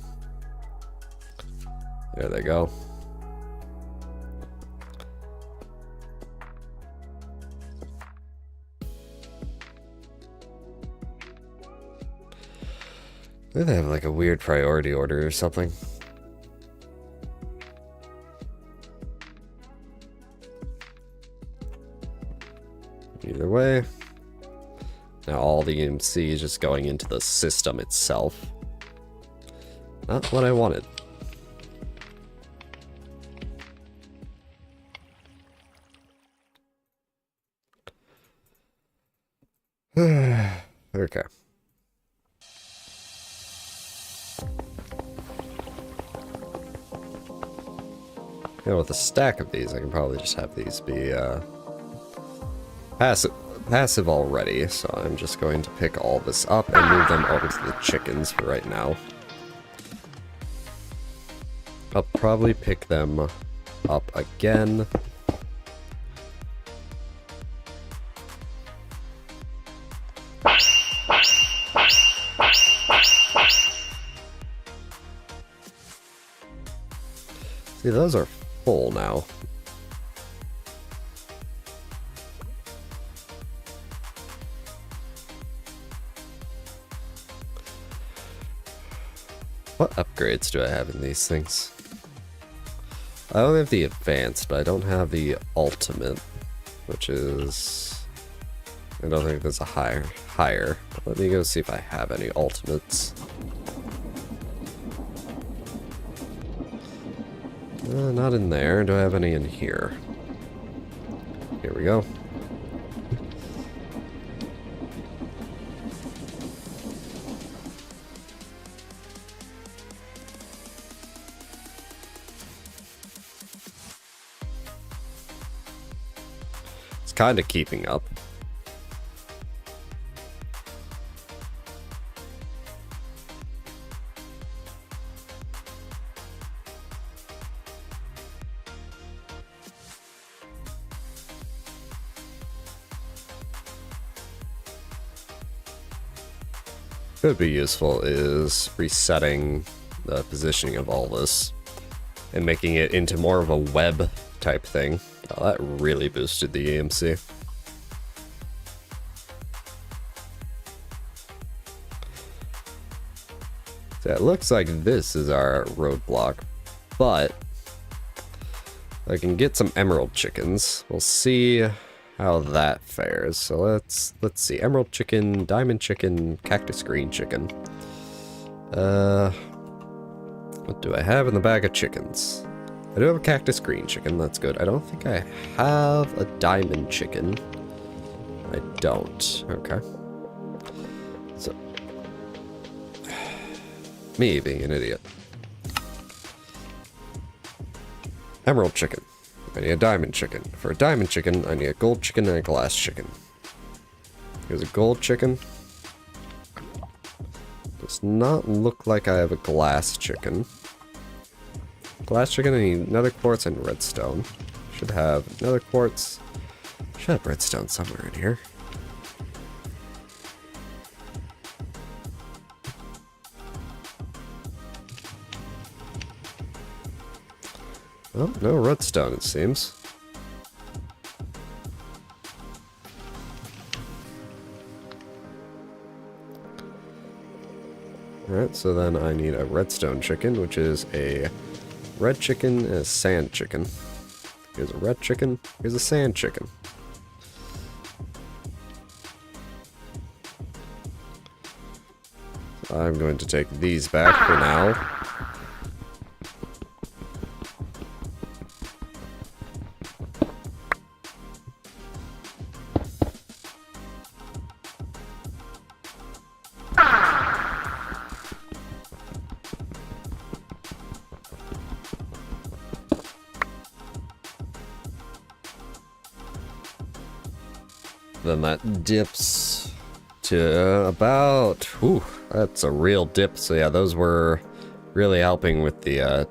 There they go. Maybe they have like a weird priority order or something. Either way. Now all the EMC is just going into the system itself. Not what I wanted. Okay. You know, with a stack of these, I can probably just have these be passive already, so I'm just going to pick all this up and move them over to the chickens for right now. I'll probably pick them up again. See, those are full now. What upgrades do I have in these things? I only have the advanced, but I don't have the ultimate, which is... I don't think there's a higher. Let me go see if I have any ultimates. Not in there. Do I have any in here? Here we go. It's kind of keeping up. Could be useful is resetting the positioning of all this and making it into more of a web type thing. Oh, that really boosted the EMC. So it looks like this is our roadblock, but I can get some emerald chickens. We'll see how that fares. So let's see. Emerald chicken, diamond chicken, cactus green chicken. What do I have in the bag of chickens? I do have a cactus green chicken, that's good. I don't think I have a diamond chicken. I don't. Okay. So me being an idiot. Emerald chicken. I need a diamond chicken. For a diamond chicken, I need a gold chicken and a glass chicken. Here's a gold chicken. Does not look like I have a glass chicken. Glass chicken, I need nether quartz and redstone. Should have nether quartz. Should have redstone somewhere in here. Oh, no redstone, it seems. Alright, so then I need a redstone chicken, which is a red chicken and a sand chicken. Here's a red chicken, here's a sand chicken. So I'm going to take these back for now. Then that dips to about, ooh, that's a real dip. So yeah, those were really helping with the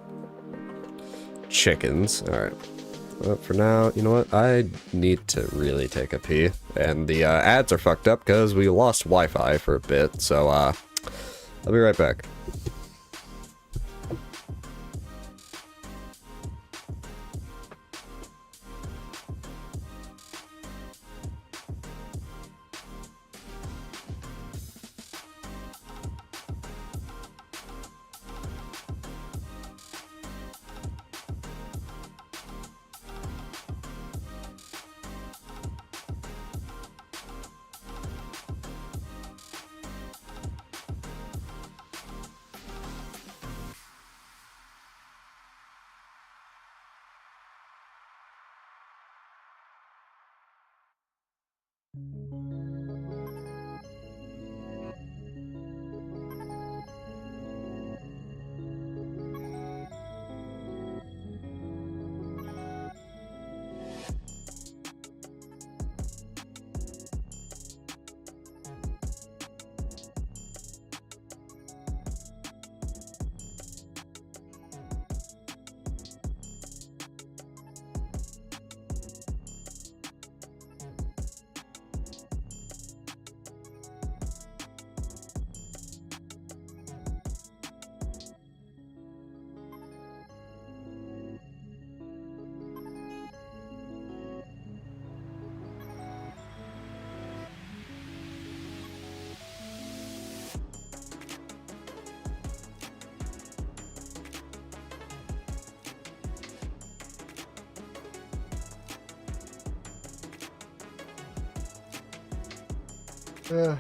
chickens. All right, well, for now, you know what? I need to really take a pee, and the ads are fucked up because we lost Wi-Fi for a bit. So I'll be right back. Grab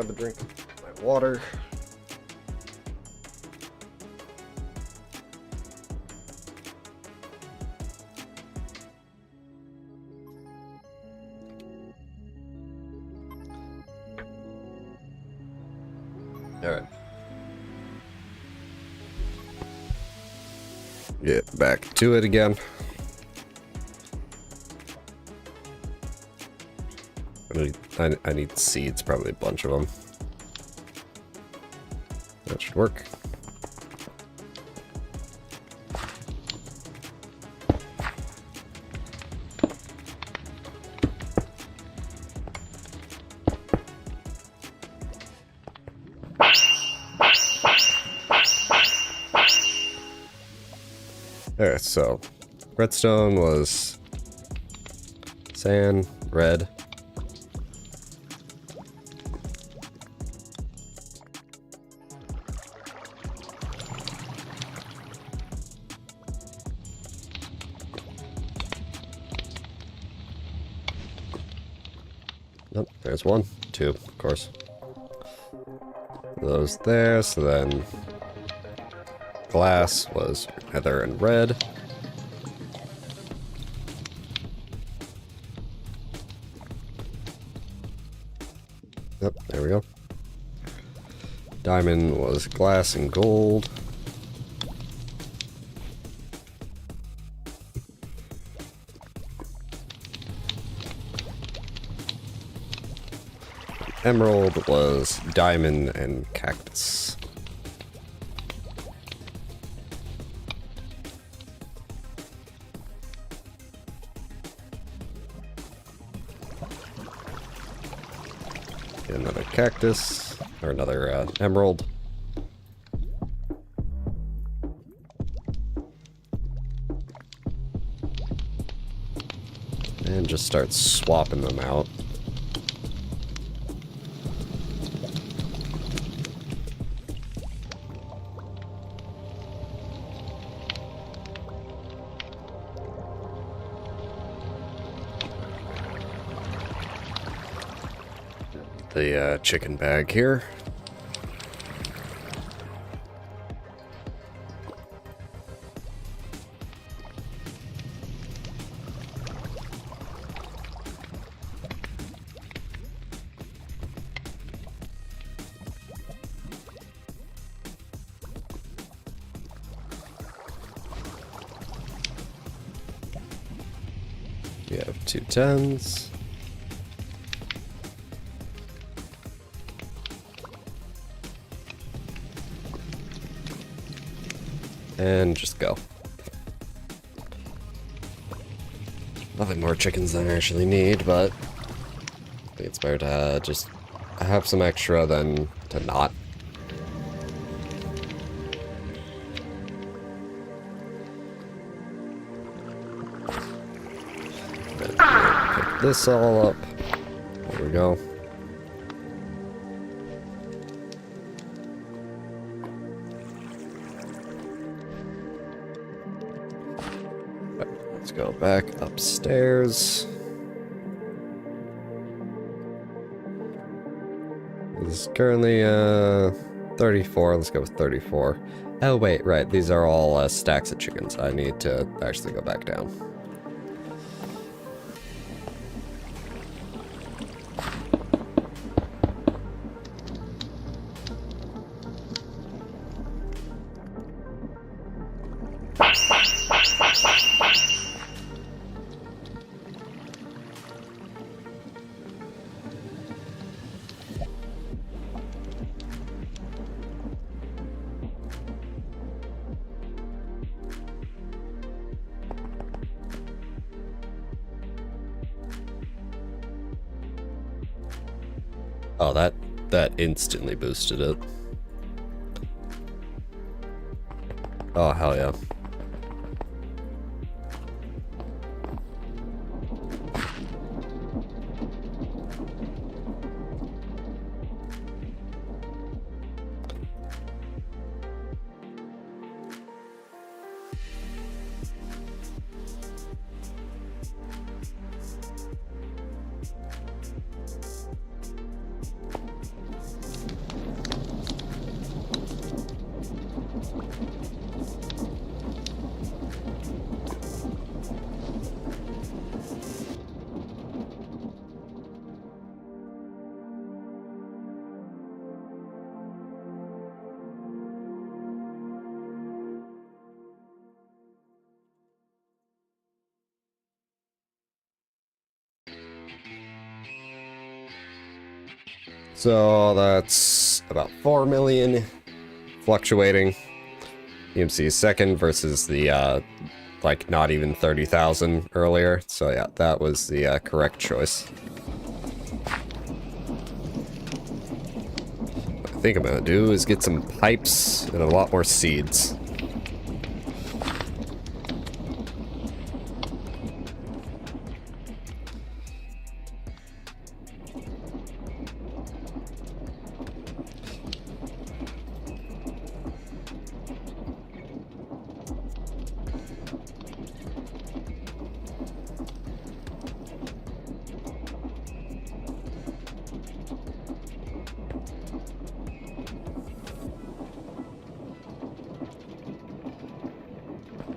a drink of my water. Alright. Get back to it again. I need seeds, probably a bunch of them. That should work. Alright, so redstone was sand, red. Nope, there's one, two, of course. Those there, so then glass was heather and red. Yep, there we go. Diamond was glass and gold. Emerald was diamond and cactus. Get another cactus, or another emerald. And just start swapping them out. The chicken bag here. We have 2 10s. And just go. Nothing more chickens than I actually need, but I think it's better to just have some extra than to not. Pick this all up. There we go. Let's go back upstairs. This is currently 34. Let's go with 34. Oh wait, right. These are all stacks of chickens. I need to actually go back down. Oh, that instantly boosted it. Oh, hell yeah. So that's about 4 million fluctuating. EMC is second versus the like not even 30,000 earlier. So yeah, that was the correct choice. What I think I'm gonna do is get some pipes and a lot more seeds.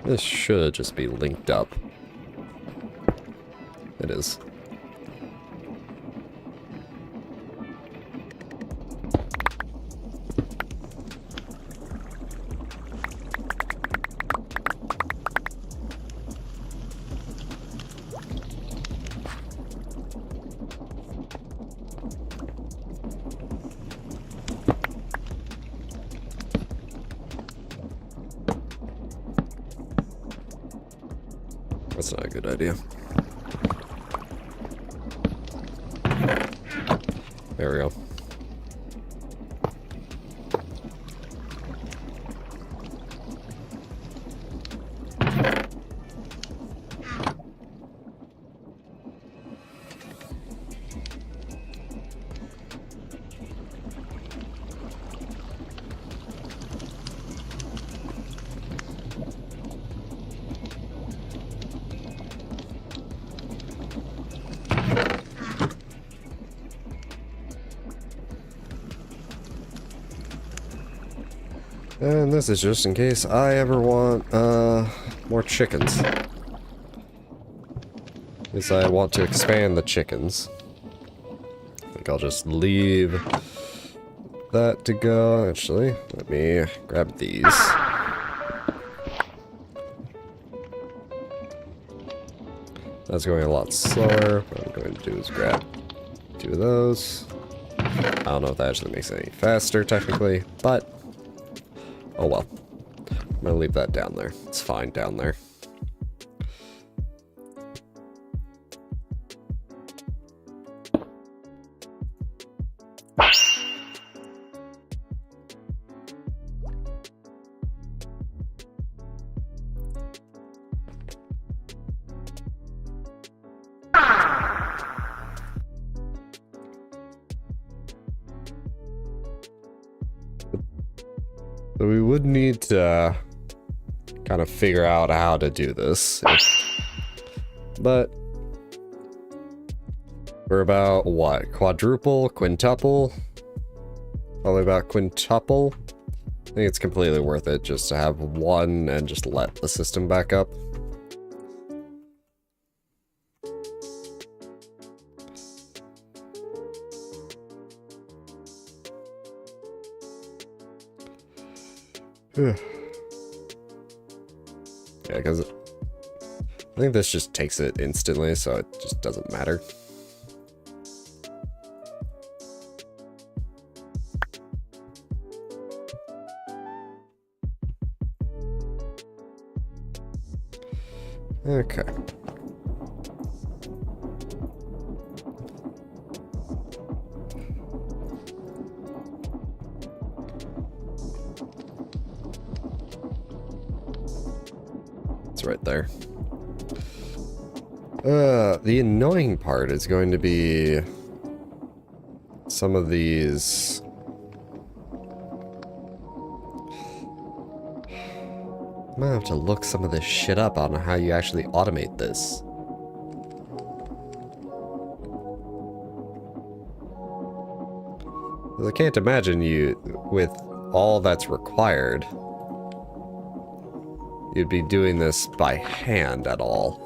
This should just be linked up. It is. That's not a good idea. There we go. And this is just in case I ever want, more chickens. Because I want to expand the chickens. I think I'll just leave that to go. Actually, let me grab these. That's going a lot slower. What I'm going to do is grab 2 of those. I don't know if that actually makes it any faster, technically, but oh well. I'm gonna leave that down there. It's fine down there. So we would need to kind of figure out how to do this. But we're about what? Quadruple? Quintuple? Probably about quintuple. I think it's completely worth it just to have one and just let the system back up. Yeah, because I think this just takes it instantly, so it just doesn't matter. Okay. Right there. The annoying part is going to be some of these. I'm gonna have to look some of this shit up on how you actually automate this. I can't imagine you, with all that's required, you'd be doing this by hand at all.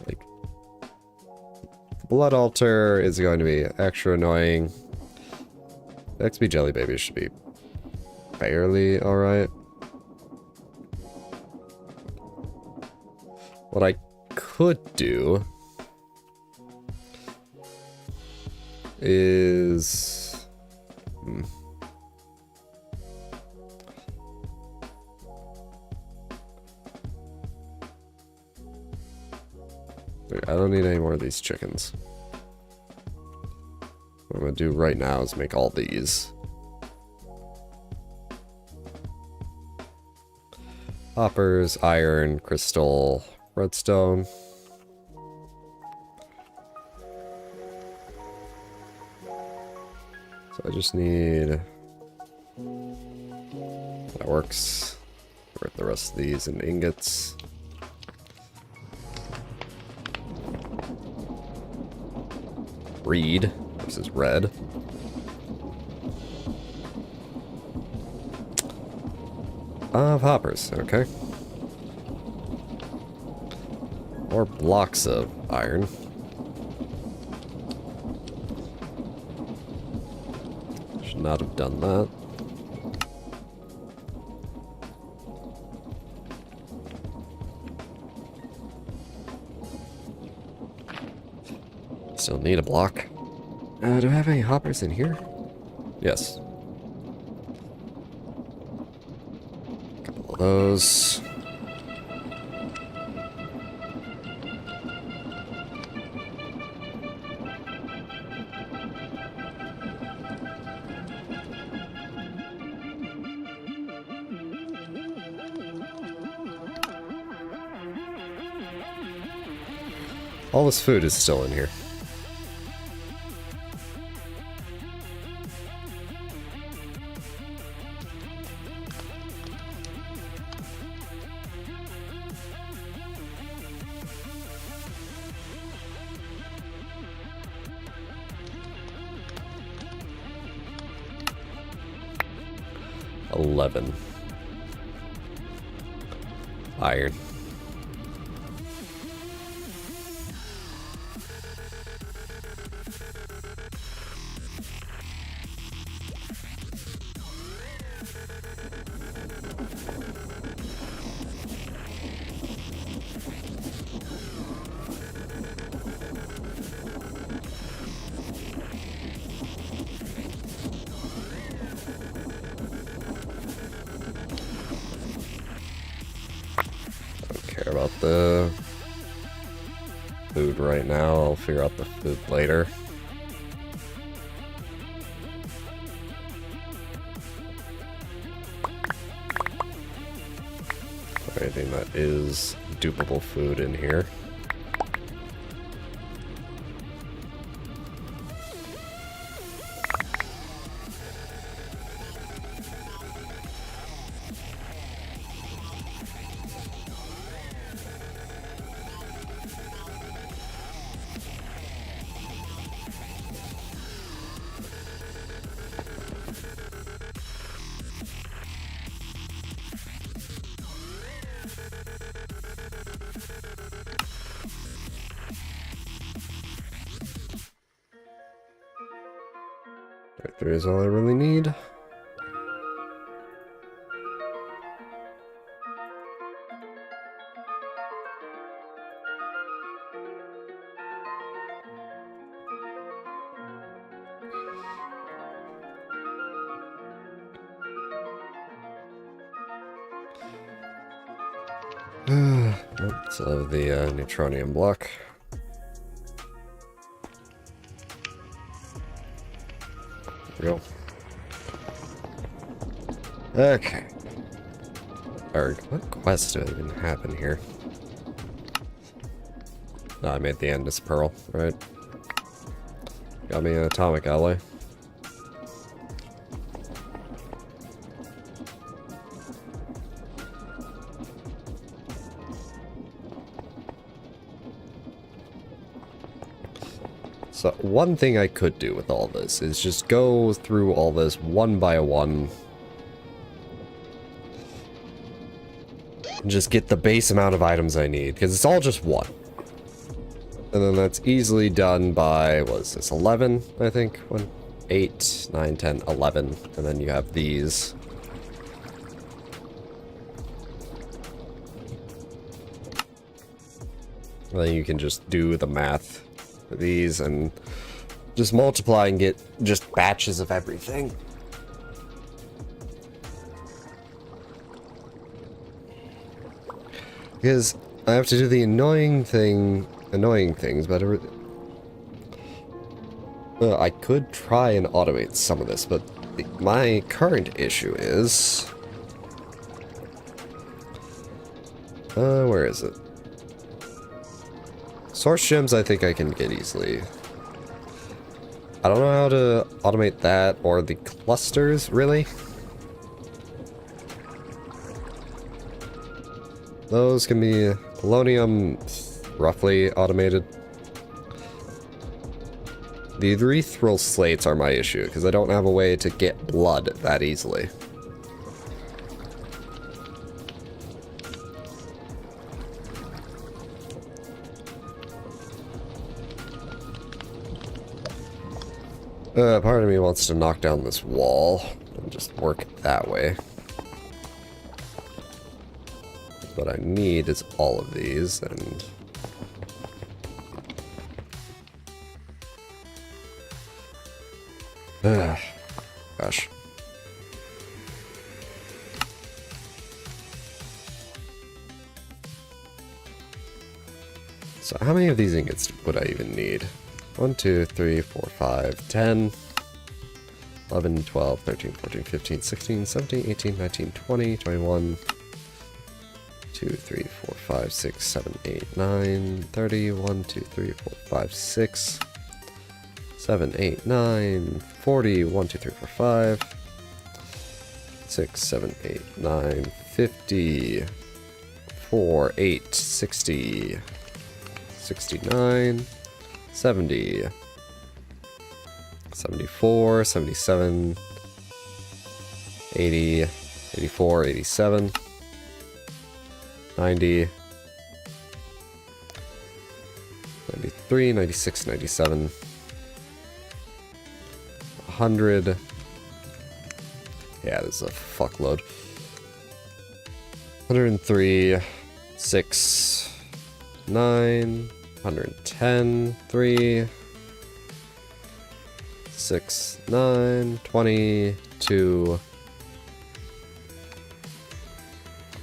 Like, blood altar is going to be extra annoying. XP jelly baby should be fairly alright. What I could do is... I don't need any more of these chickens. What I'm gonna do right now is make all these. Hoppers, iron, crystal, redstone. So I just need... That works. Work the rest of these in ingots. Reed. This is red. Hoppers, okay. Or blocks of iron. Should not have done that. Still need a block. Do I have any hoppers in here? Yes. Couple of those. All this food is still in here. Iron. About the food right now. I'll figure out the food later. Anything that is dupable food in here. Right there is all I really need. So the neutronium block. There we go. Okay. Or what quest do I even have in here? No, I made the Andis Pearl, right? Got me an atomic alloy. So one thing I could do with all this is just go through all this one by one. And just get the base amount of items I need, because it's all just one. And then that's easily done by, what is this, 11, I think? 1, 8, 9, 10, 11. And then you have these. Then you can just do the math for these and just multiply and get just batches of everything. Because I have to do the annoying things, but I could try and automate some of this, but my current issue is... where is it? Source gems I think I can get easily. I don't know how to automate that or the clusters, really. Those can be polonium roughly automated. The erythral slates are my issue, because I don't have a way to get blood that easily. Part of me wants to knock down this wall and just work it that way. What I need is all of these, and... gosh. So how many of these ingots would I even need? 1, 2, 3, 4, 5, 10, 11, 12, 13, 14, 15, 16, 17, 18, 19, 20, 21, 2, 3, 4, 5, 6, 7, 8, 9, 30, 1, 2, 3, 4, 5, 6, 7, 8, 9, 40, 1, 2, 3, 4, 5, 6, 7, 8, 9, 50, 4, 8, 60, 69, 70, 74, 77, 80, 84, 87, 90, 93, 96, 97, 100. Yeah, this is a fuckload. 103, 6, 9, 110, 3, 6, 9, 20, 2,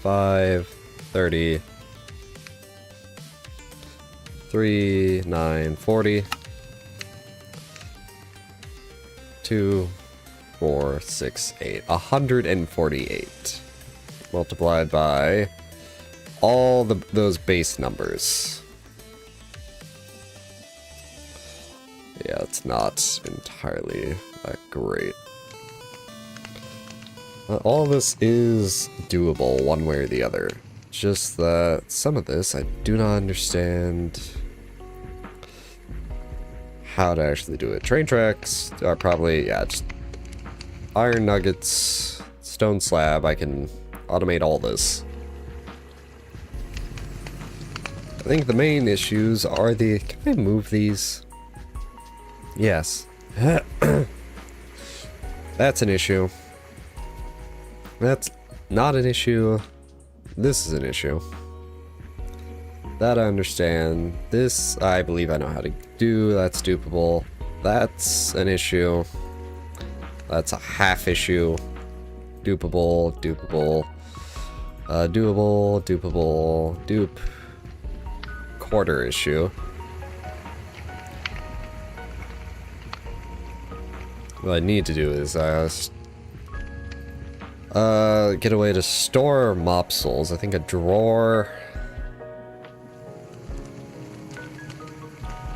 5, 30, 3, 9, 40, 2, 4, 6, 8, 148 multiplied by all those base numbers. Yeah, it's not entirely that great. All this is doable one way or the other. Just that some of this I do not understand how to actually do it. Train tracks are probably, yeah, just iron nuggets, stone slab. I can automate all this. I think the main issues are the... Can I move these? Yes. That's an issue. That's not an issue. This is an issue. That I understand. This, I believe I know how to do. That's dupable. That's an issue. That's a half issue. Dupable, dupable. Doable, dupable, dupe. Quarter issue. What I need to do is get a way to store mop souls. I think a drawer.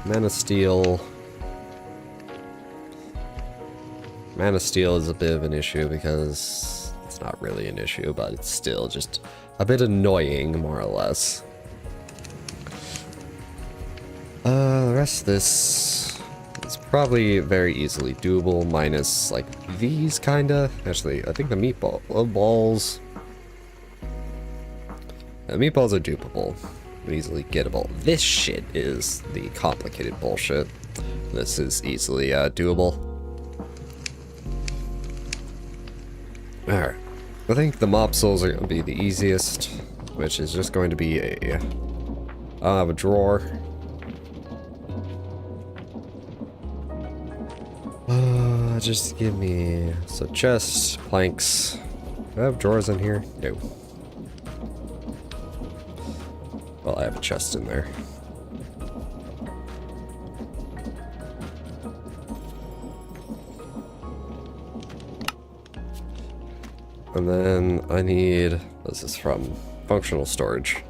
Mana Steel. Mana Steel is a bit of an issue because it's not really an issue, but it's still just a bit annoying, more or less. The rest of this is probably very easily doable, minus, like, these, kinda. Actually, I think the meatballs... The meatballs are dupable. Easily gettable. This shit is the complicated bullshit. This is easily, doable. Alright. I think the mop souls are going to be the easiest, which is just going to be a I'll have a drawer. Just give me... So chests, planks. Do I have drawers in here? No. Well, I have a chest in there. And then I need... This is from functional storage.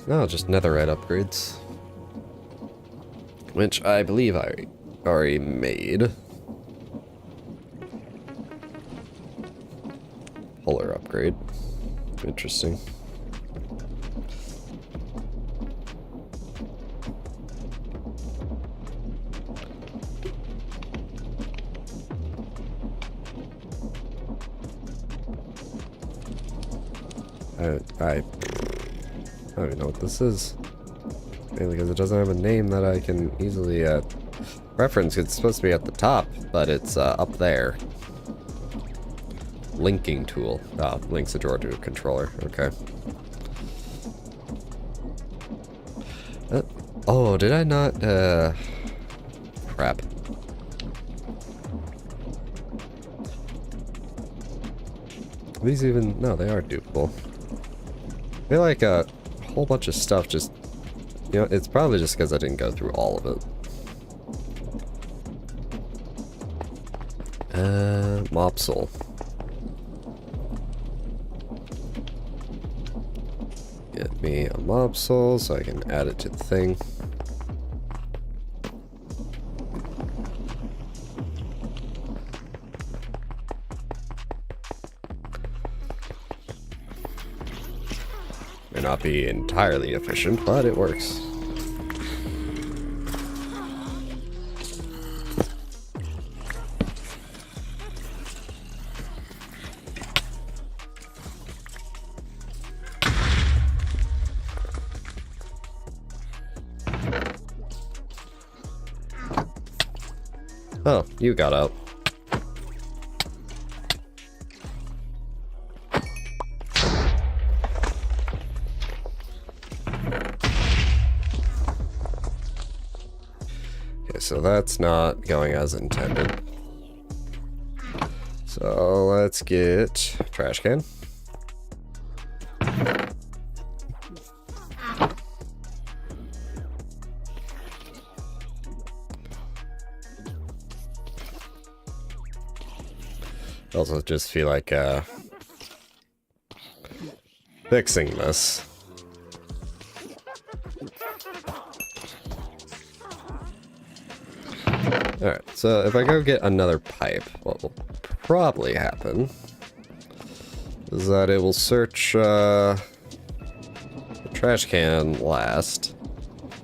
No, just netherite upgrades. Which I believe I already made. Polar upgrade. Interesting. I don't even know what this is. Mainly because it doesn't have a name that I can easily reference. It's supposed to be at the top, but it's up there. Linking tool. Oh, links a drawer to a controller. Okay. Oh, did I not? Crap. Are these even? No, they are dupable. I feel like a whole bunch of stuff just... You know, it's probably just because I didn't go through all of it. Mopsel. Get me a mopsel so I can add it to the thing. May not be entirely efficient, but it works. Oh, you got out. Okay, so that's not going as intended. So let's get trash can. Also just feel like fixing this. Alright, so if I go get another pipe, what will probably happen is that it will search the trash can last.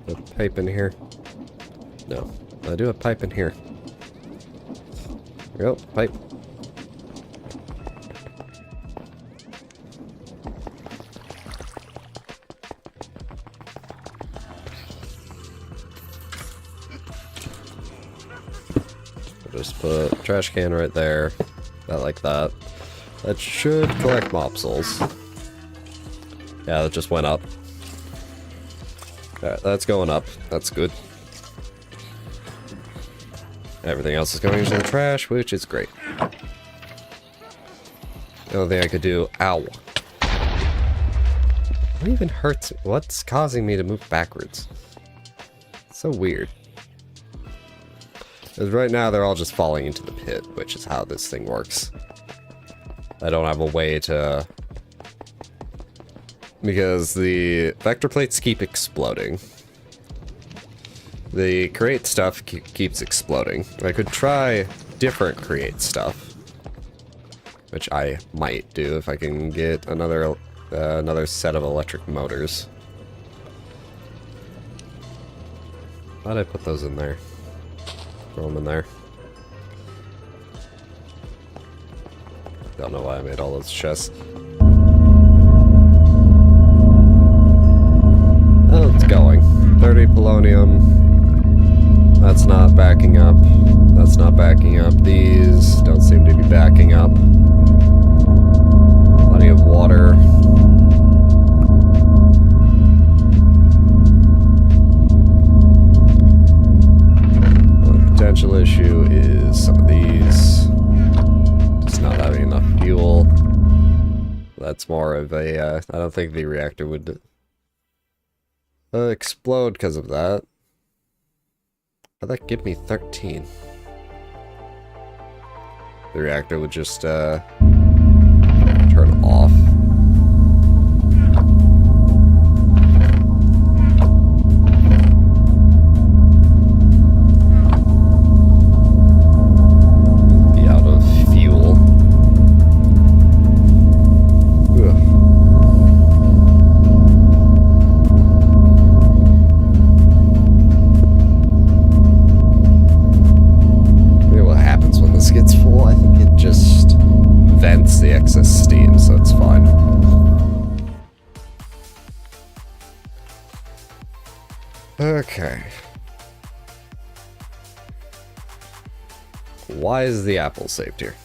A pipe in here? No, I do have pipe in here. There we go, pipe. Just put trash can right there, that like that. That should collect mopsels. Yeah, that just went up. Alright, that's going up. That's good. Everything else is going into the trash, which is great. The only thing I could do... Ow. What even hurts me? What's causing me to move backwards? It's so weird. Because right now they're all just falling into the pit, which is how this thing works. I don't have a way to... Because the vector plates keep exploding. The create stuff keeps exploding. I could try different create stuff. Which I might do if I can get another set of electric motors. Why'd I put those in there? Throw them in there. Don't know why I made all those chests. Oh, it's going. 30 polonium. That's not backing up. That's not backing up. These don't seem to be backing up. Plenty of water. real issue is some of these just not having enough fuel. That's more of a, I don't think the reactor would explode because of that. How'd that give me 13? The reactor would just, turn off. Be out of fuel. Ugh. What happens when this gets full? I think it just vents the excess steam, so it's fine. Okay. Why is the apple saved here?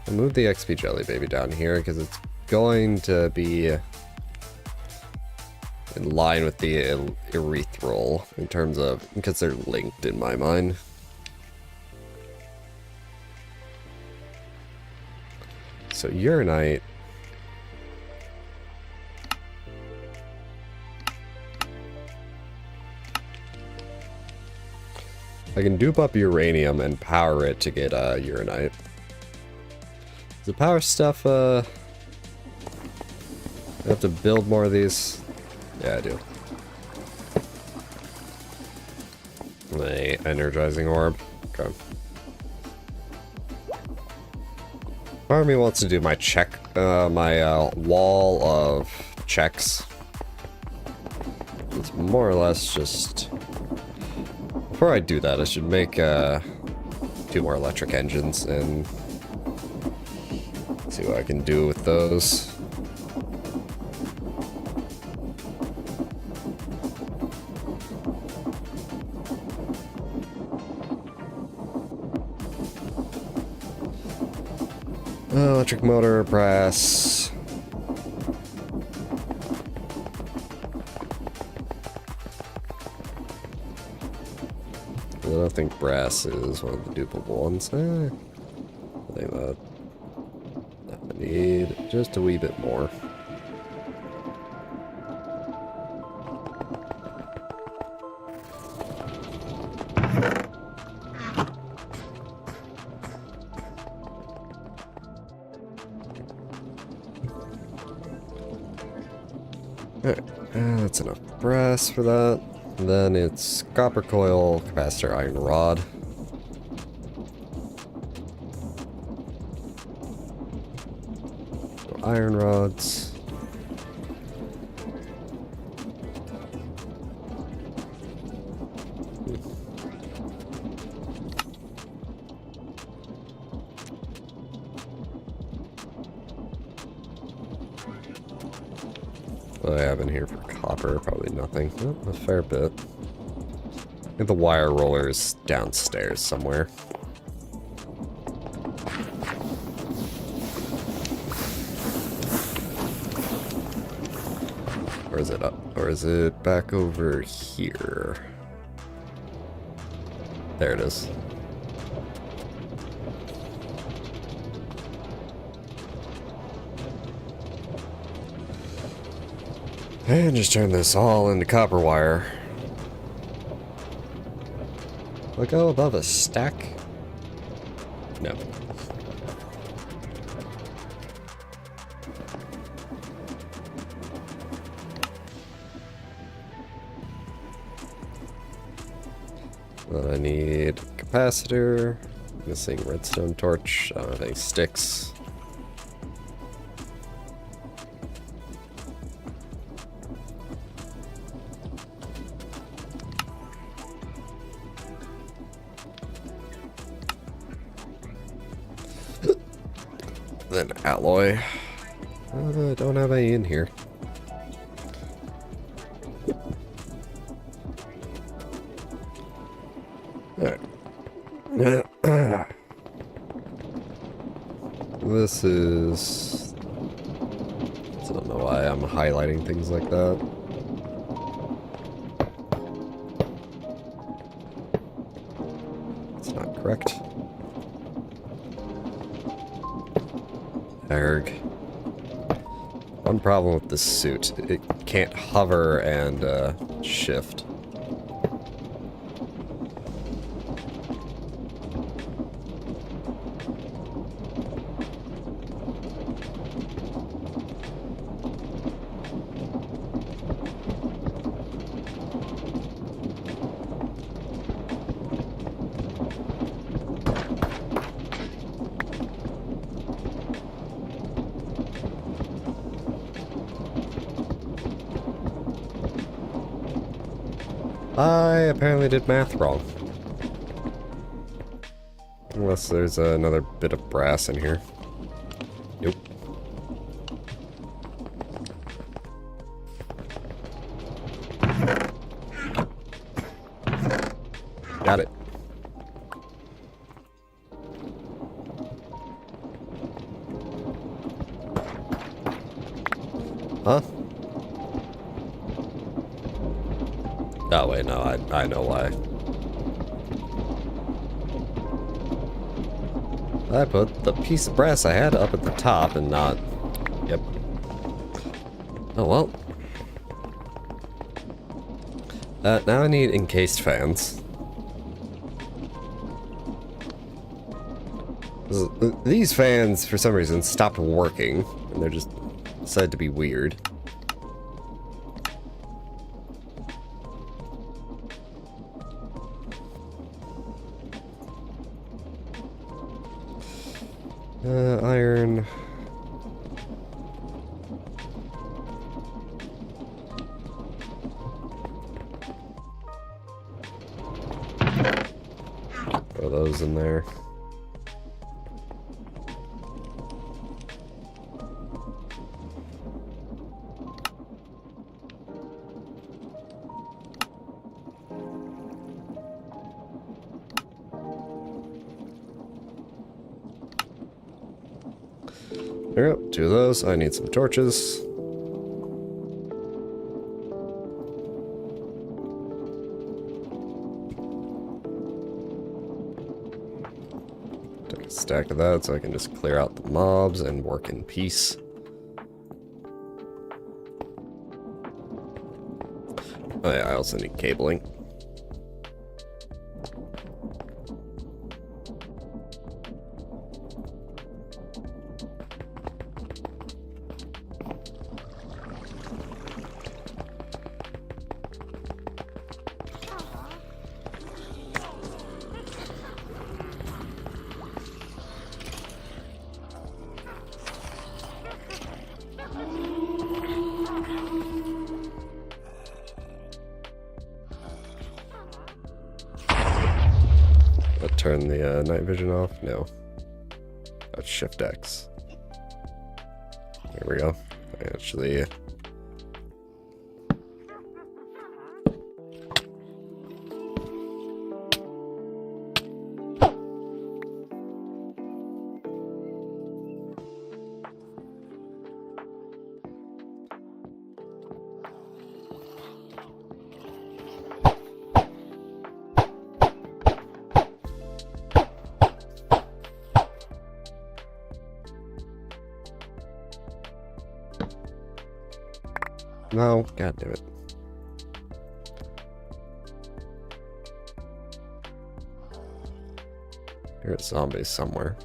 I'll move the XP Jelly Baby down here because it's going to be in line with the Erythral in terms of, because they're linked in my mind. So Uranite. I can dupe up uranium and power it to get Uranite. The power stuff, I have to build more of these. Yeah, I do. The energizing orb. Okay. Part of me wants to do my wall of checks. It's more or less just... Before I do that, I should make 2 more electric engines and see what I can do with those. Electric motor, brass. I don't think brass is one of the dupable ones. I think that I need just a wee bit more. Alright, that's enough brass for that. And then it's copper coil, capacitor, iron rod. So iron rods. What do I have in here for copper? Probably nothing. Oh, a fair bit. I think the wire roller is downstairs somewhere. Or is it up? Or is it back over here? There it is. And just turn this all into copper wire. Will I go above a stack? No. Then I need capacitor. Missing redstone torch. I don't have any sticks. Then alloy. I don't have any in here. Alright. This is... I don't know why I'm highlighting things like that. It's not correct. Erg. One problem with this suit. It can't hover and shift. I apparently did math wrong. Unless there's another bit of brass in here. Nope. Got it. Huh? Oh wait, no, I know why. I put the piece of brass I had up at the top and not... Yep. Oh well. Now I need encased fans. These fans, for some reason, stopped working, and they're just decided to be weird. Iron. Throw those in there. There we go, 2 of those. I need some torches. Take a stack of that so I can just clear out the mobs and work in peace. Oh yeah, I also need cabling. Turn the night vision off? No. That's Shift X. There we go. I actually... No, god damn it. Here's zombies somewhere.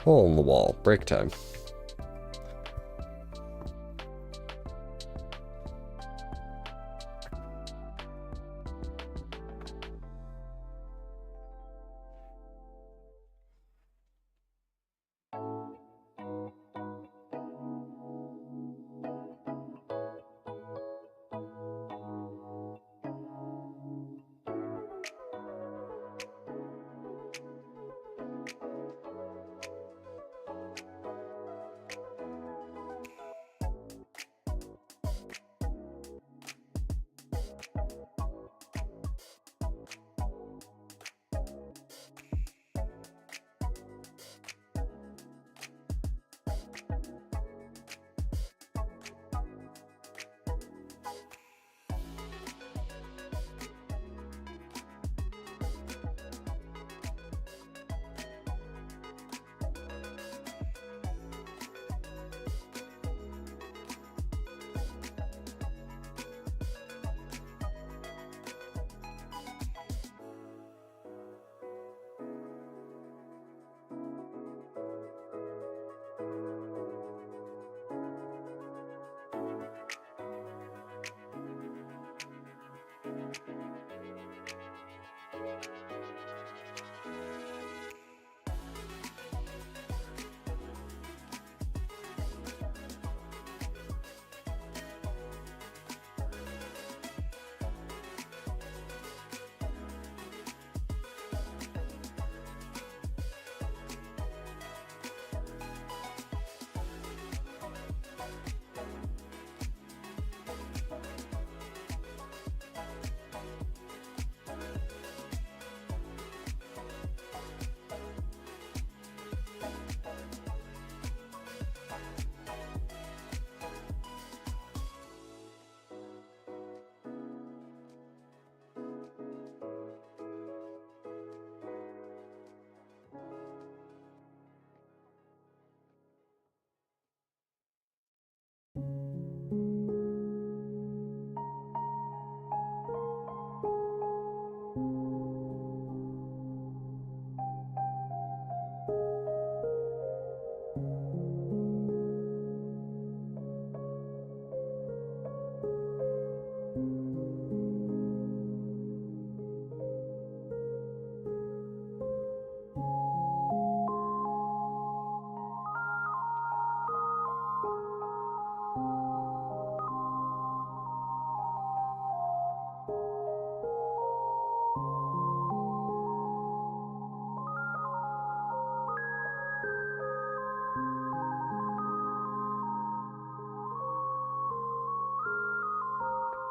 Hole in the wall. Break time.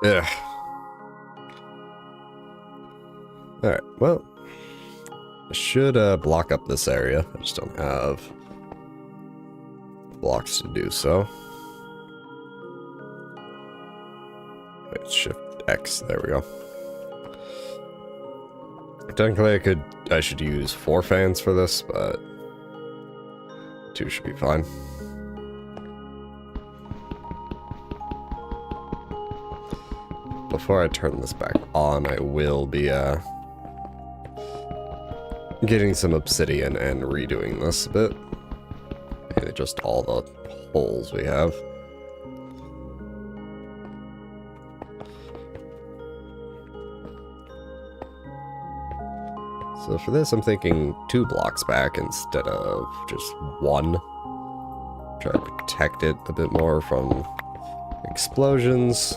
Ugh. Alright, well, I should block up this area. I just don't have blocks to do so. Wait, Shift X, there we go. Technically I should use 4 fans for this, but 2 should be fine. Before I turn this back on, I will be getting some obsidian and redoing this a bit. Maybe just all the holes we have. So for this, I'm thinking 2 blocks back instead of just 1. Try to protect it a bit more from explosions.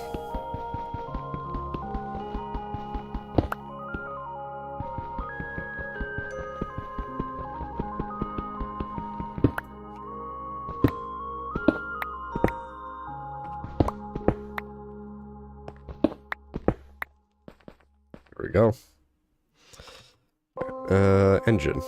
There we go. Engine.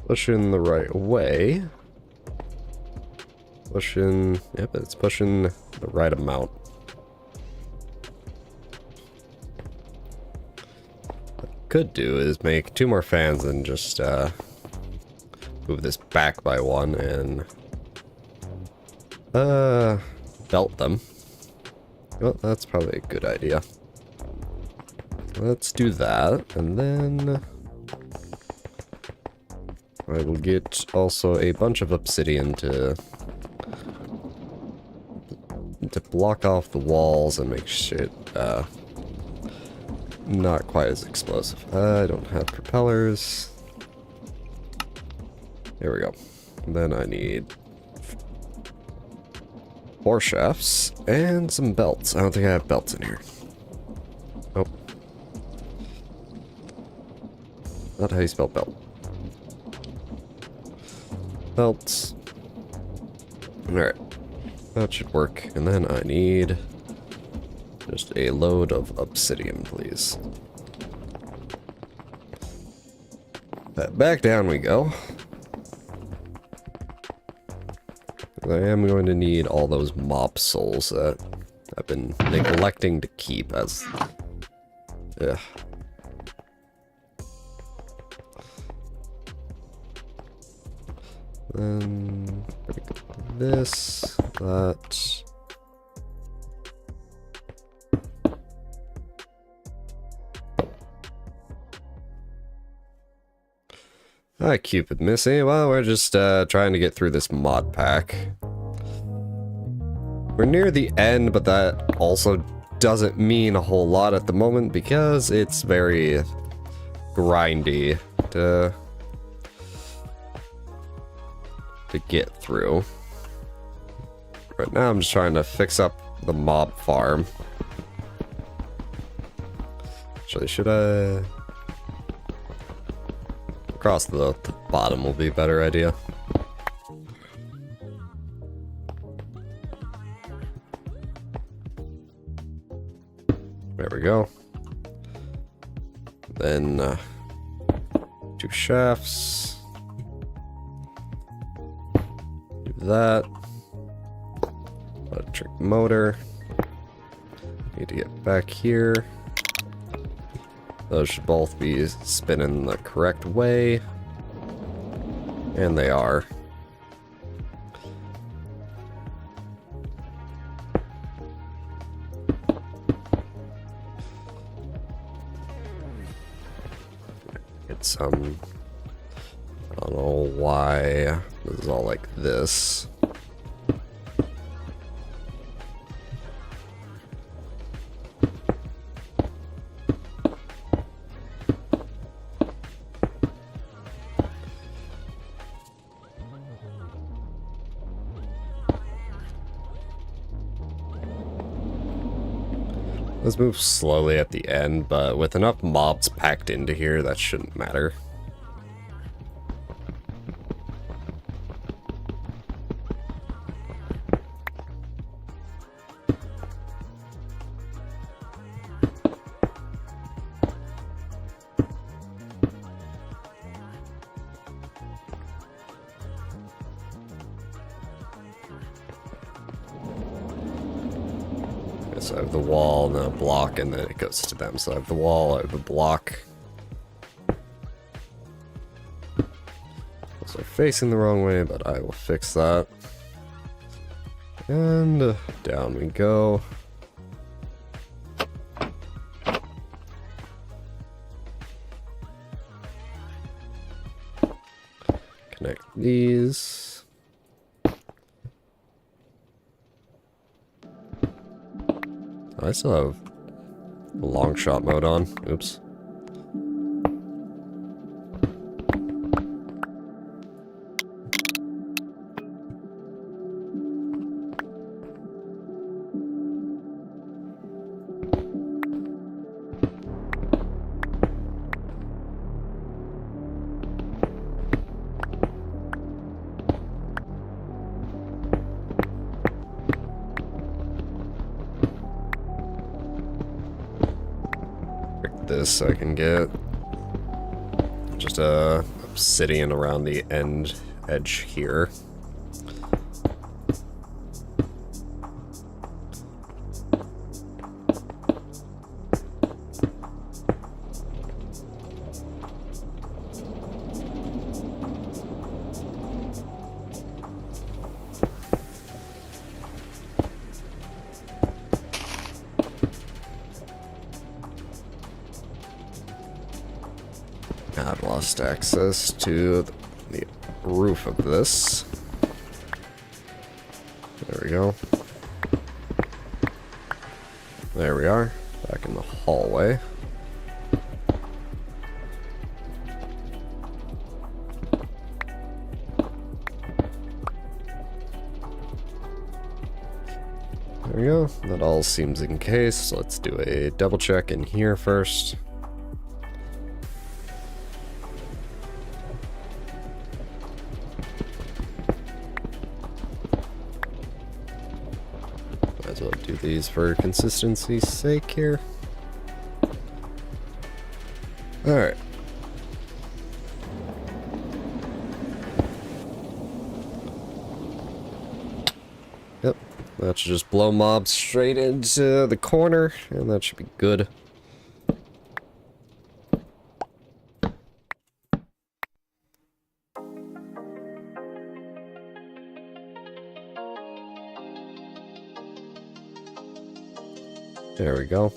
Pushing the right way. Pushing, yep, it's pushing the right amount. What I could do is make 2 more fans and just move this back by 1 and belt them. Well, that's probably a good idea. Let's do that, and then I will get also a bunch of obsidian to block off the walls and make shit not quite as explosive. I don't have propellers. There we go. And then I need 4 shafts and some belts. I don't think I have belts in here. Oh. Not how you spell belt. Belts. Alright. That should work. And then I need just a load of obsidian, please. Back down we go. I am going to need all those mob souls that I've been neglecting to keep as... Ugh. Then this, that. Hi, Cupid Missy. Well, we're just trying to get through this mod pack. We're near the end, but that also doesn't mean a whole lot at the moment because it's very grindy to get through. Right now I'm just trying to fix up the mob farm. Actually, should I... Across the bottom will be a better idea. There we go. Then 2 shafts. Do that. Electric motor. Need to get back here. Those should both be spinning the correct way. And they are. Get some... I don't know why this is all like this. Let's move slowly at the end, but with enough mobs packed into here, that shouldn't matter. So I have the wall and a block, and then it goes to them. So I have the wall, I have the block. So facing the wrong way, but I will fix that. And down we go. Connect these. I still have long shot mode on. Oops. This so I can get just a obsidian around the edge here. I've lost access to the roof of this. There we go. There we are, back in the hallway. There we go, that all seems in case. Let's do a double check in here first. Might as well do these for consistency's sake here. Alright. Yep, that should just blow mobs straight into the corner, and that should be good. There we go.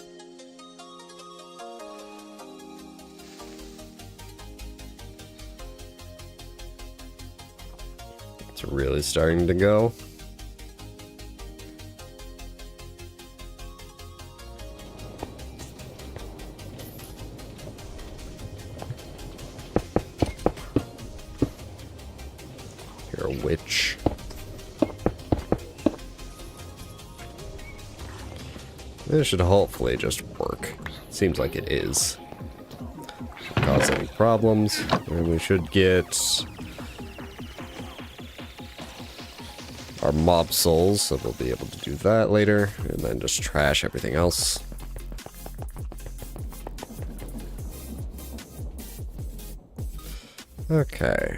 It's really starting to go. You're a witch. This should hopefully just work. Seems like it is. Shouldn't cause any problems. And we should get our mob souls, so we'll be able to do that later. And then just trash everything else. Okay.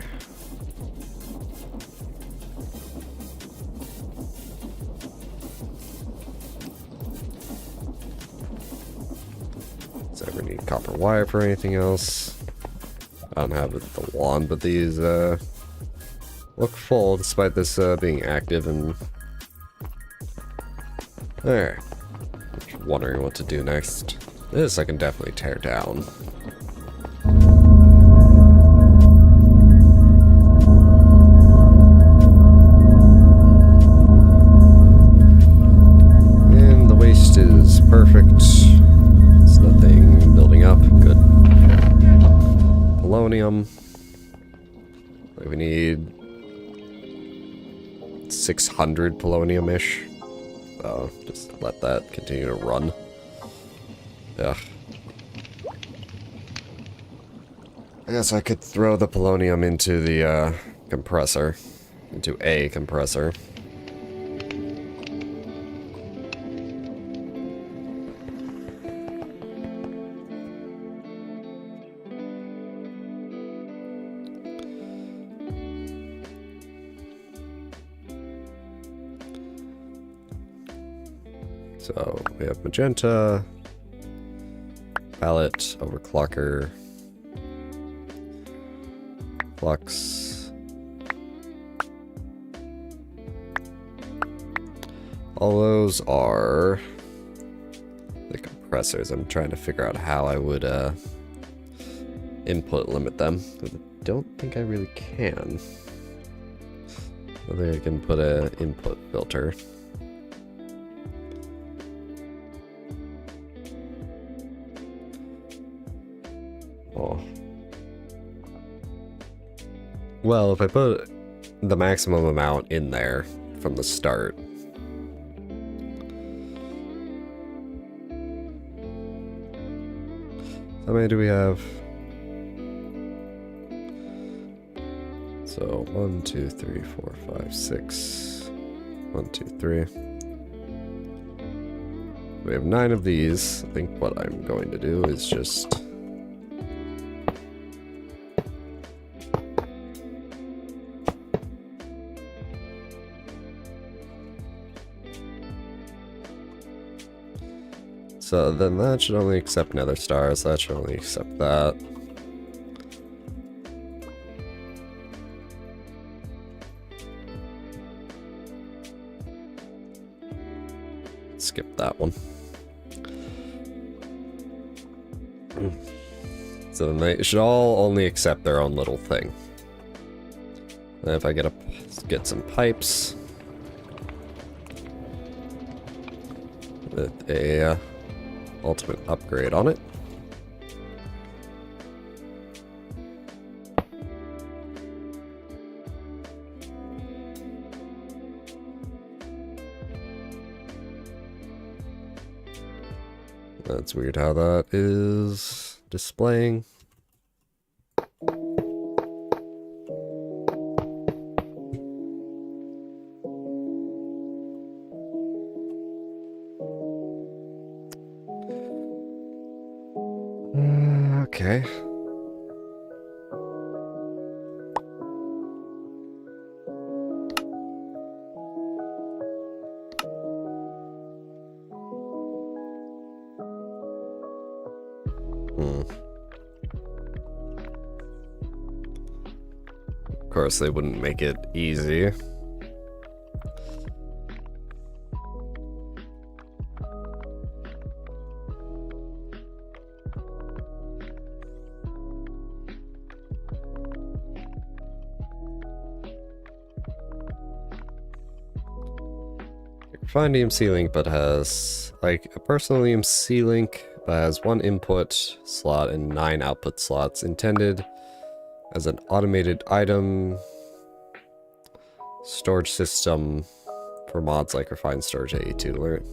So we need copper wire for anything else. I don't have the wand, but these look full despite this being active. And alright, just wondering what to do next. This I can definitely tear down. And the waste is perfect. It's nothing building up. Good. Polonium. We need 600 polonium-ish. So just let that continue to run. Yeah. I guess I could throw the polonium into the compressor. Into a compressor. So we have magenta, palette, overclocker, flux. All those are the compressors. I'm trying to figure out how I would input limit them. I don't think I really can. Whether I can put an input filter. Oh. Well, if I put the maximum amount in there from the start. How many do we have? So 1, 2, 3, 4, 5, 6. 1, 2, 3. We have 9 of these. I think what I'm going to do is just so then that should only accept nether stars, that should only accept that. Skip that one. So then they should all only accept their own little thing. And if I get some pipes with a ultimate upgrade on it. That's weird how that is displaying. Okay. Of course, they wouldn't make it easy. Find EMC link, but has like a personal EMC link, but has 1 input slot and 9 output slots, intended as an automated item storage system for mods like refined storage AE2.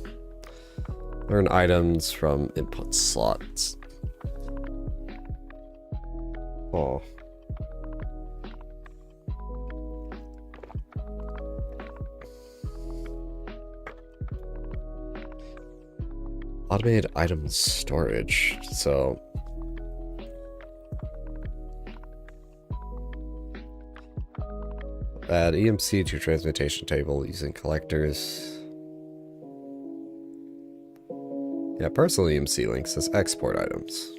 Learn items from input slots. Oh. Automated item storage. So add EMC to transmutation table using collectors. Yeah, personal EMC link says export items.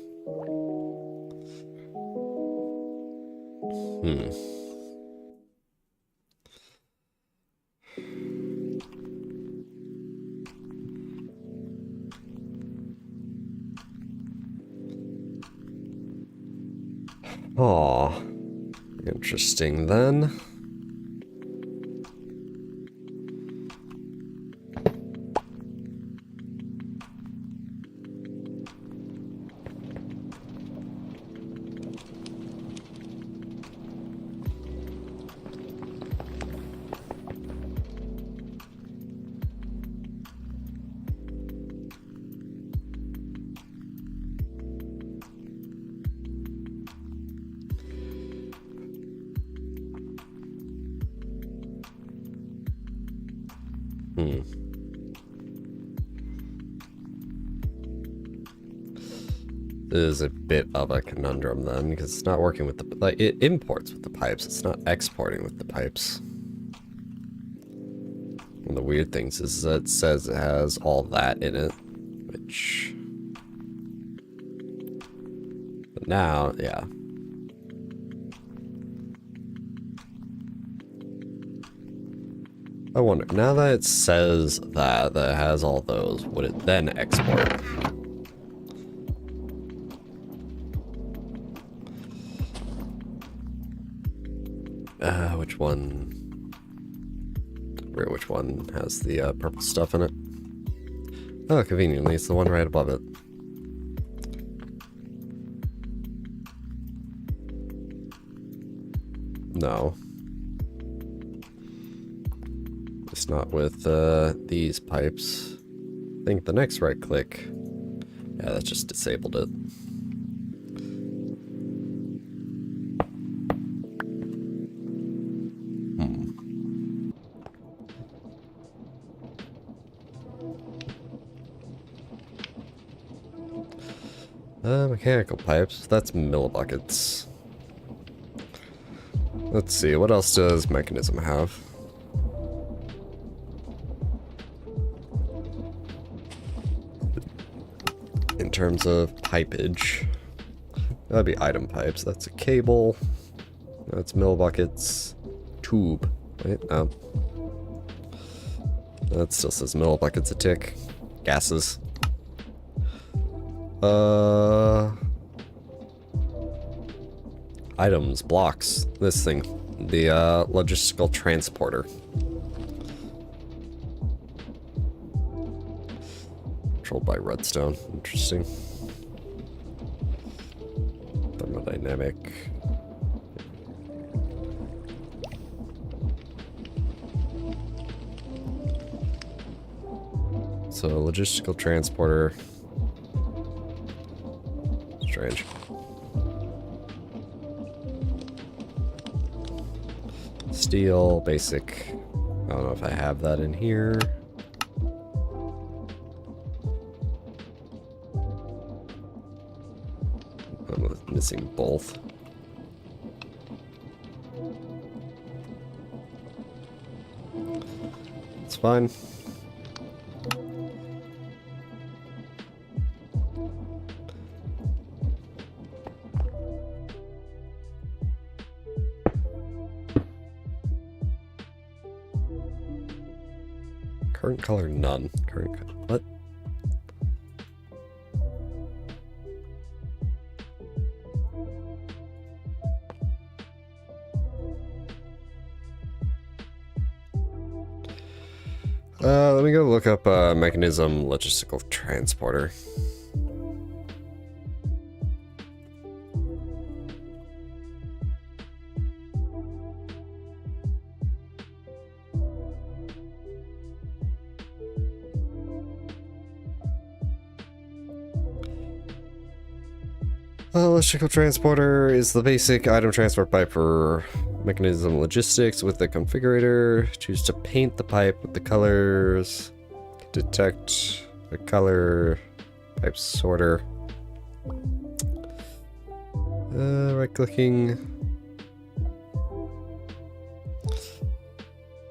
Aw, interesting then. This is a bit of a conundrum then, because it's not working with the, like, it imports with the pipes, it's not exporting with the pipes. One of the weird things is that it says it has all that in it, which... But now, yeah. I wonder, now that it says that it has all those, would it then export? Which one? Which one has the purple stuff in it? Oh, conveniently, it's the one right above it. No. It's not with these pipes. I think the next right click. Yeah, that just disabled it. Mechanical pipes. That's millibuckets. Let's see, what else does mechanism have? In terms of pipage, that'd be item pipes. That's a cable. That's millibuckets. Tube. Wait, no. That still says millibuckets a tick. Gases. Items, blocks, this thing, the logistical transporter. Controlled by redstone, interesting. Thermodynamic. So logistical transporter. Strange. Steel, basic. I don't know if I have that in here. I'm missing both. It's fine. Current color, none. Current color, what? Let me go look up mechanism logistical transporter. Logistical transporter is the basic item transport pipe for mechanism logistics with the configurator. Choose to paint the pipe with the colors. Detect the color. Pipe sorter. Right clicking.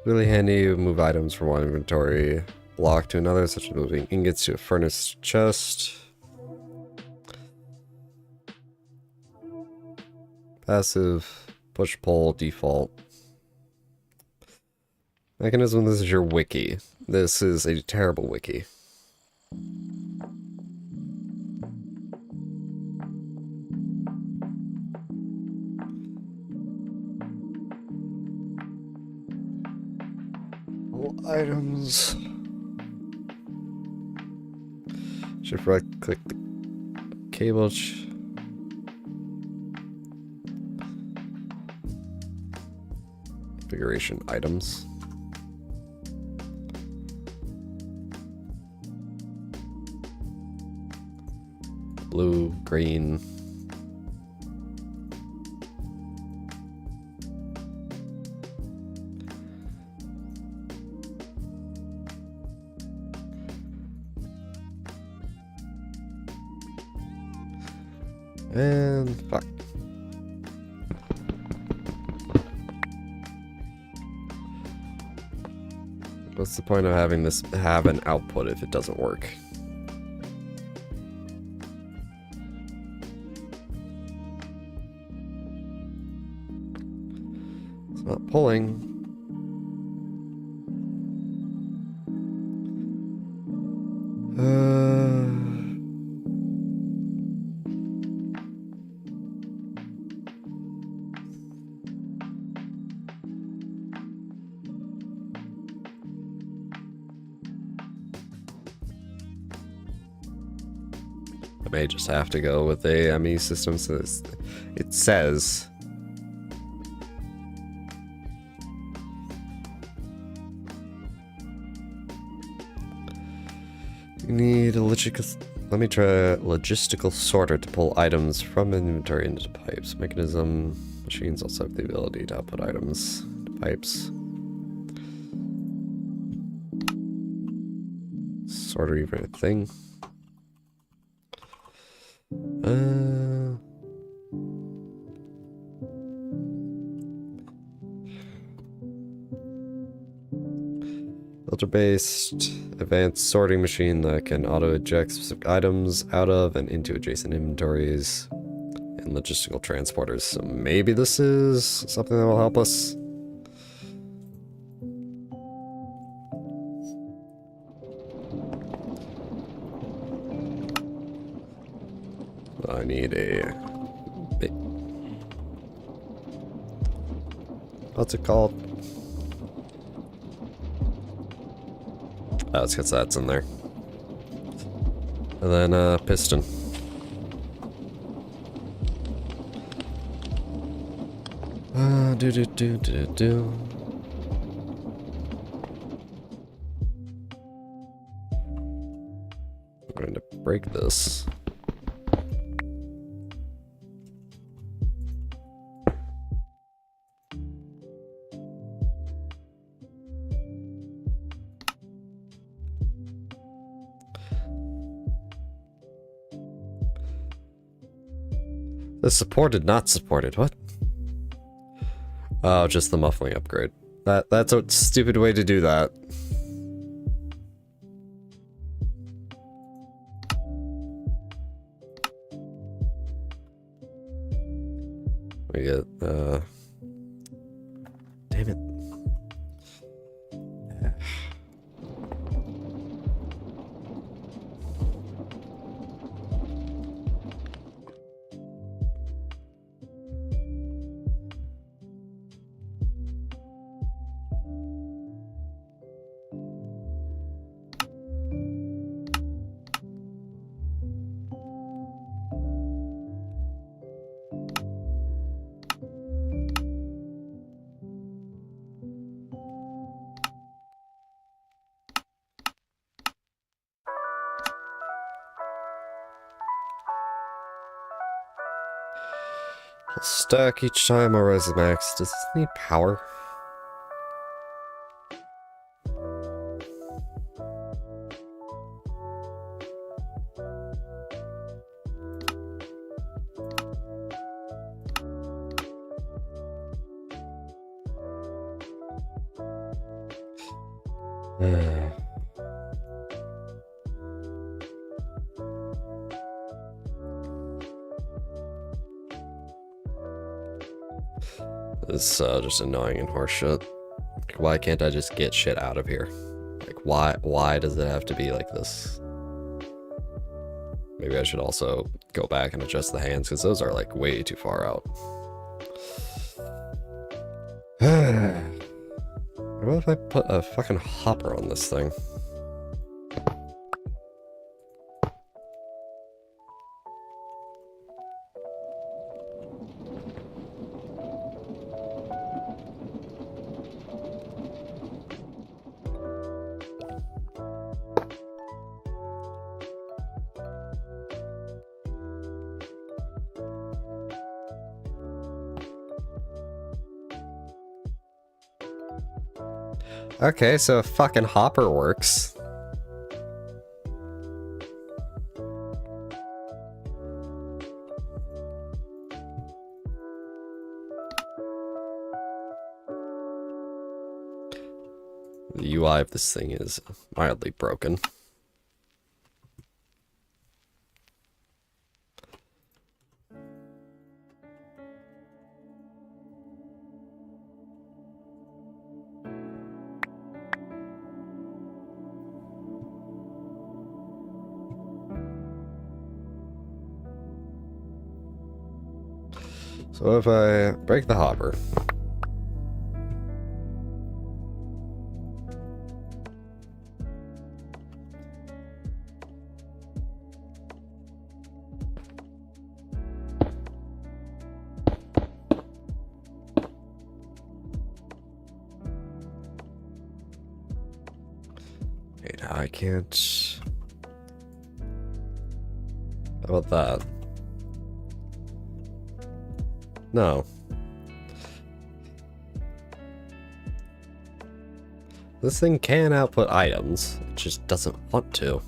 Really handy to move items from one inventory block to another, such as moving ingots to a furnace chest. Passive, push-pull, default. Mechanism, this is your wiki. This is a terrible wiki. All items. Shift right click the cable. Configuration items. Blue, green. And fuck. What's the point of having this have an output if it doesn't work? It's not pulling. I may just have to go with a ME system since it says you need a logistical sorter to pull items from inventory into pipes. Mechanism machines also have the ability to output items to pipes. Sorter even a thing. Filter-based advanced sorting machine that can auto-eject specific items out of and into adjacent inventories and logistical transporters. So maybe this is something that will help us. I need a... what's it called? Oh, it's because that's in there. And then, piston. Do. I'm going to break this. The supported, not supported. What? Oh, just the muffling upgrade. That's a stupid way to do that. We get damn it. Stack each time I rise the max. Does this need power? It's just annoying and horseshit. Why can't I just get shit out of here? Like, why does it have to be like this? Maybe I should also go back and adjust the hands, because those are like way too far out. What if I put a fucking hopper on this thing? Okay, so a fucking hopper works. The UI of this thing is mildly broken. So if I break the hopper, wait, I can't. How about that? No. This thing can output items, it just doesn't want to.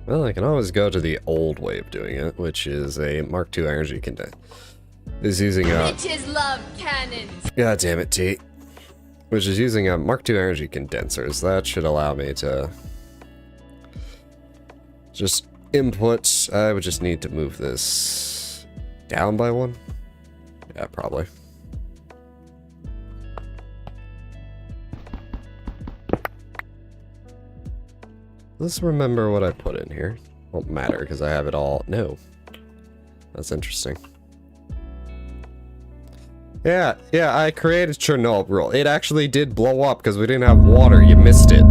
Well, I can always go to the old way of doing it, which is a Mark II energy condenser. Is using a... Bitches love cannons. God damn it, T. Which is using a Mark II energy condensers. That should allow me to just input. I would just need to move this down by one. Yeah, probably. Let's remember what I put in here. Won't matter because I have it all. No. That's interesting. Yeah, I created Chernobyl. It actually did blow up because we didn't have water. You missed it.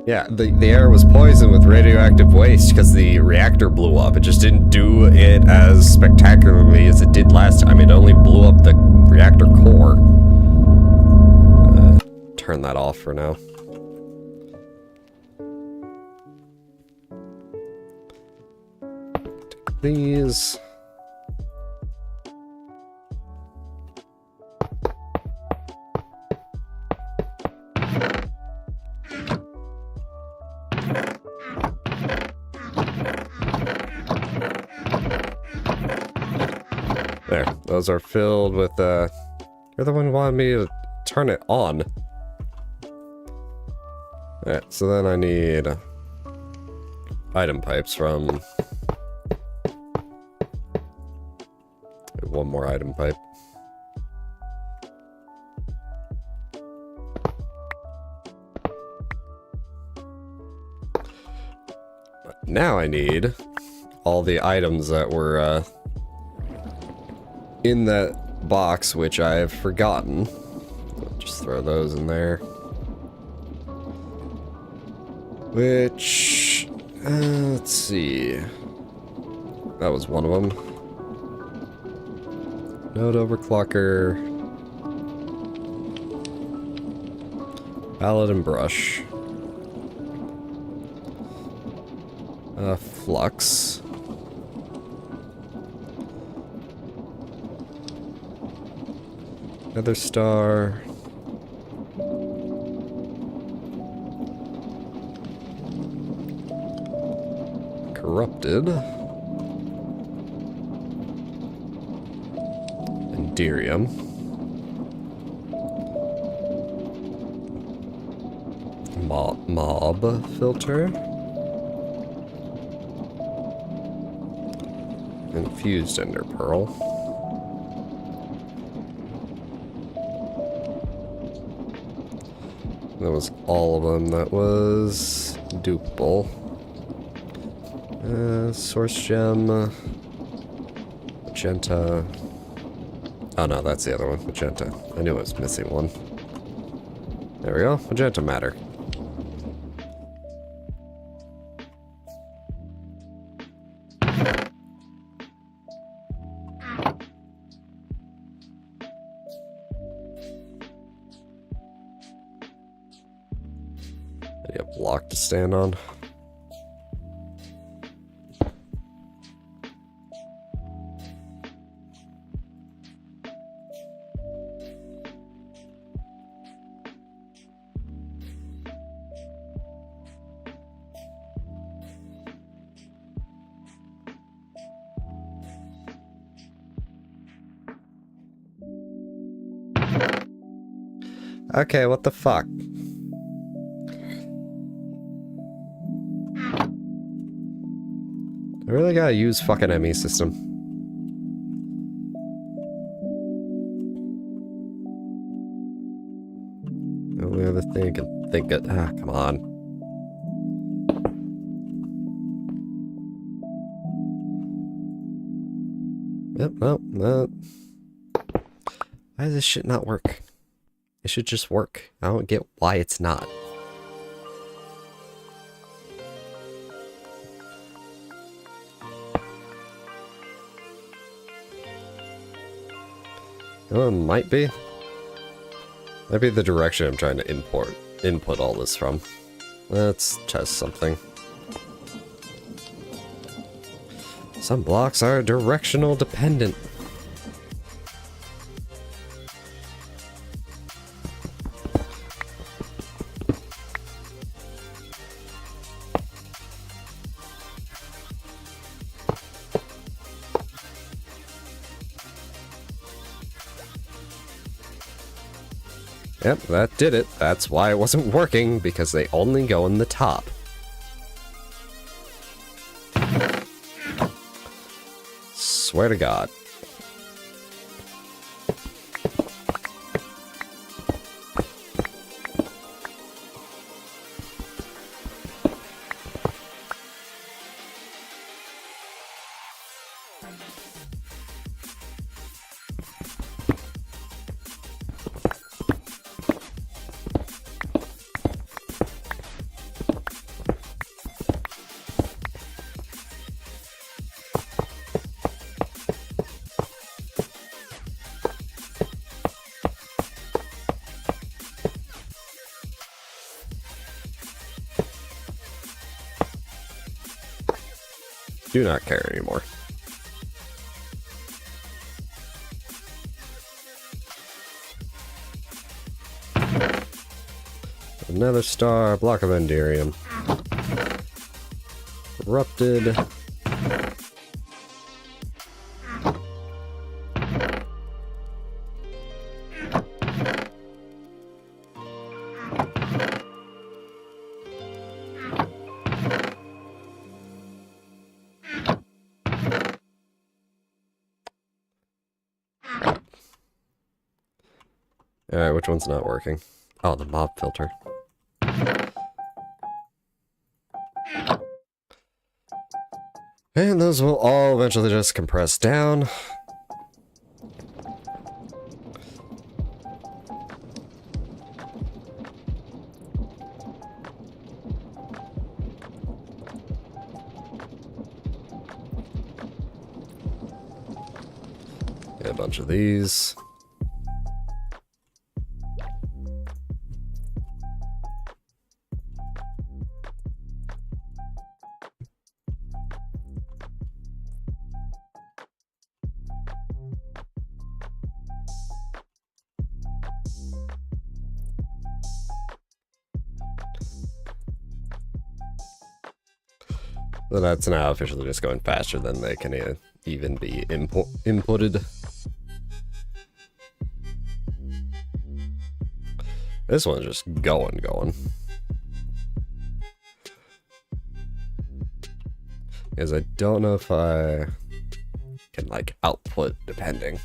Yeah, the air was poisoned with radioactive waste because the reactor blew up. It just didn't do it as spectacularly as it did last time. It only blew up the reactor core. Turn that off for now. Take these. There, those are filled with, you're the one who wanted me to turn it on. Alright, so then I need item pipes from... one more item pipe. But now I need all the items that were, in that box, which I've forgotten. I'll just throw those in there. Which, let's see. That was one of them. Node overclocker. Palette and brush. Flux. Another star. Corrupted. Enderium. Mob filter. Infused ender pearl. That was all of them. That was dupable. Source gem. Magenta. Oh no, that's the other one. Magenta. I knew I was missing one. There we go. Magenta matter. Any a block to stand on? Okay, what the fuck? I really gotta use fucking ME system. The only other thing I can think of. Ah, come on. Yep, well, why does this shit not work? It should just work. I don't get why it's not. Oh, it might be. Might be the direction I'm trying to input all this from. Let's test something. Some blocks are directional dependent. Yep, that did it. That's why it wasn't working, because they only go in the top. Swear to God. Do not care anymore. Another star, block of Enderium. Corrupted. Alright, which one's not working? Oh, the mob filter. And those will all eventually just compress down. Get a bunch of these. So that's now officially just going faster than they can even be inputted. This one's just going. Because I don't know if I can, like, output depending.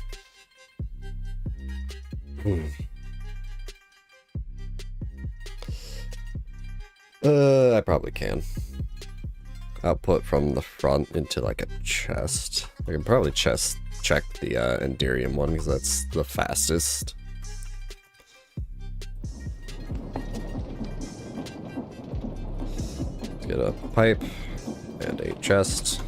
I probably can. Output from the front into like a chest. I can probably check the Enderium one because that's the fastest. Let's get a pipe and a chest.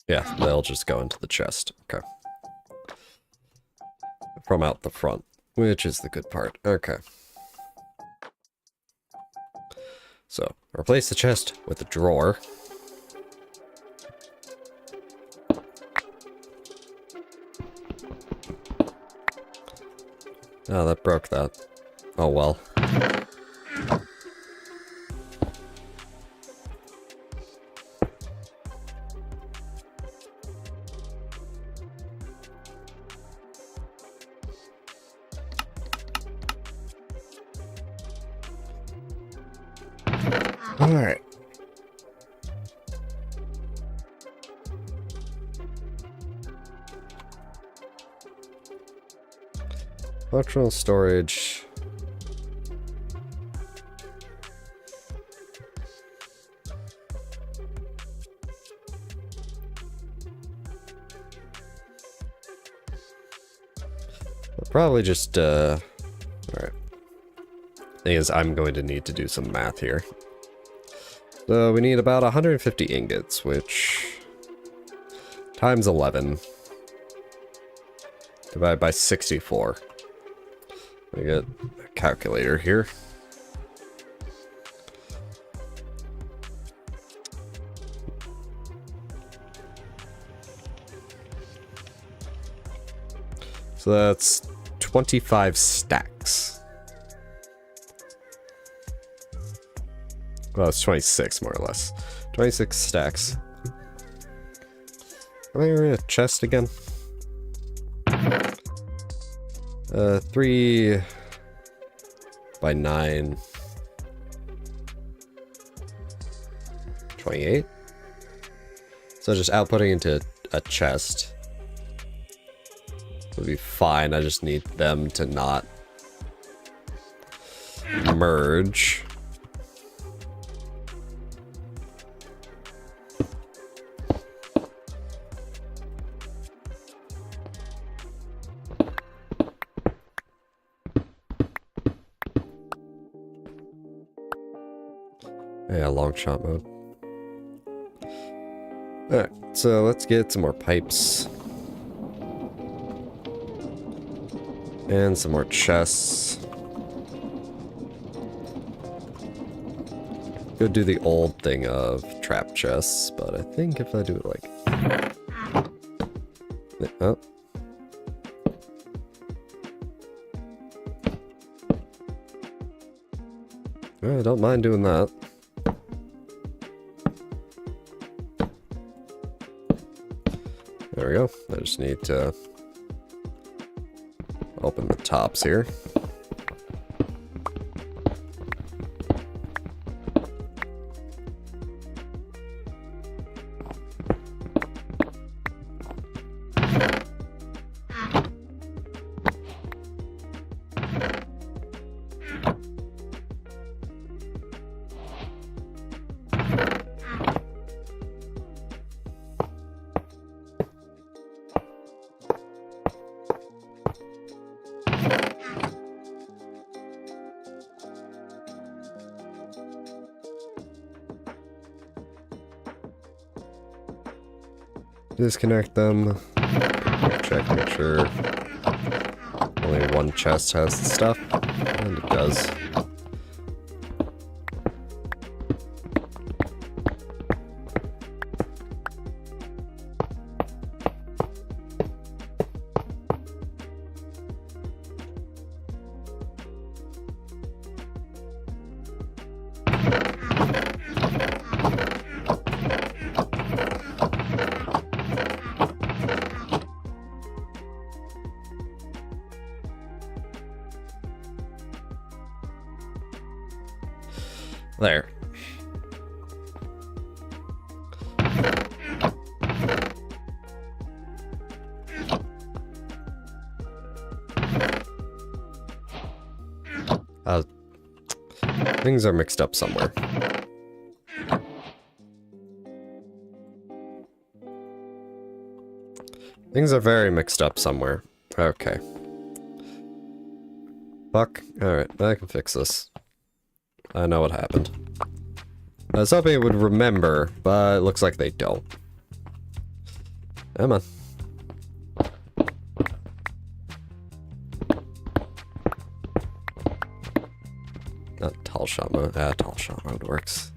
Yeah, they'll just go into the chest. Okay. From out the front, which is the good part. Okay. So, replace the chest with a drawer. Oh, that broke that. Oh well. Alright. Functional storage. I'll probably just, alright. Thing is, I'm going to need to do some math here. So we need about 150 ingots, which times 11 divided by 64. I get a calculator here. So that's 25 stacks. Well, it's 26 more or less. 26 stacks. Am I in a chest again? 3 by 9. 28. So just outputting into a chest would be fine. I just need them to not merge. Yeah, long shot mode. Alright, so let's get some more pipes. And some more chests. Go do the old thing of trap chests, but I think if I do it like... Oh. I don't mind doing that. There we go. I just need to open the tops here. Disconnect them. Check, make sure only one chest has the stuff. And it does. There. Things are mixed up somewhere. Things are very mixed up somewhere. Okay. Fuck. Alright, I can fix this. I know what happened. I was hoping it would remember, but it looks like they don't. Come on. Not tall shot mode. Tall shot mode works.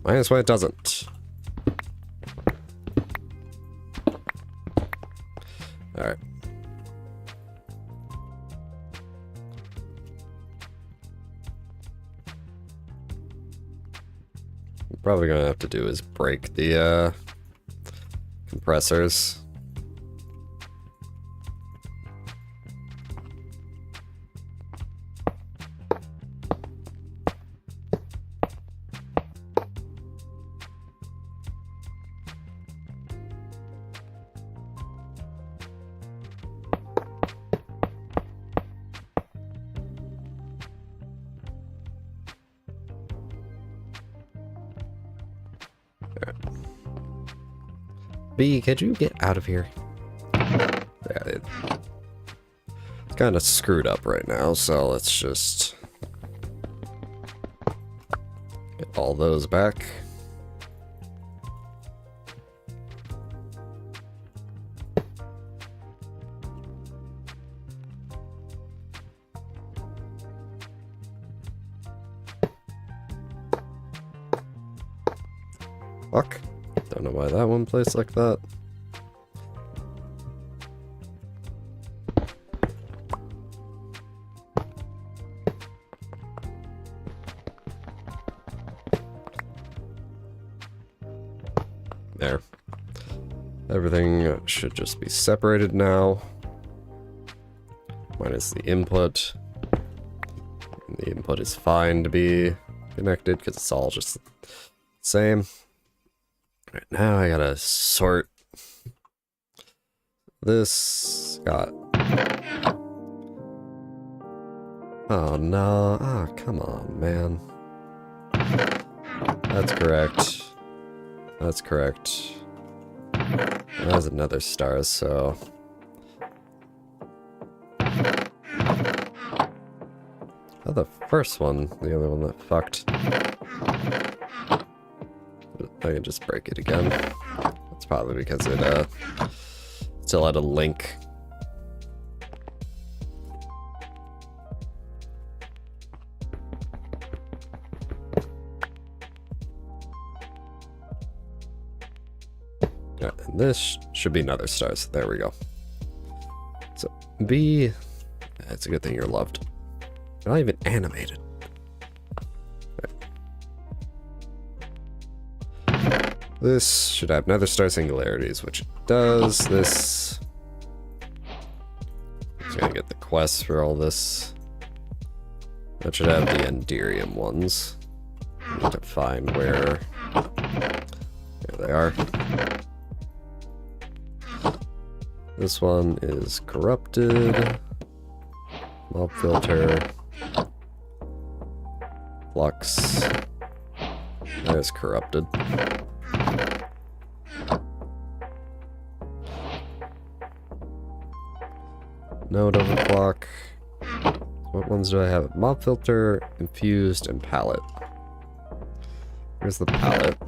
Minus why it doesn't. Alright. Probably gonna have to do is break the compressors. B, could you get out of here? Yeah, it's kind of screwed up right now, so let's just get all those back. Fuck. Don't know why that one plays like that. There. Everything should just be separated now. Minus the input. And the input is fine to be connected because it's all just the same. Right now I gotta sort this. Got. Oh no. Ah, come on, man. That's correct. That's correct. That's another star, so. Oh, the first one, the only one that fucked. I can just break it again. That's probably because it still had a link. Yeah, and this should be another star, so there we go. So B, it's a good thing you're loved. You're not even animated. This should have nether star singularities, which it does. This. Just gonna get the quests for all this. That should have the Enderium ones. I need to find where. There they are. This one is corrupted. Mob filter. Flux. There's corrupted. Node overclock. What ones do I have? Mob filter, infused, and palette. Here's the palette.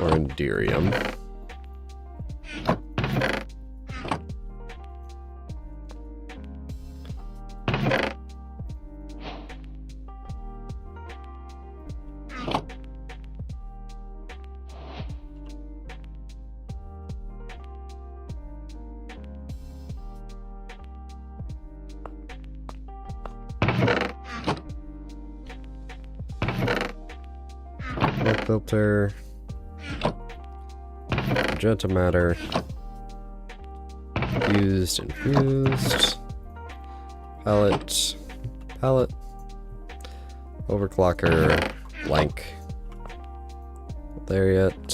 Or Enderium. Filter, magenta matter, fused, infused, palette, overclocker, blank. Not there yet.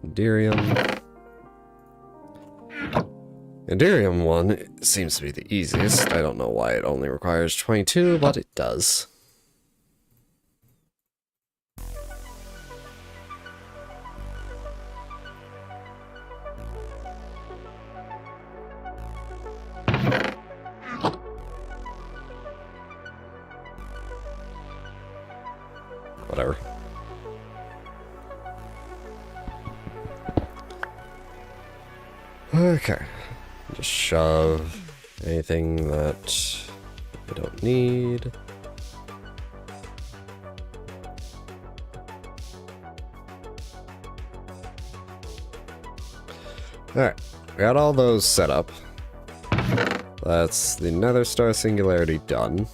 Enderium. Enderium one seems to be the easiest. I don't know why it only requires 22, but it does. Whatever. Okay. Just shove anything that I don't need. Alright, got all those set up. That's the Nether Star Singularity done.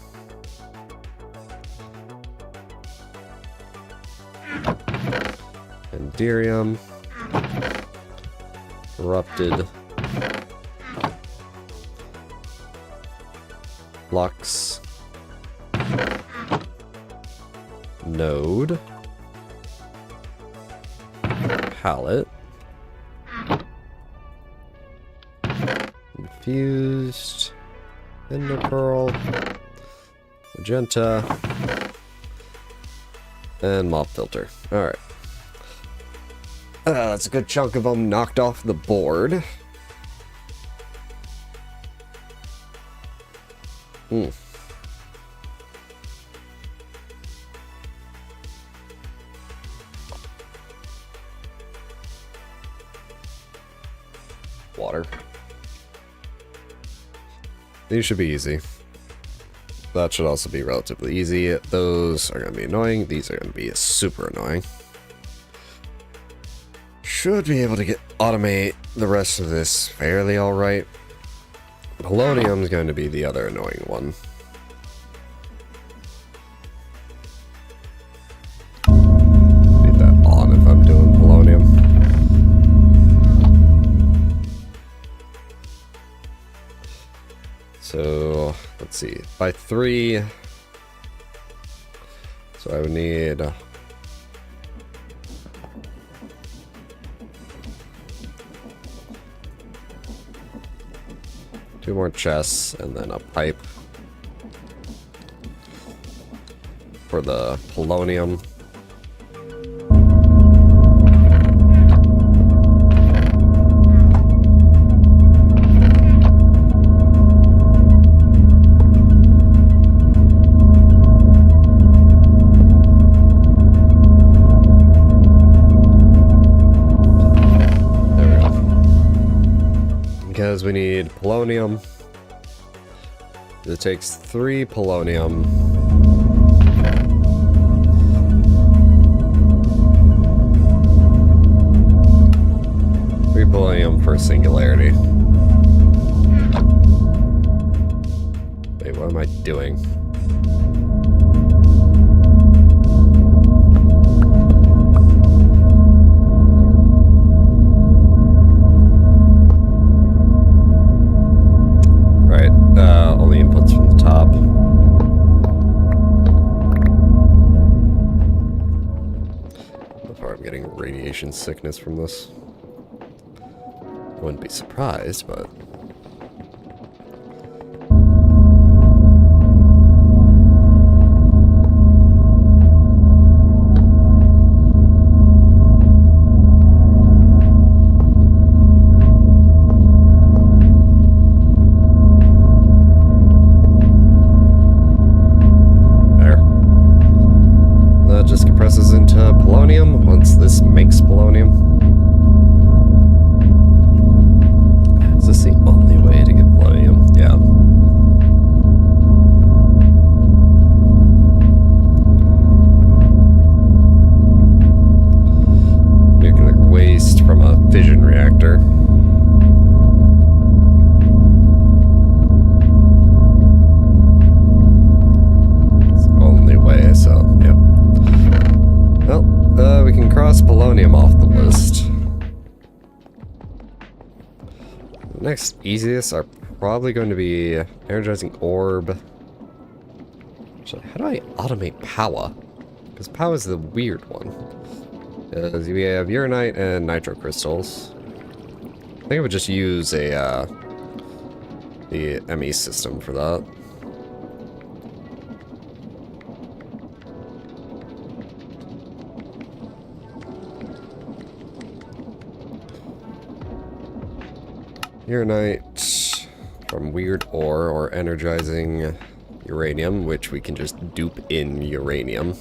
Enderium. Corrupted. Lux. Node. Palette. Infused. Ender Pearl. Magenta. And Mob Filter. Alright. That's a good chunk of them knocked off the board. Water. These should be easy. That should also be relatively easy. Those are going to be annoying. These are going to be super annoying. Should be able to automate the rest of this fairly alright. Polonium is going to be the other annoying one. Leave that on if I'm doing polonium. So, let's see. By 3, so I would need 2 more chests, and then a pipe for the polonium. Because we need polonium. It takes 3 polonium. For singularity. Wait, what am I doing? Only inputs from the top. So far I'm getting radiation sickness from this. I wouldn't be surprised, but... Next easiest are probably going to be energizing orb. So how do I automate power? Because power is the weird one. Because we have uranite and nitro crystals. I think I would just use a the ME system for that. Uranite from weird ore or energizing uranium, which we can just dupe in uranium.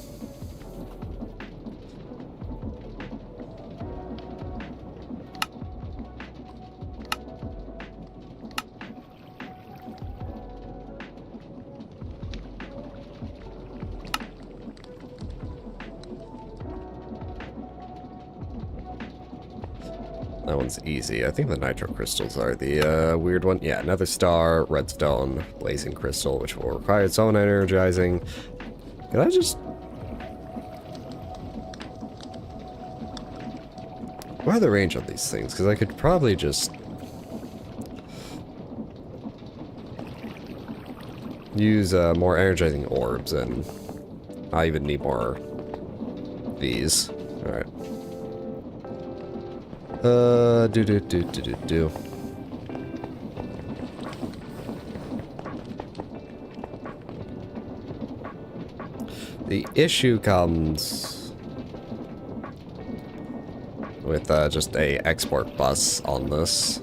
That one's easy. I think the nitro crystals are the weird one. Yeah, another star, redstone, blazing crystal, which will require its own energizing. Can I just... What are the range on these things? Because I could probably just... use more energizing orbs, and I even need more of these. Alright. Do. The issue comes with just a export bus on this.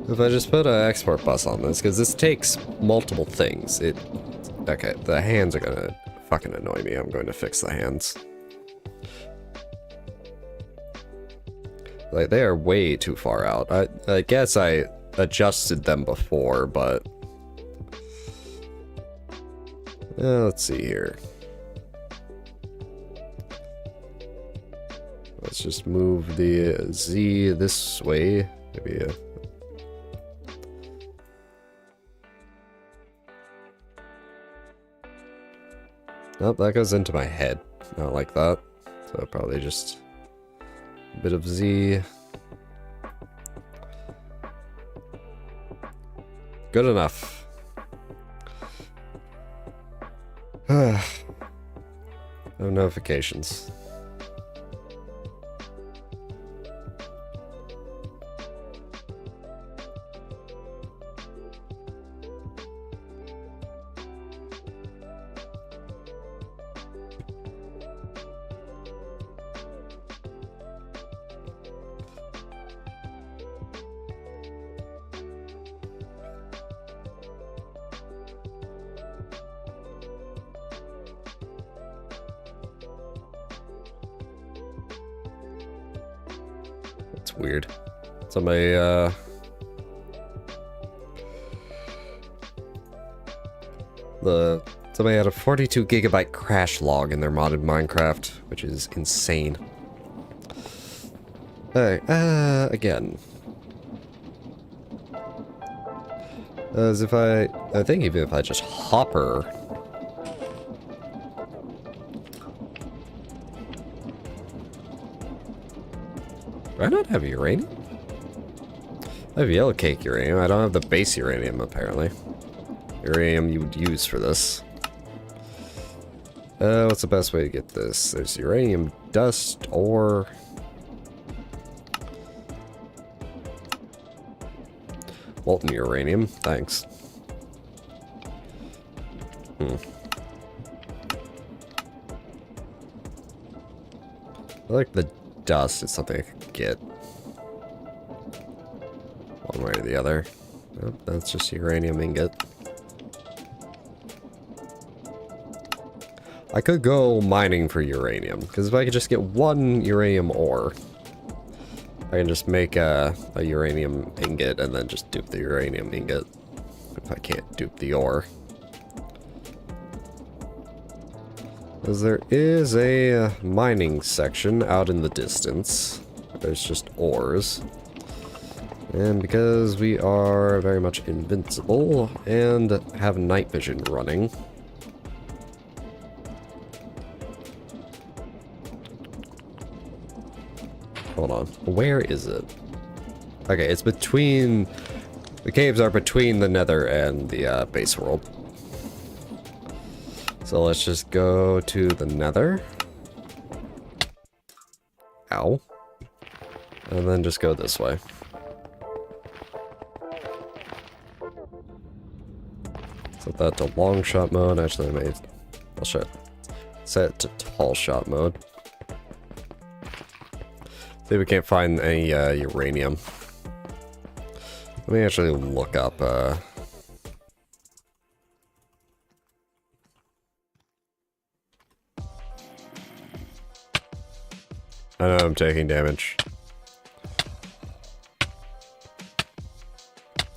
If I just put an export bus on this, because this takes multiple things. Okay, the hands are gonna fucking annoy me. I'm going to fix the hands. Like, they are way too far out. I guess I adjusted them before, but... let's see here. Let's just move the Z this way. Maybe Nope, that goes into my head. I don't like that. So probably just a bit of Z. Good enough. No notifications. It's weird. Somebody, somebody had a 42 gigabyte crash log in their modded Minecraft, which is insane. Alright, again. As if I think even if I just hopper... Do I not have uranium? I have yellow cake uranium. I don't have the base uranium, apparently. Uranium you would use for this. What's the best way to get this? There's uranium dust or... molten uranium. Thanks. I like the dust. It's something I could get. One way or the other. Nope, that's just uranium ingot. I could go mining for uranium, because if I could just get one uranium ore, I can just make a uranium ingot and then just dupe the uranium ingot if I can't dupe the ore. Because there is a mining section out in the distance. There's just ores. And because we are very much invincible and have night vision running, hold on, where is it? Okay, it's between... the caves are between the nether and the base world. So let's just go to the nether. Ow. And then just go this way. Set that to long shot mode. Actually, I'll set it to tall shot mode. See if we can't find any uranium. Let me actually look up. I know I'm taking damage.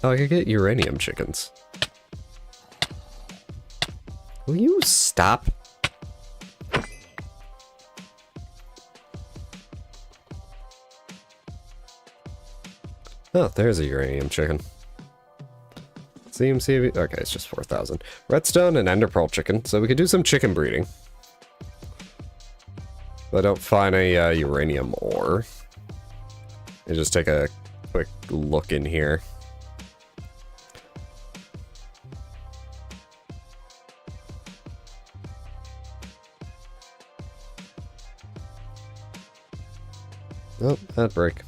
Oh, I could get uranium chickens. Will you stop? Oh, there's a uranium chicken. CMC. Okay, it's just 4,000. Redstone and ender pearl chicken, so we could do some chicken breeding. If I don't find a uranium ore. And just take a quick look in here. Oh, that break.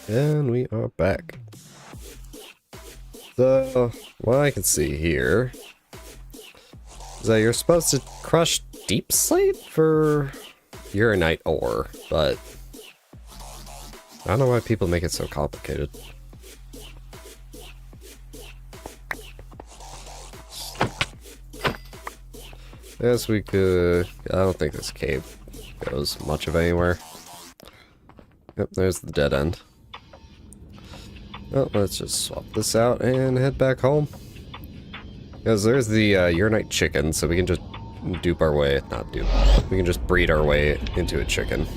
And we are back. So, what I can see here is that you're supposed to crush deep slate for uranite ore, but I don't know why people make it so complicated. I guess we could... I don't think this cave goes much of anywhere. Yep, there's the dead end. Well, let's just swap this out and head back home. Because there's the uranite chicken, so we can just dupe our way... Not dupe. We can just breed our way into a chicken.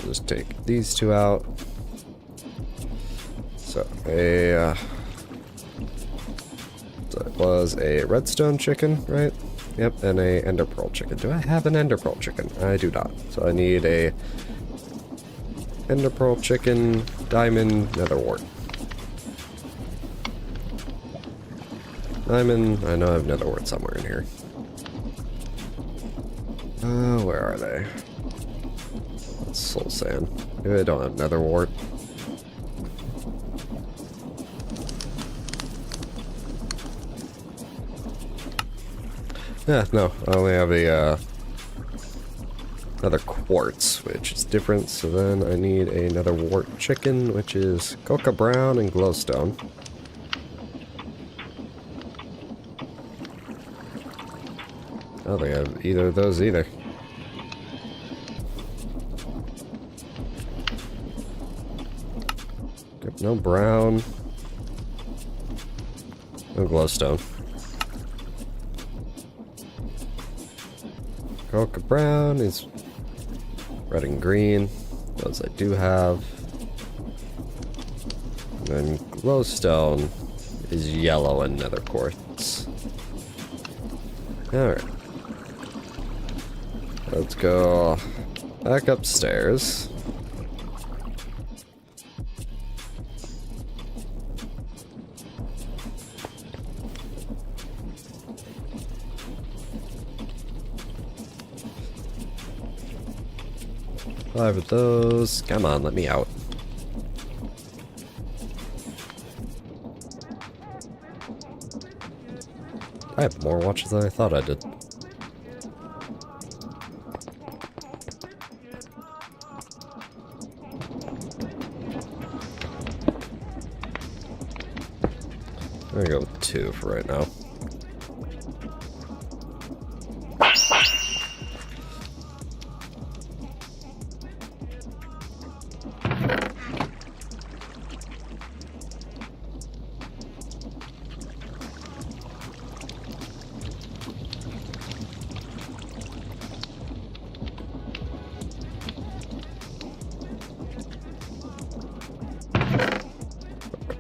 Just take these two out. So, that was a redstone chicken, right? Yep, and a ender pearl chicken. Do I have an ender pearl chicken? I do not. So I need a ender pearl chicken, diamond, nether wart. Diamond, I know I have nether wart somewhere in here. Where are they? That's soul sand. Maybe I don't have nether wart. Yeah, no, I only have a, another quartz, which is different, so then I need another wart chicken, which is coca brown and glowstone. I don't think I have either of those either. No brown. No glowstone. Coca brown is red and green. Those I do have. And then glowstone is yellow and nether quartz. Alright. Let's go back upstairs. Five of those. Come on, let me out. I have more watches than I thought I did. I'm gonna go with 2 for right now.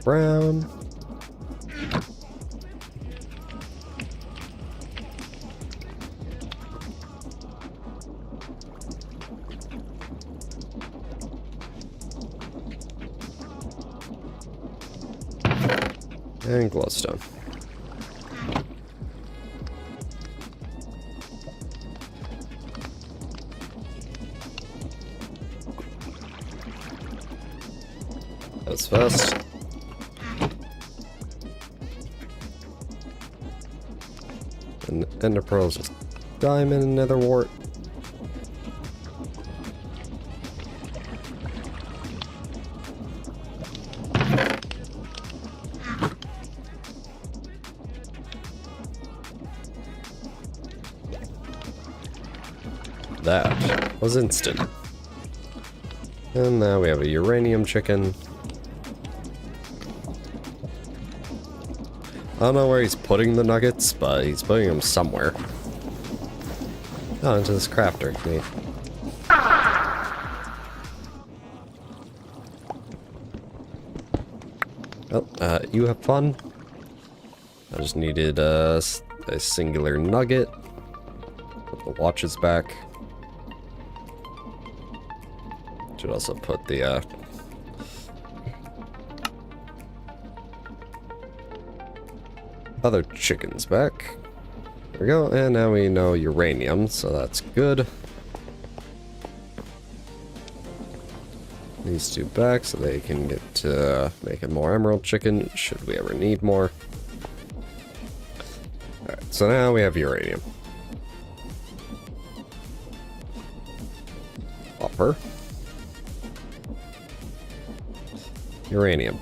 Brown. And glowstone. That's fast. And ender pearls is diamond and nether wart. That was instant. And now we have a uranium chicken. I don't know where he's putting the nuggets, but he's putting them somewhere. Oh, into this crafter. Neat. Well, you have fun. I just needed a singular nugget. Put the watches back. Should also put the other chickens back. There we go, and now we know uranium, so that's good. These 2 back so they can get to making more emerald chicken, should we ever need more. Alright, so now we have uranium. Copper. Uranium.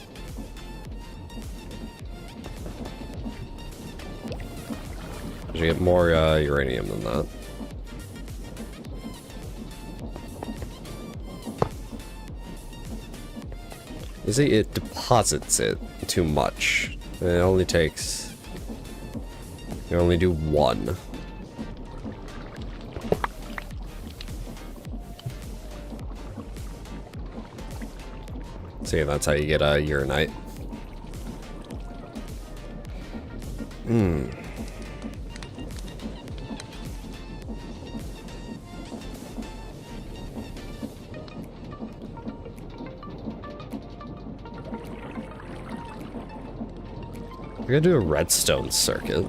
You get more uranium than that. You see, it deposits it too much. It only takes... You only do 1. See, that's how you get a uranite. We're gonna do a redstone circuit.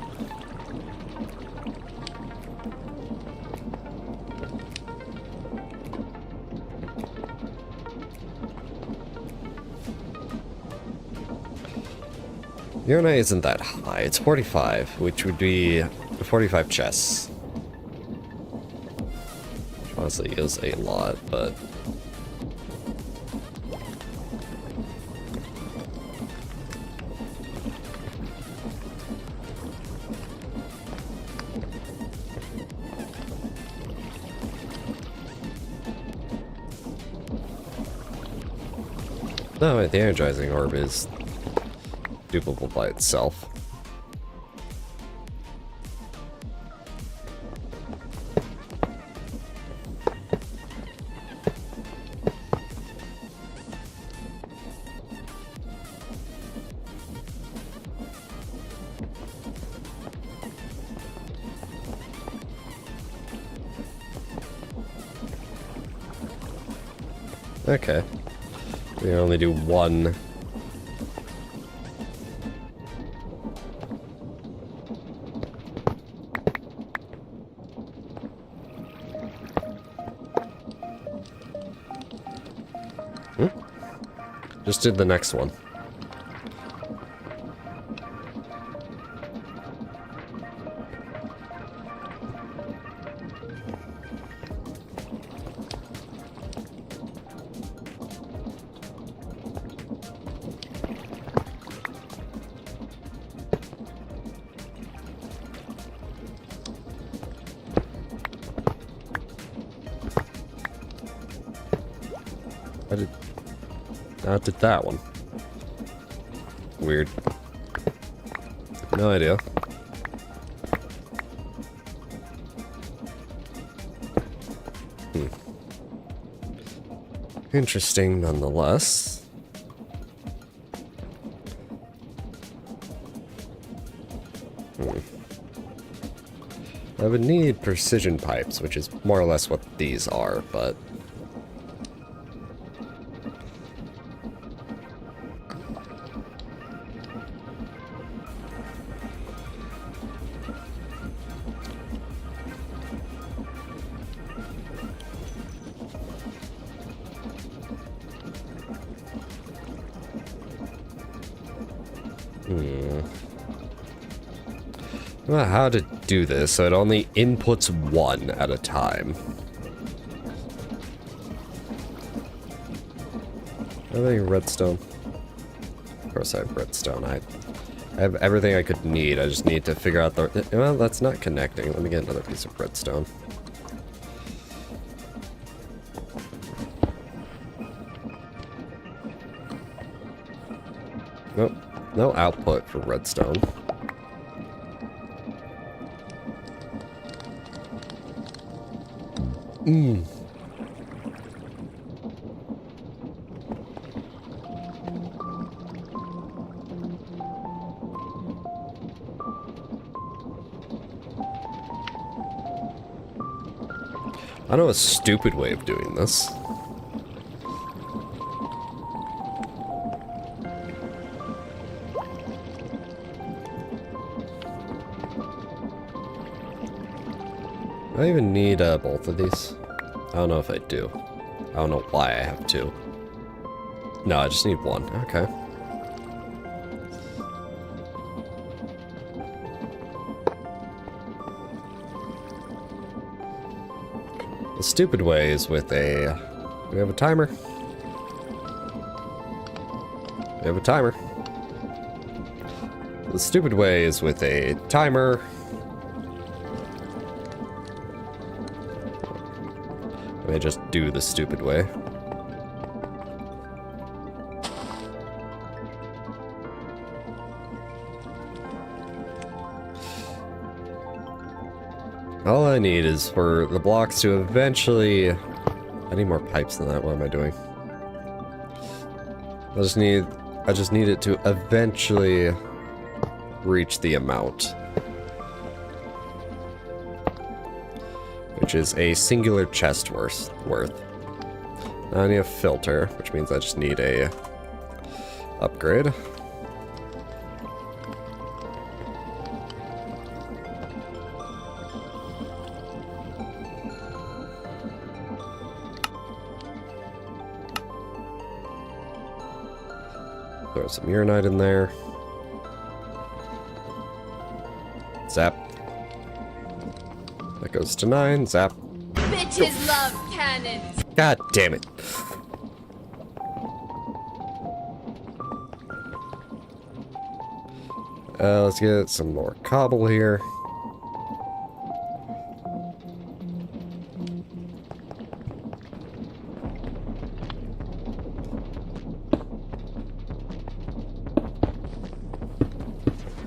Uranite isn't that high, it's 45, which would be 45 chests. Which honestly is a lot, but... No, wait, the energizing orb is dupable by itself. Okay. We only do one. Just did the next one. I did that one. Weird. No idea. Interesting nonetheless. I would need precision pipes, which is more or less what these are, but... Well, how to do this so it only inputs one at a time. I have any redstone? Of course I have redstone. I have everything I could need. I just need to figure out the... Well, that's not connecting. Let me get another piece of redstone. Nope. No output for redstone. I know a stupid way of doing this. Do I even need both of these? I don't know if I do. I don't know why I have two. No, I just need one. Okay. The stupid way is with a... Do we have a timer? We have a timer. The stupid way is with a timer. Let me just do the stupid way. All I need is for the blocks to eventually... I need more pipes than that. What am I doing? I just need it to eventually reach the amount. Which is a singular chest worth. Now I need a filter, which means I just need a upgrade. Throw some uranite in there. Zap. Goes to 9, zap. Bitches love cannons. God damn it. Let's get some more cobble here.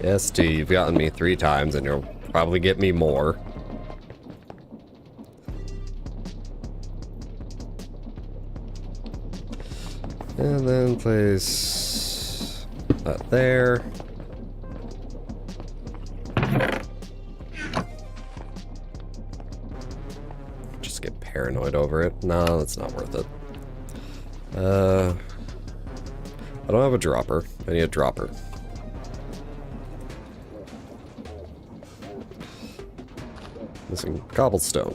Yes, T, you've gotten me 3 times and you'll probably get me more. And then place that there. Just get paranoid over it. No, that's not worth it. I don't have a dropper. I need a dropper. Missing cobblestone.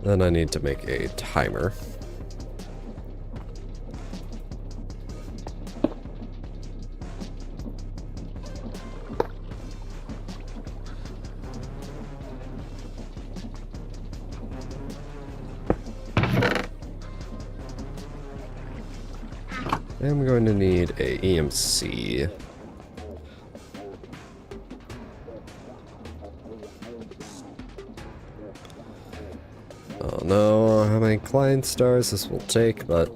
Then I need to make a timer. I'm going to need a EMC. I don't know how many client stars this will take, but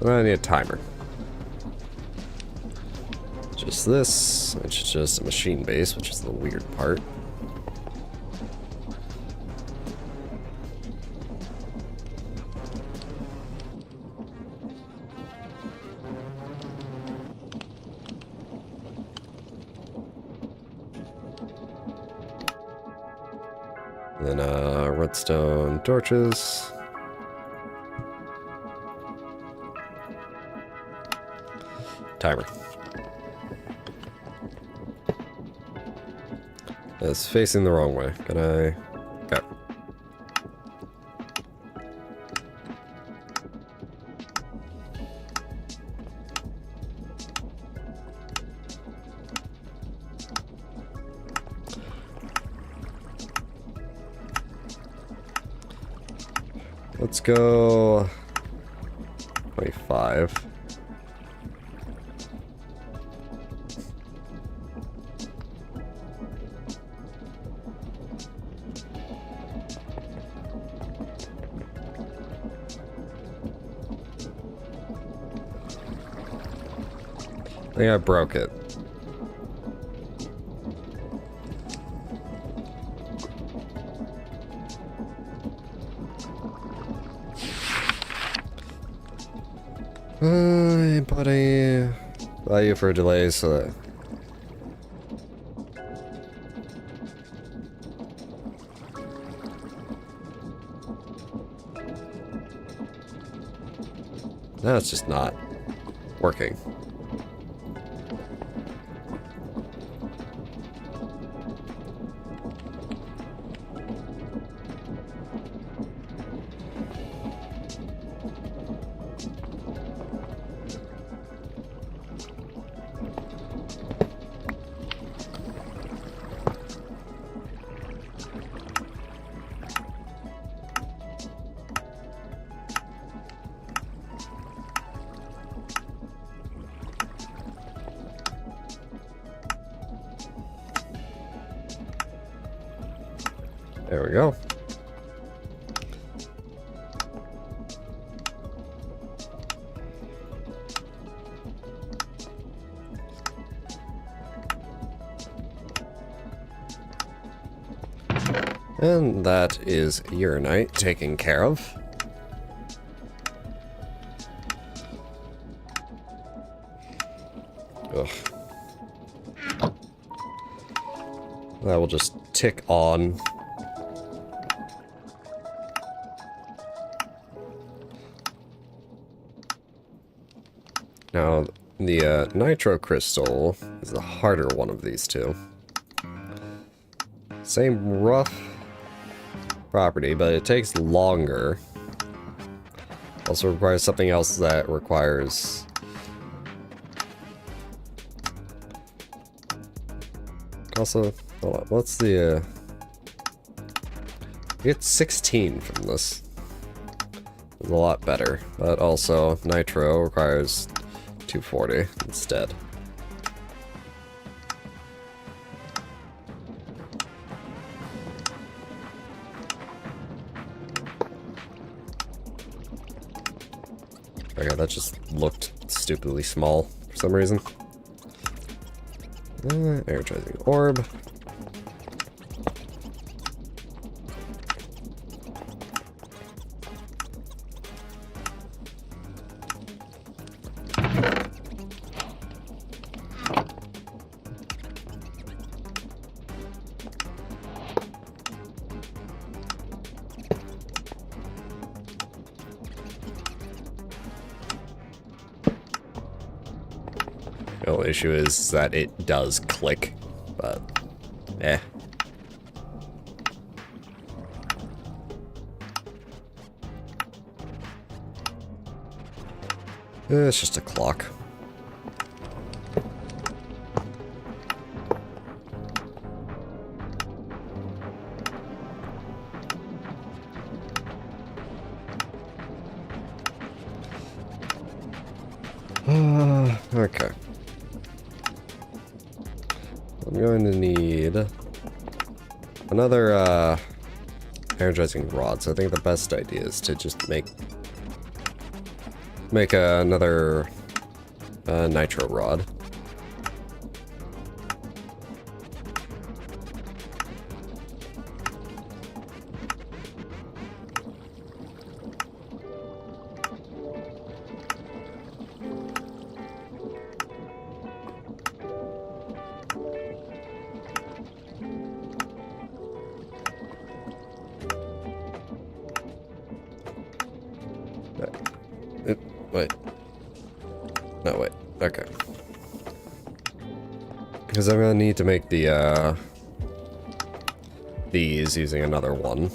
I need a timer. Just this, which is just a machine base, which is the weird part. Then redstone torches. Timer. It's facing the wrong way. Can I? Okay. Let's go 25. I think I broke it. Put a value for delay so that now it's just not working. There we go. And that is uranite taken care of. Ugh. That will just tick on. Now, the nitro crystal is the harder one of these two. Same rough property, but it takes longer. Also requires something else that requires... Also, hold on, what's the... You get 16 from this. It's a lot better, but also nitro requires 240 instead. Okay, that just looked stupidly small for some reason. Energizing orb. The only issue is that it does click, but eh. It's just a clock. Okay. I'm going to need another energizing rod, so I think the best idea is to just make another nitro rod. Wait. No, wait. Okay. Because I'm gonna need to make the, these using another one.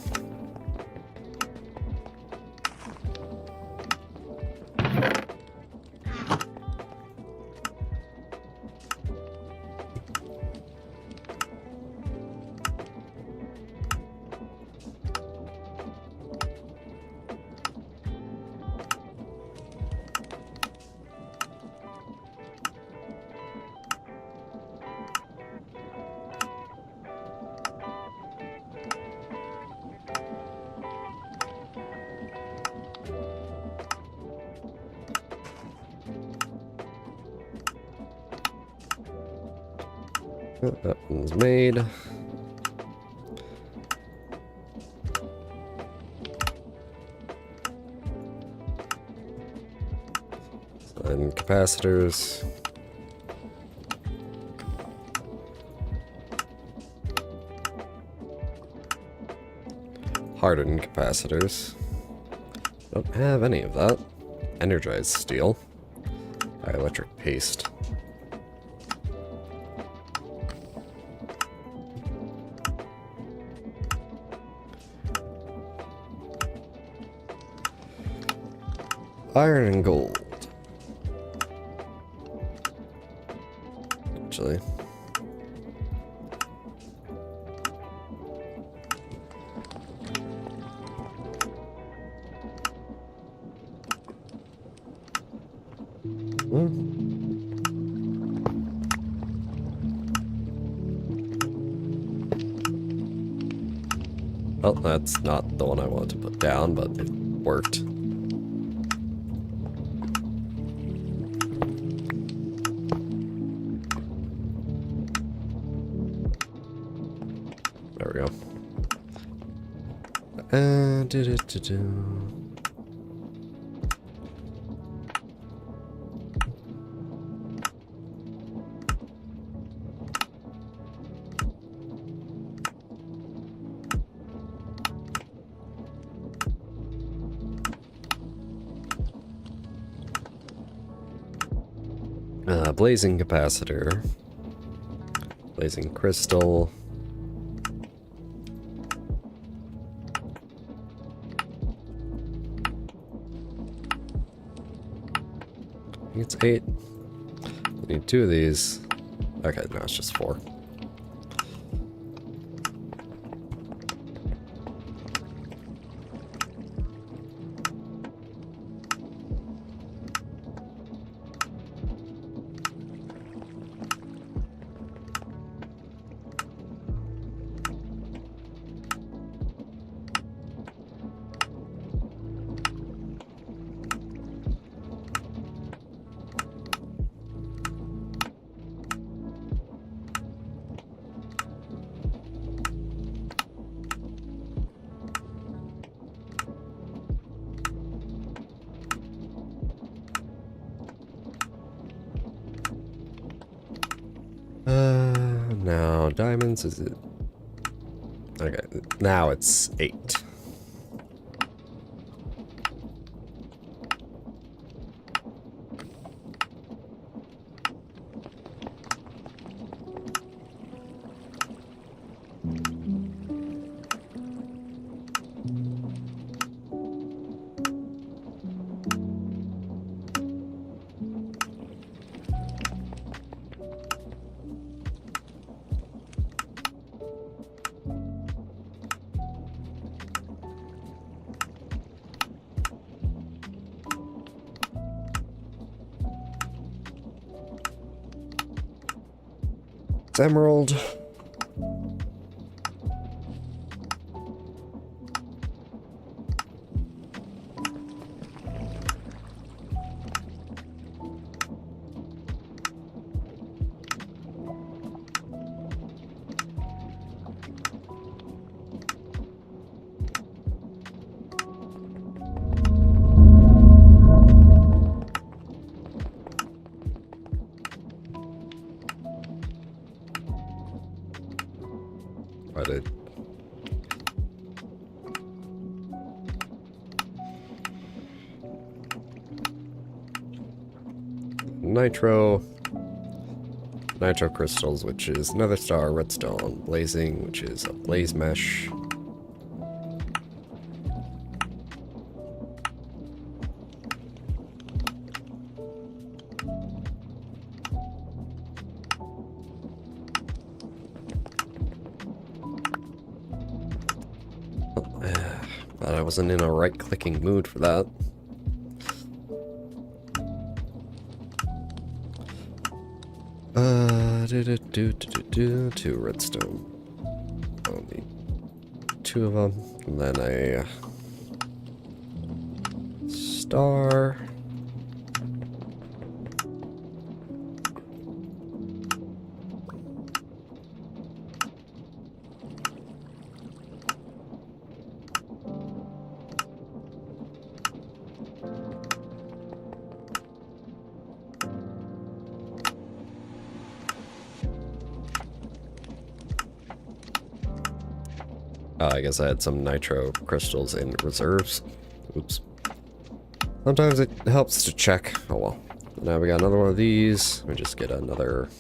That one's made. And capacitors. Hardened capacitors. Don't have any of that. Energized steel. Dielectric paste. Iron and gold. Actually. Well, that's not the one I wanted to put down, but it worked. There we go. Blazing capacitor. Blazing crystal. I think it's 8. We need 2 of these. Okay, no, it's just 4. Now diamonds, is it? Okay, now it's 8. It's emerald. But it nitro crystals, which is another star, redstone, blazing, which is a blaze mesh. But I wasn't in a right-clicking mood for that. Two redstone. I'll need 2 of them, and then a star. I guess I had some nitro crystals in reserves. Oops. Sometimes it helps to check. Oh well. Now we got another one of these. We just get another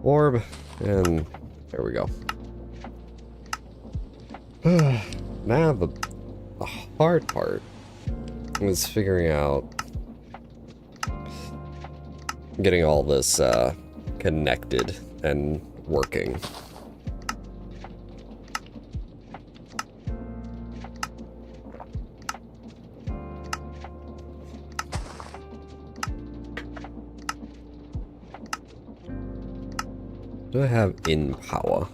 orb, and there we go. Now the hard part is figuring out getting all this connected and working. Do I have in power?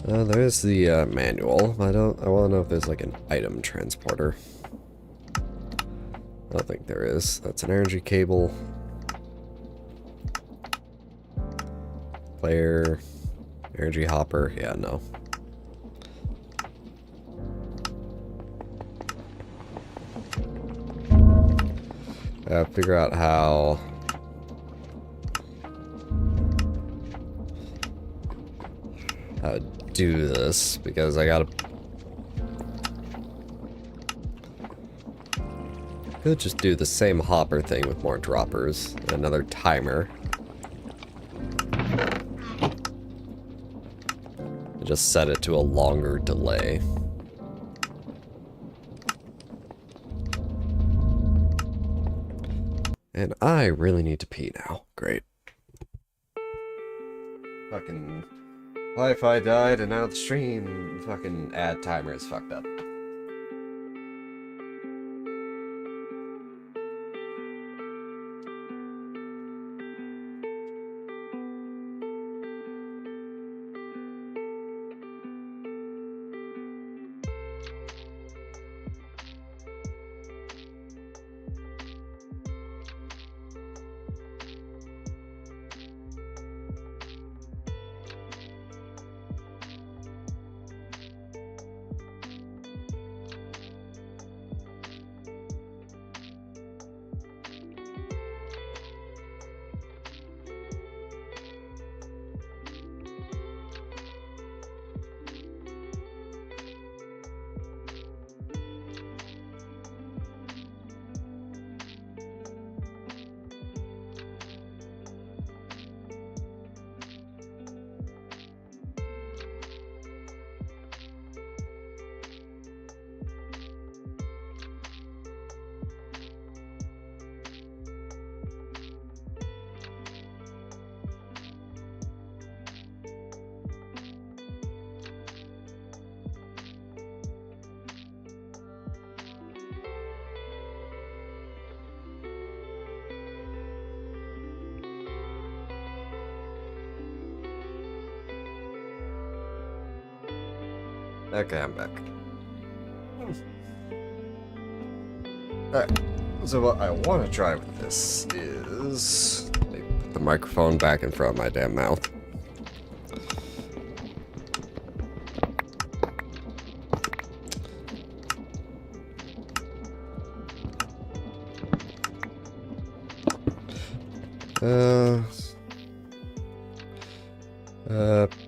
There is the manual. I want to know if there's like an item transporter. I don't think there is. That's an energy cable. Player. Energy hopper. Yeah, no. Figure out how to do this, because I gotta Could just do the same hopper thing with more droppers. Another timer. Just set it to a longer delay. And I really need to pee now. Great. Fucking Wi-Fi died and now the stream fucking ad timer is fucked up. Okay, I'm back. Alright, so what I want to try with this is... Let me put the microphone back in front of my damn mouth.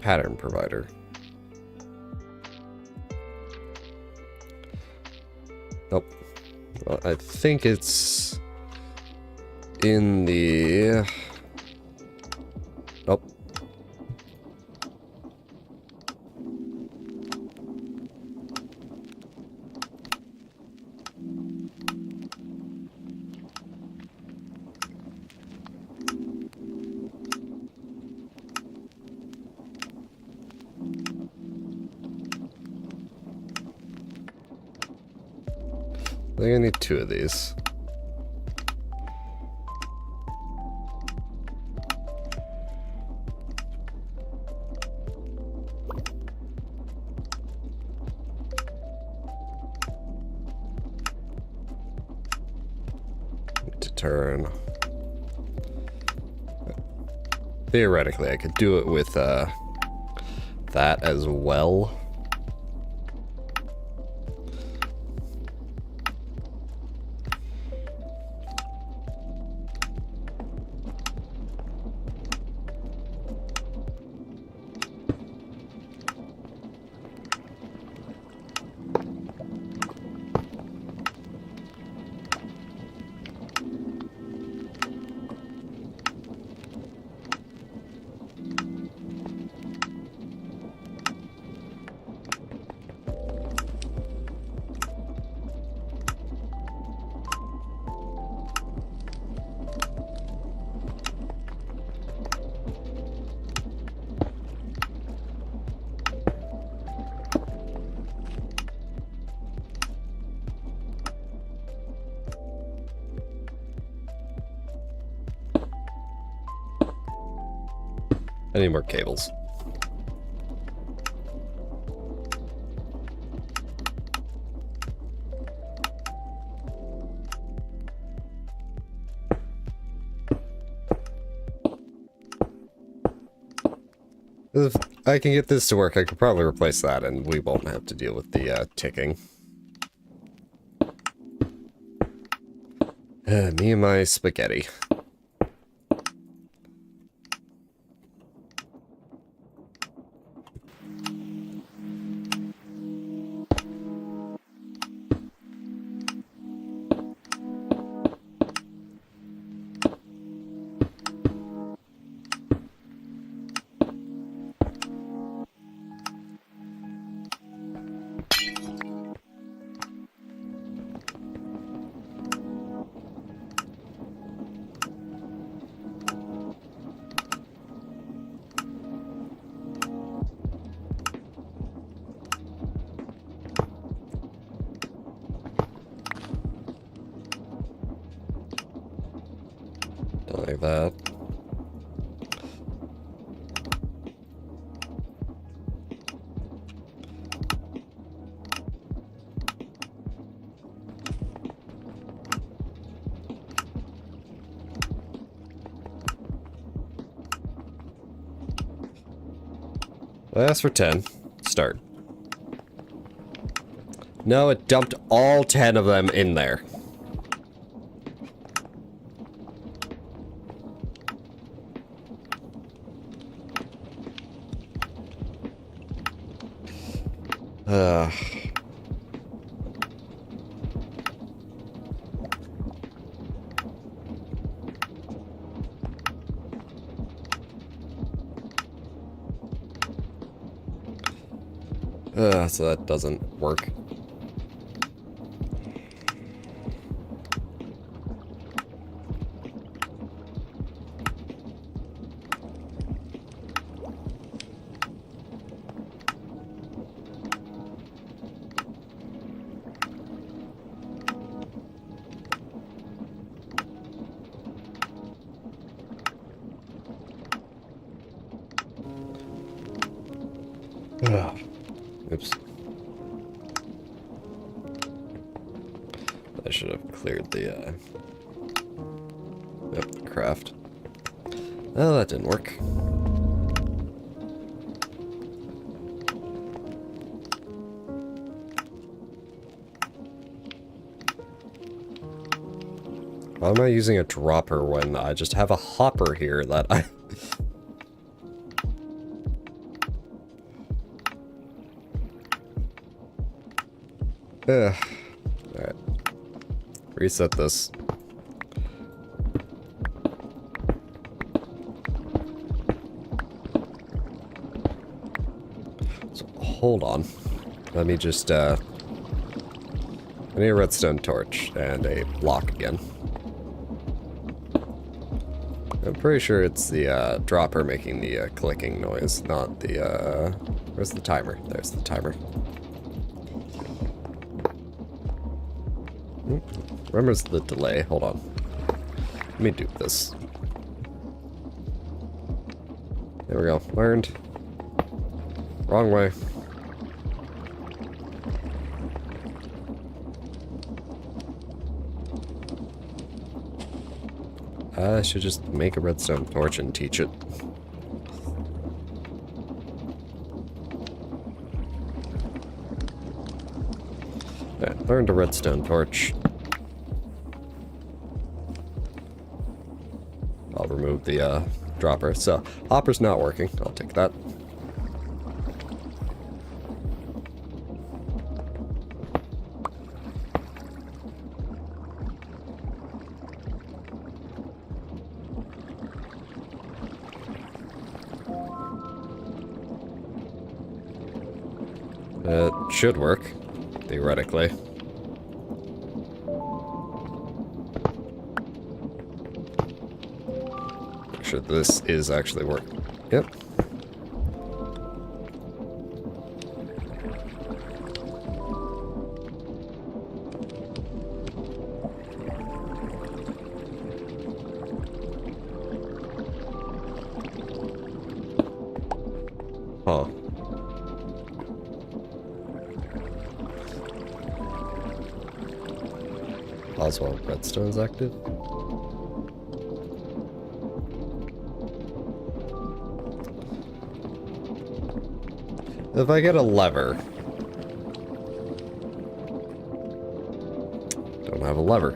Pattern provider. Nope. Well, I think it's in the... Nope. I think I need 2 of these. Need to turn. Theoretically, I could do it with that as well. I need more cables. If I can get this to work, I could probably replace that and we won't have to deal with the ticking. Me and my spaghetti. that. That's for 10. Start. No, it dumped all 10 of them in there. So that doesn't work. Oops. I should have cleared the, yep, craft. Oh, that didn't work. Why am I using a dropper when I just have a hopper here that I... Alright. Reset this. So, hold on. Let me just, I need a redstone torch and a block again. I'm pretty sure it's the, dropper making the, clicking noise, not the, where's the timer? There's the timer. Remembers the delay. Hold on. Let me do this. There we go. Learned. Wrong way. I should just make a redstone torch and teach it. Yeah, learned a redstone torch. I'll remove the dropper. So, hopper's not working. I'll take that. It should work, theoretically. Make sure this is actually working. Yep. Huh. Oswald Redstone's active. If I get a lever. Don't have a lever.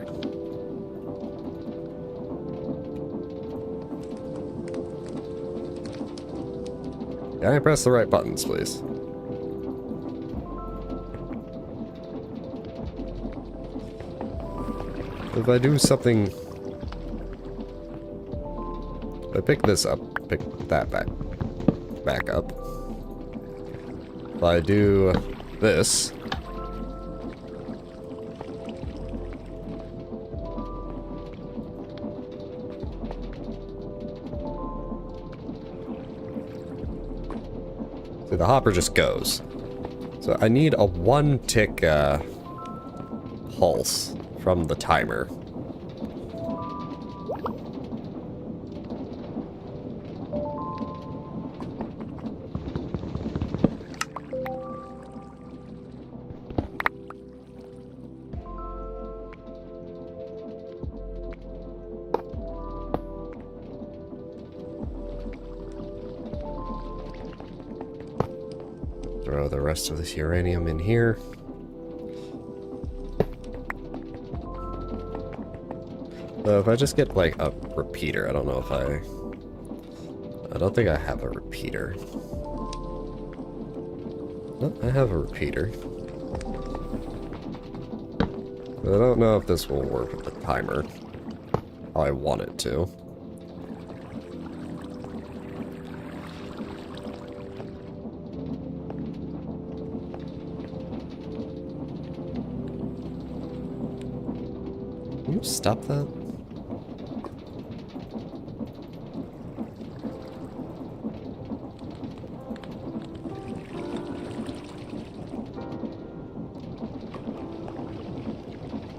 Can I press the right buttons, please? If I do something... If I pick this up, pick that back up. If I do this... See, the hopper just goes. So I need a one-tick pulse from the timer. Throw the rest of this uranium in here. So if I just get like a repeater, I don't know if I don't think I have a repeater. No, I have a repeater. But I don't know if this will work with the timer how I want it to. Can you stop that?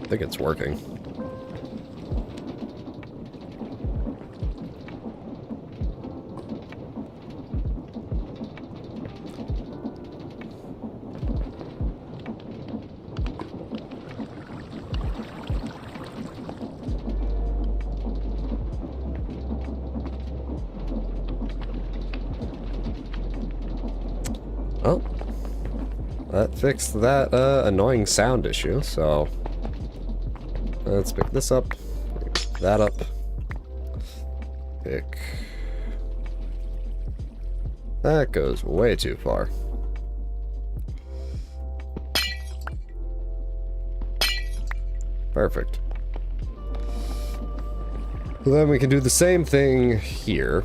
I think it's working. Well, that fixed that annoying sound issue, so let's pick this up, pick that up, pick... That goes way too far. Perfect. So then we can do the same thing here.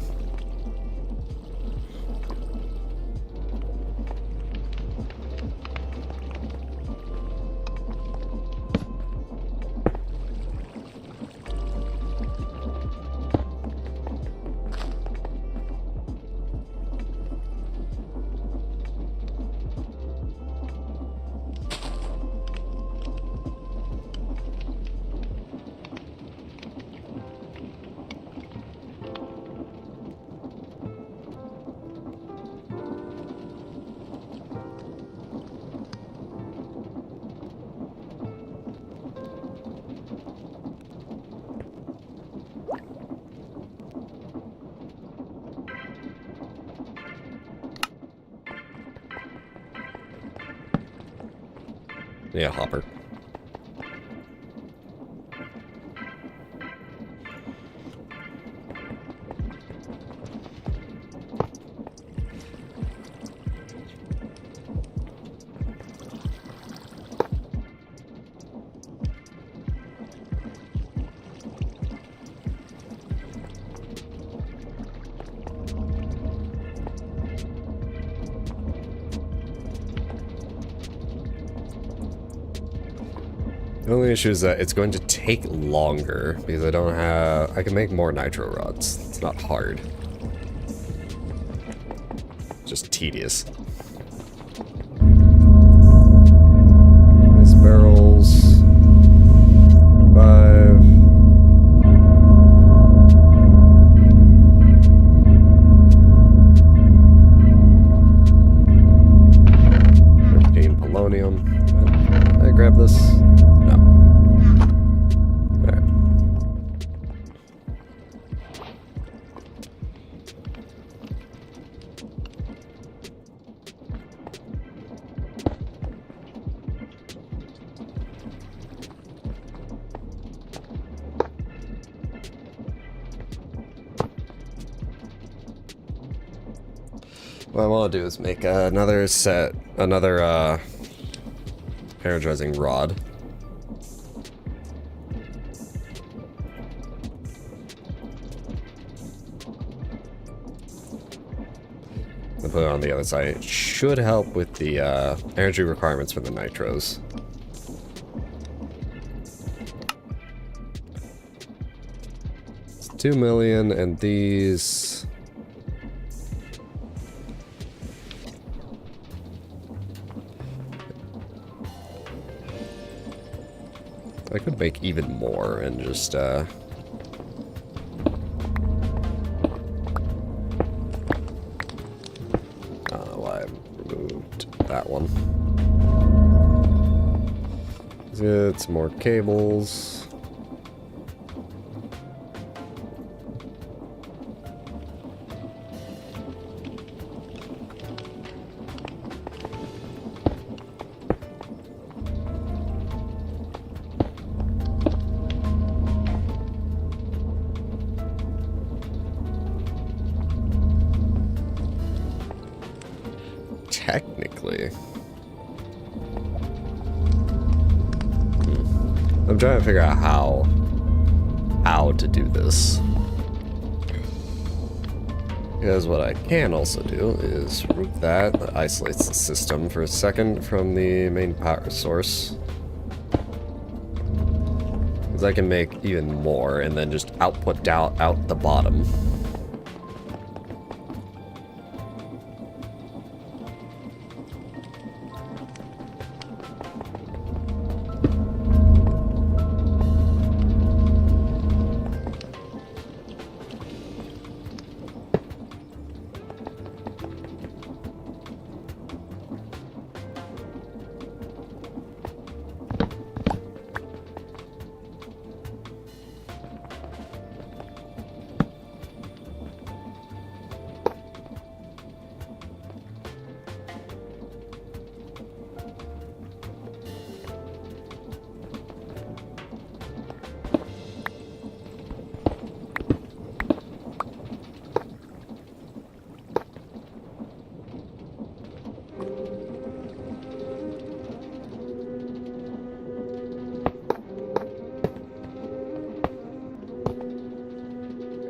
Yeah, hopper. The only issue is that it's going to take longer because I don't have... I can make more nitro rods. It's not hard. Just tedious. Nice barrels. 5. Polonium. Can I grab this? No. Alright. What I want to do is make another set, another energizing rod. And put it on the other side. It should help with the energy requirements for the nitros. It's 2 million, and these... I could make even more and just, I don't know why I removed that one. It's more cables. technically. I'm trying to figure out how to do this. Because what I can also do is root that isolates the system for a second from the main power source. Because I can make even more and then just output down out the bottom.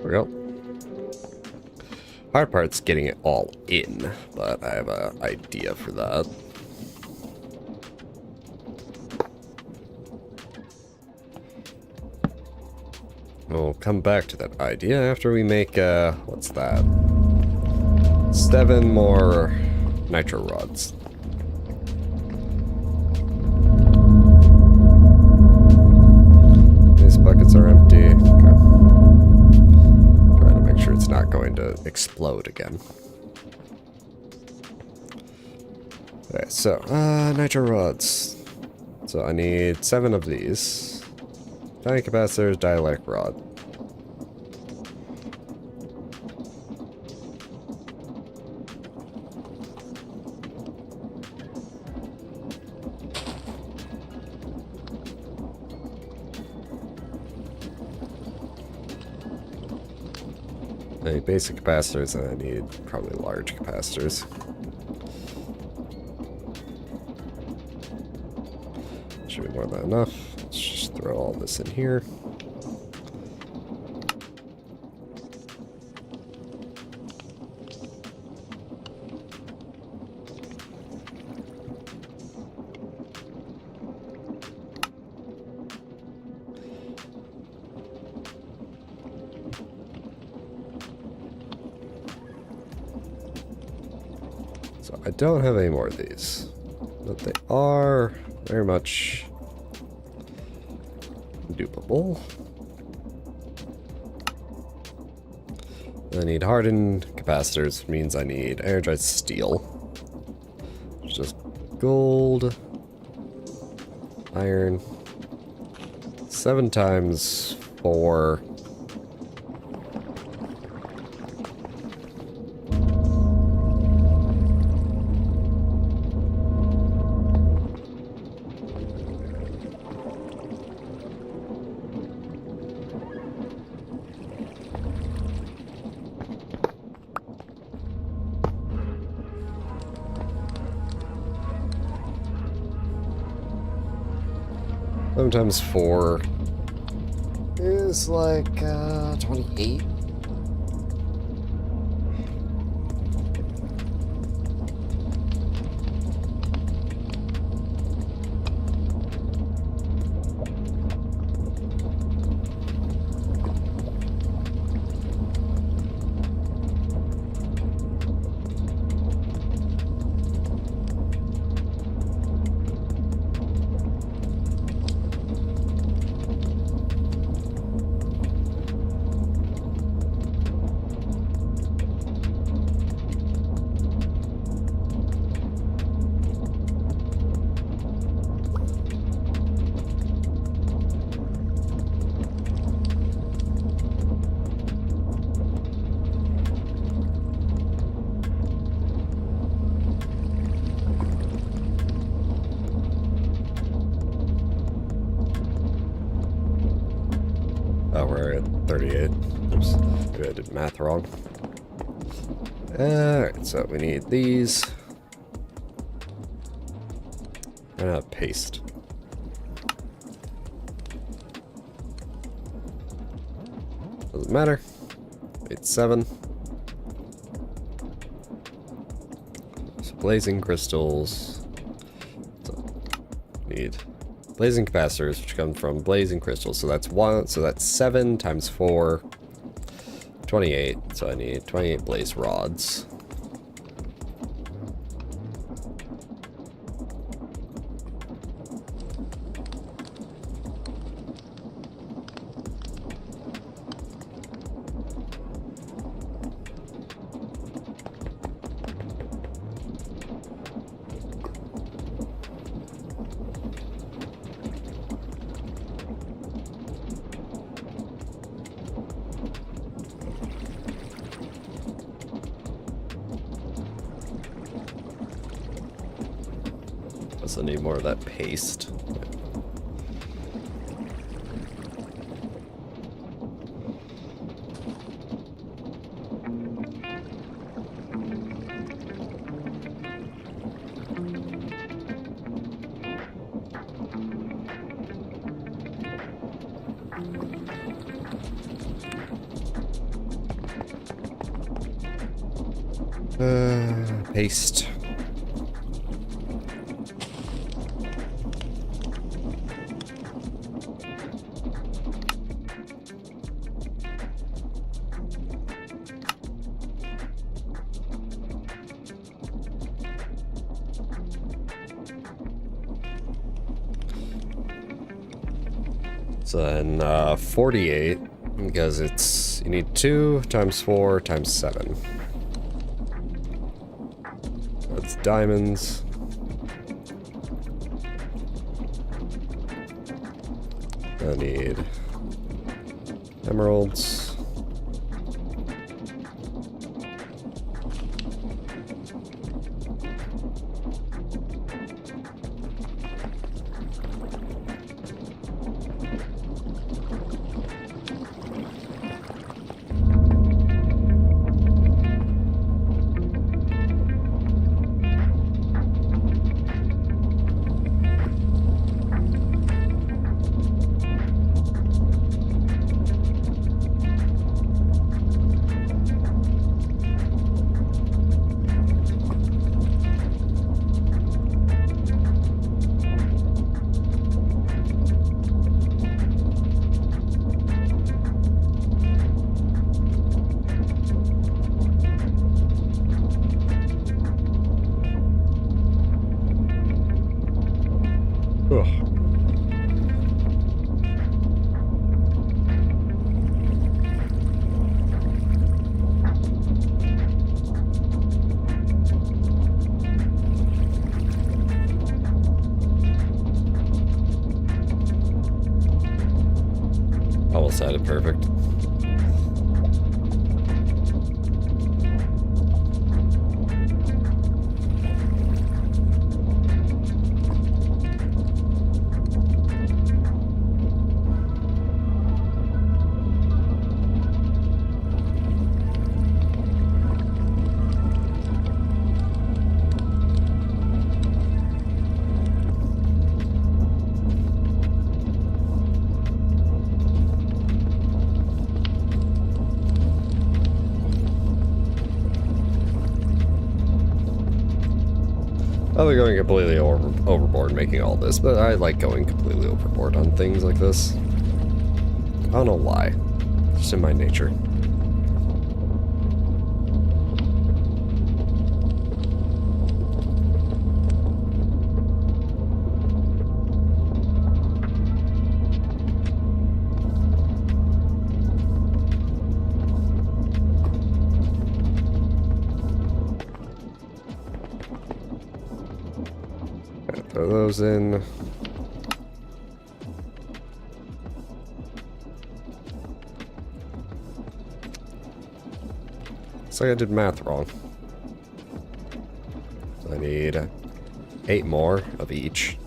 We go. Hard part's getting it all in, but I have an idea for that. We'll come back to that idea after we make, what's that? 7 more nitro rods. These buckets are empty. Okay. It's not going to explode again. Okay, so, nitro rods. So I need 7 of these. Tiny capacitors, dielectric rod. I need basic capacitors, and I need probably large capacitors. Should be more than enough. Let's just throw all this in here. So I don't have any more of these, but they are very much dupable. I need hardened capacitors, which means I need energized steel. It's just gold, iron, 7 times 4. Sometimes 4 is like 28. Oh, we're at 38. Oops, maybe I did math wrong. Alright, so we need these. Ran out of paste. Doesn't matter. 8-7. So blazing crystals. So need blazing capacitors, which come from blazing crystals. So that's 1. So that's 7 times 4. 28. So I need 28 blaze rods. I need more of that paste. Paste. So then 48, because it's, you need 2 times 4 times 7. That's diamonds. I need emeralds. Ugh. Almost had it perfect. I'll be going completely overboard making all this, but I like going completely overboard on things like this. I don't know why. It's just in my nature. Throw those in. Looks like I did math wrong. So I need 8 more of each.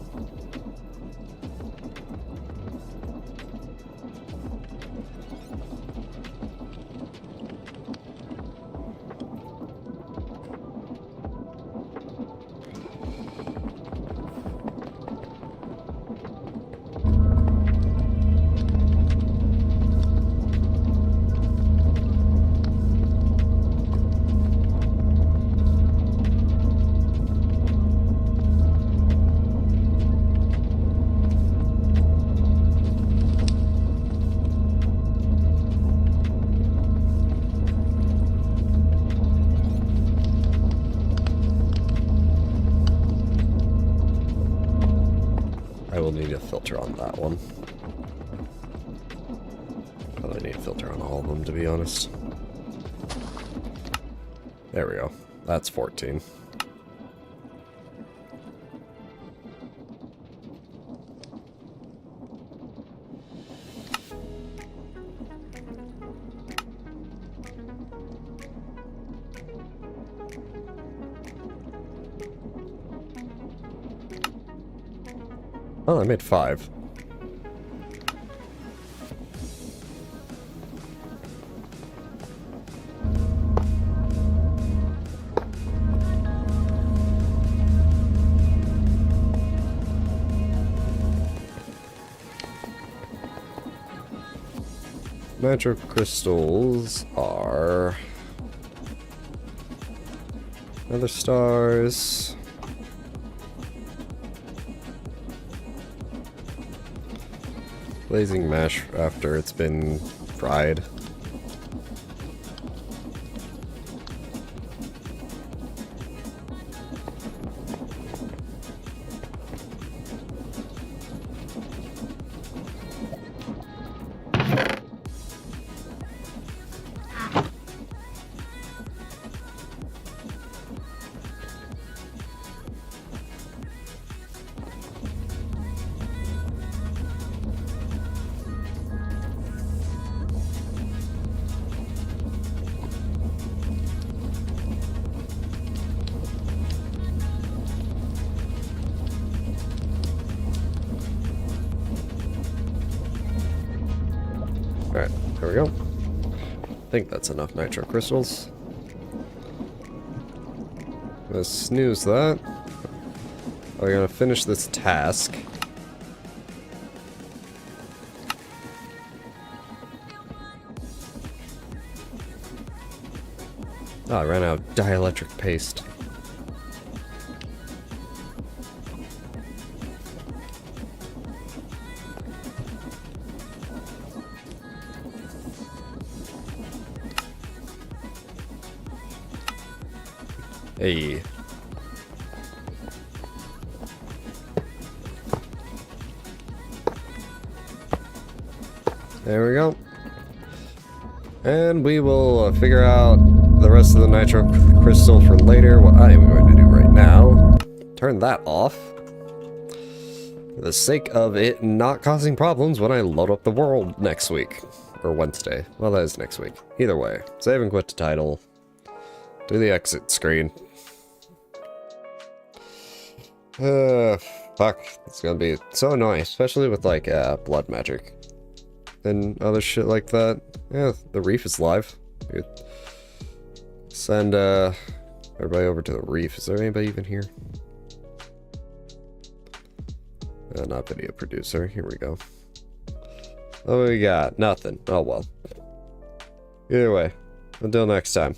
I will need a filter on that one. Probably need a filter on all of them, to be honest. There we go. That's 14. Oh, I made 5. Nitro crystals are other stars. Blazing mesh after it's been fried. Alright, there we go. I think that's enough nitro crystals. Let's snooze that. We're gonna finish this task. Oh, I ran out of dielectric paste. Hey. There we go. And we will figure out the rest of the nitro crystal for later. What I am going to do right now, turn that off. For the sake of it not causing problems when I load up the world next week. Or Wednesday. Well, that is next week. Either way. Save and quit the title. Do the exit screen. Fuck. It's gonna be so annoying, especially with like blood magic and other shit like that. Yeah, the reef is live. Good. Send everybody over to the reef. Is there anybody even here? Not video producer. Here we go. Oh, we got nothing. Oh well. Either way, until next time.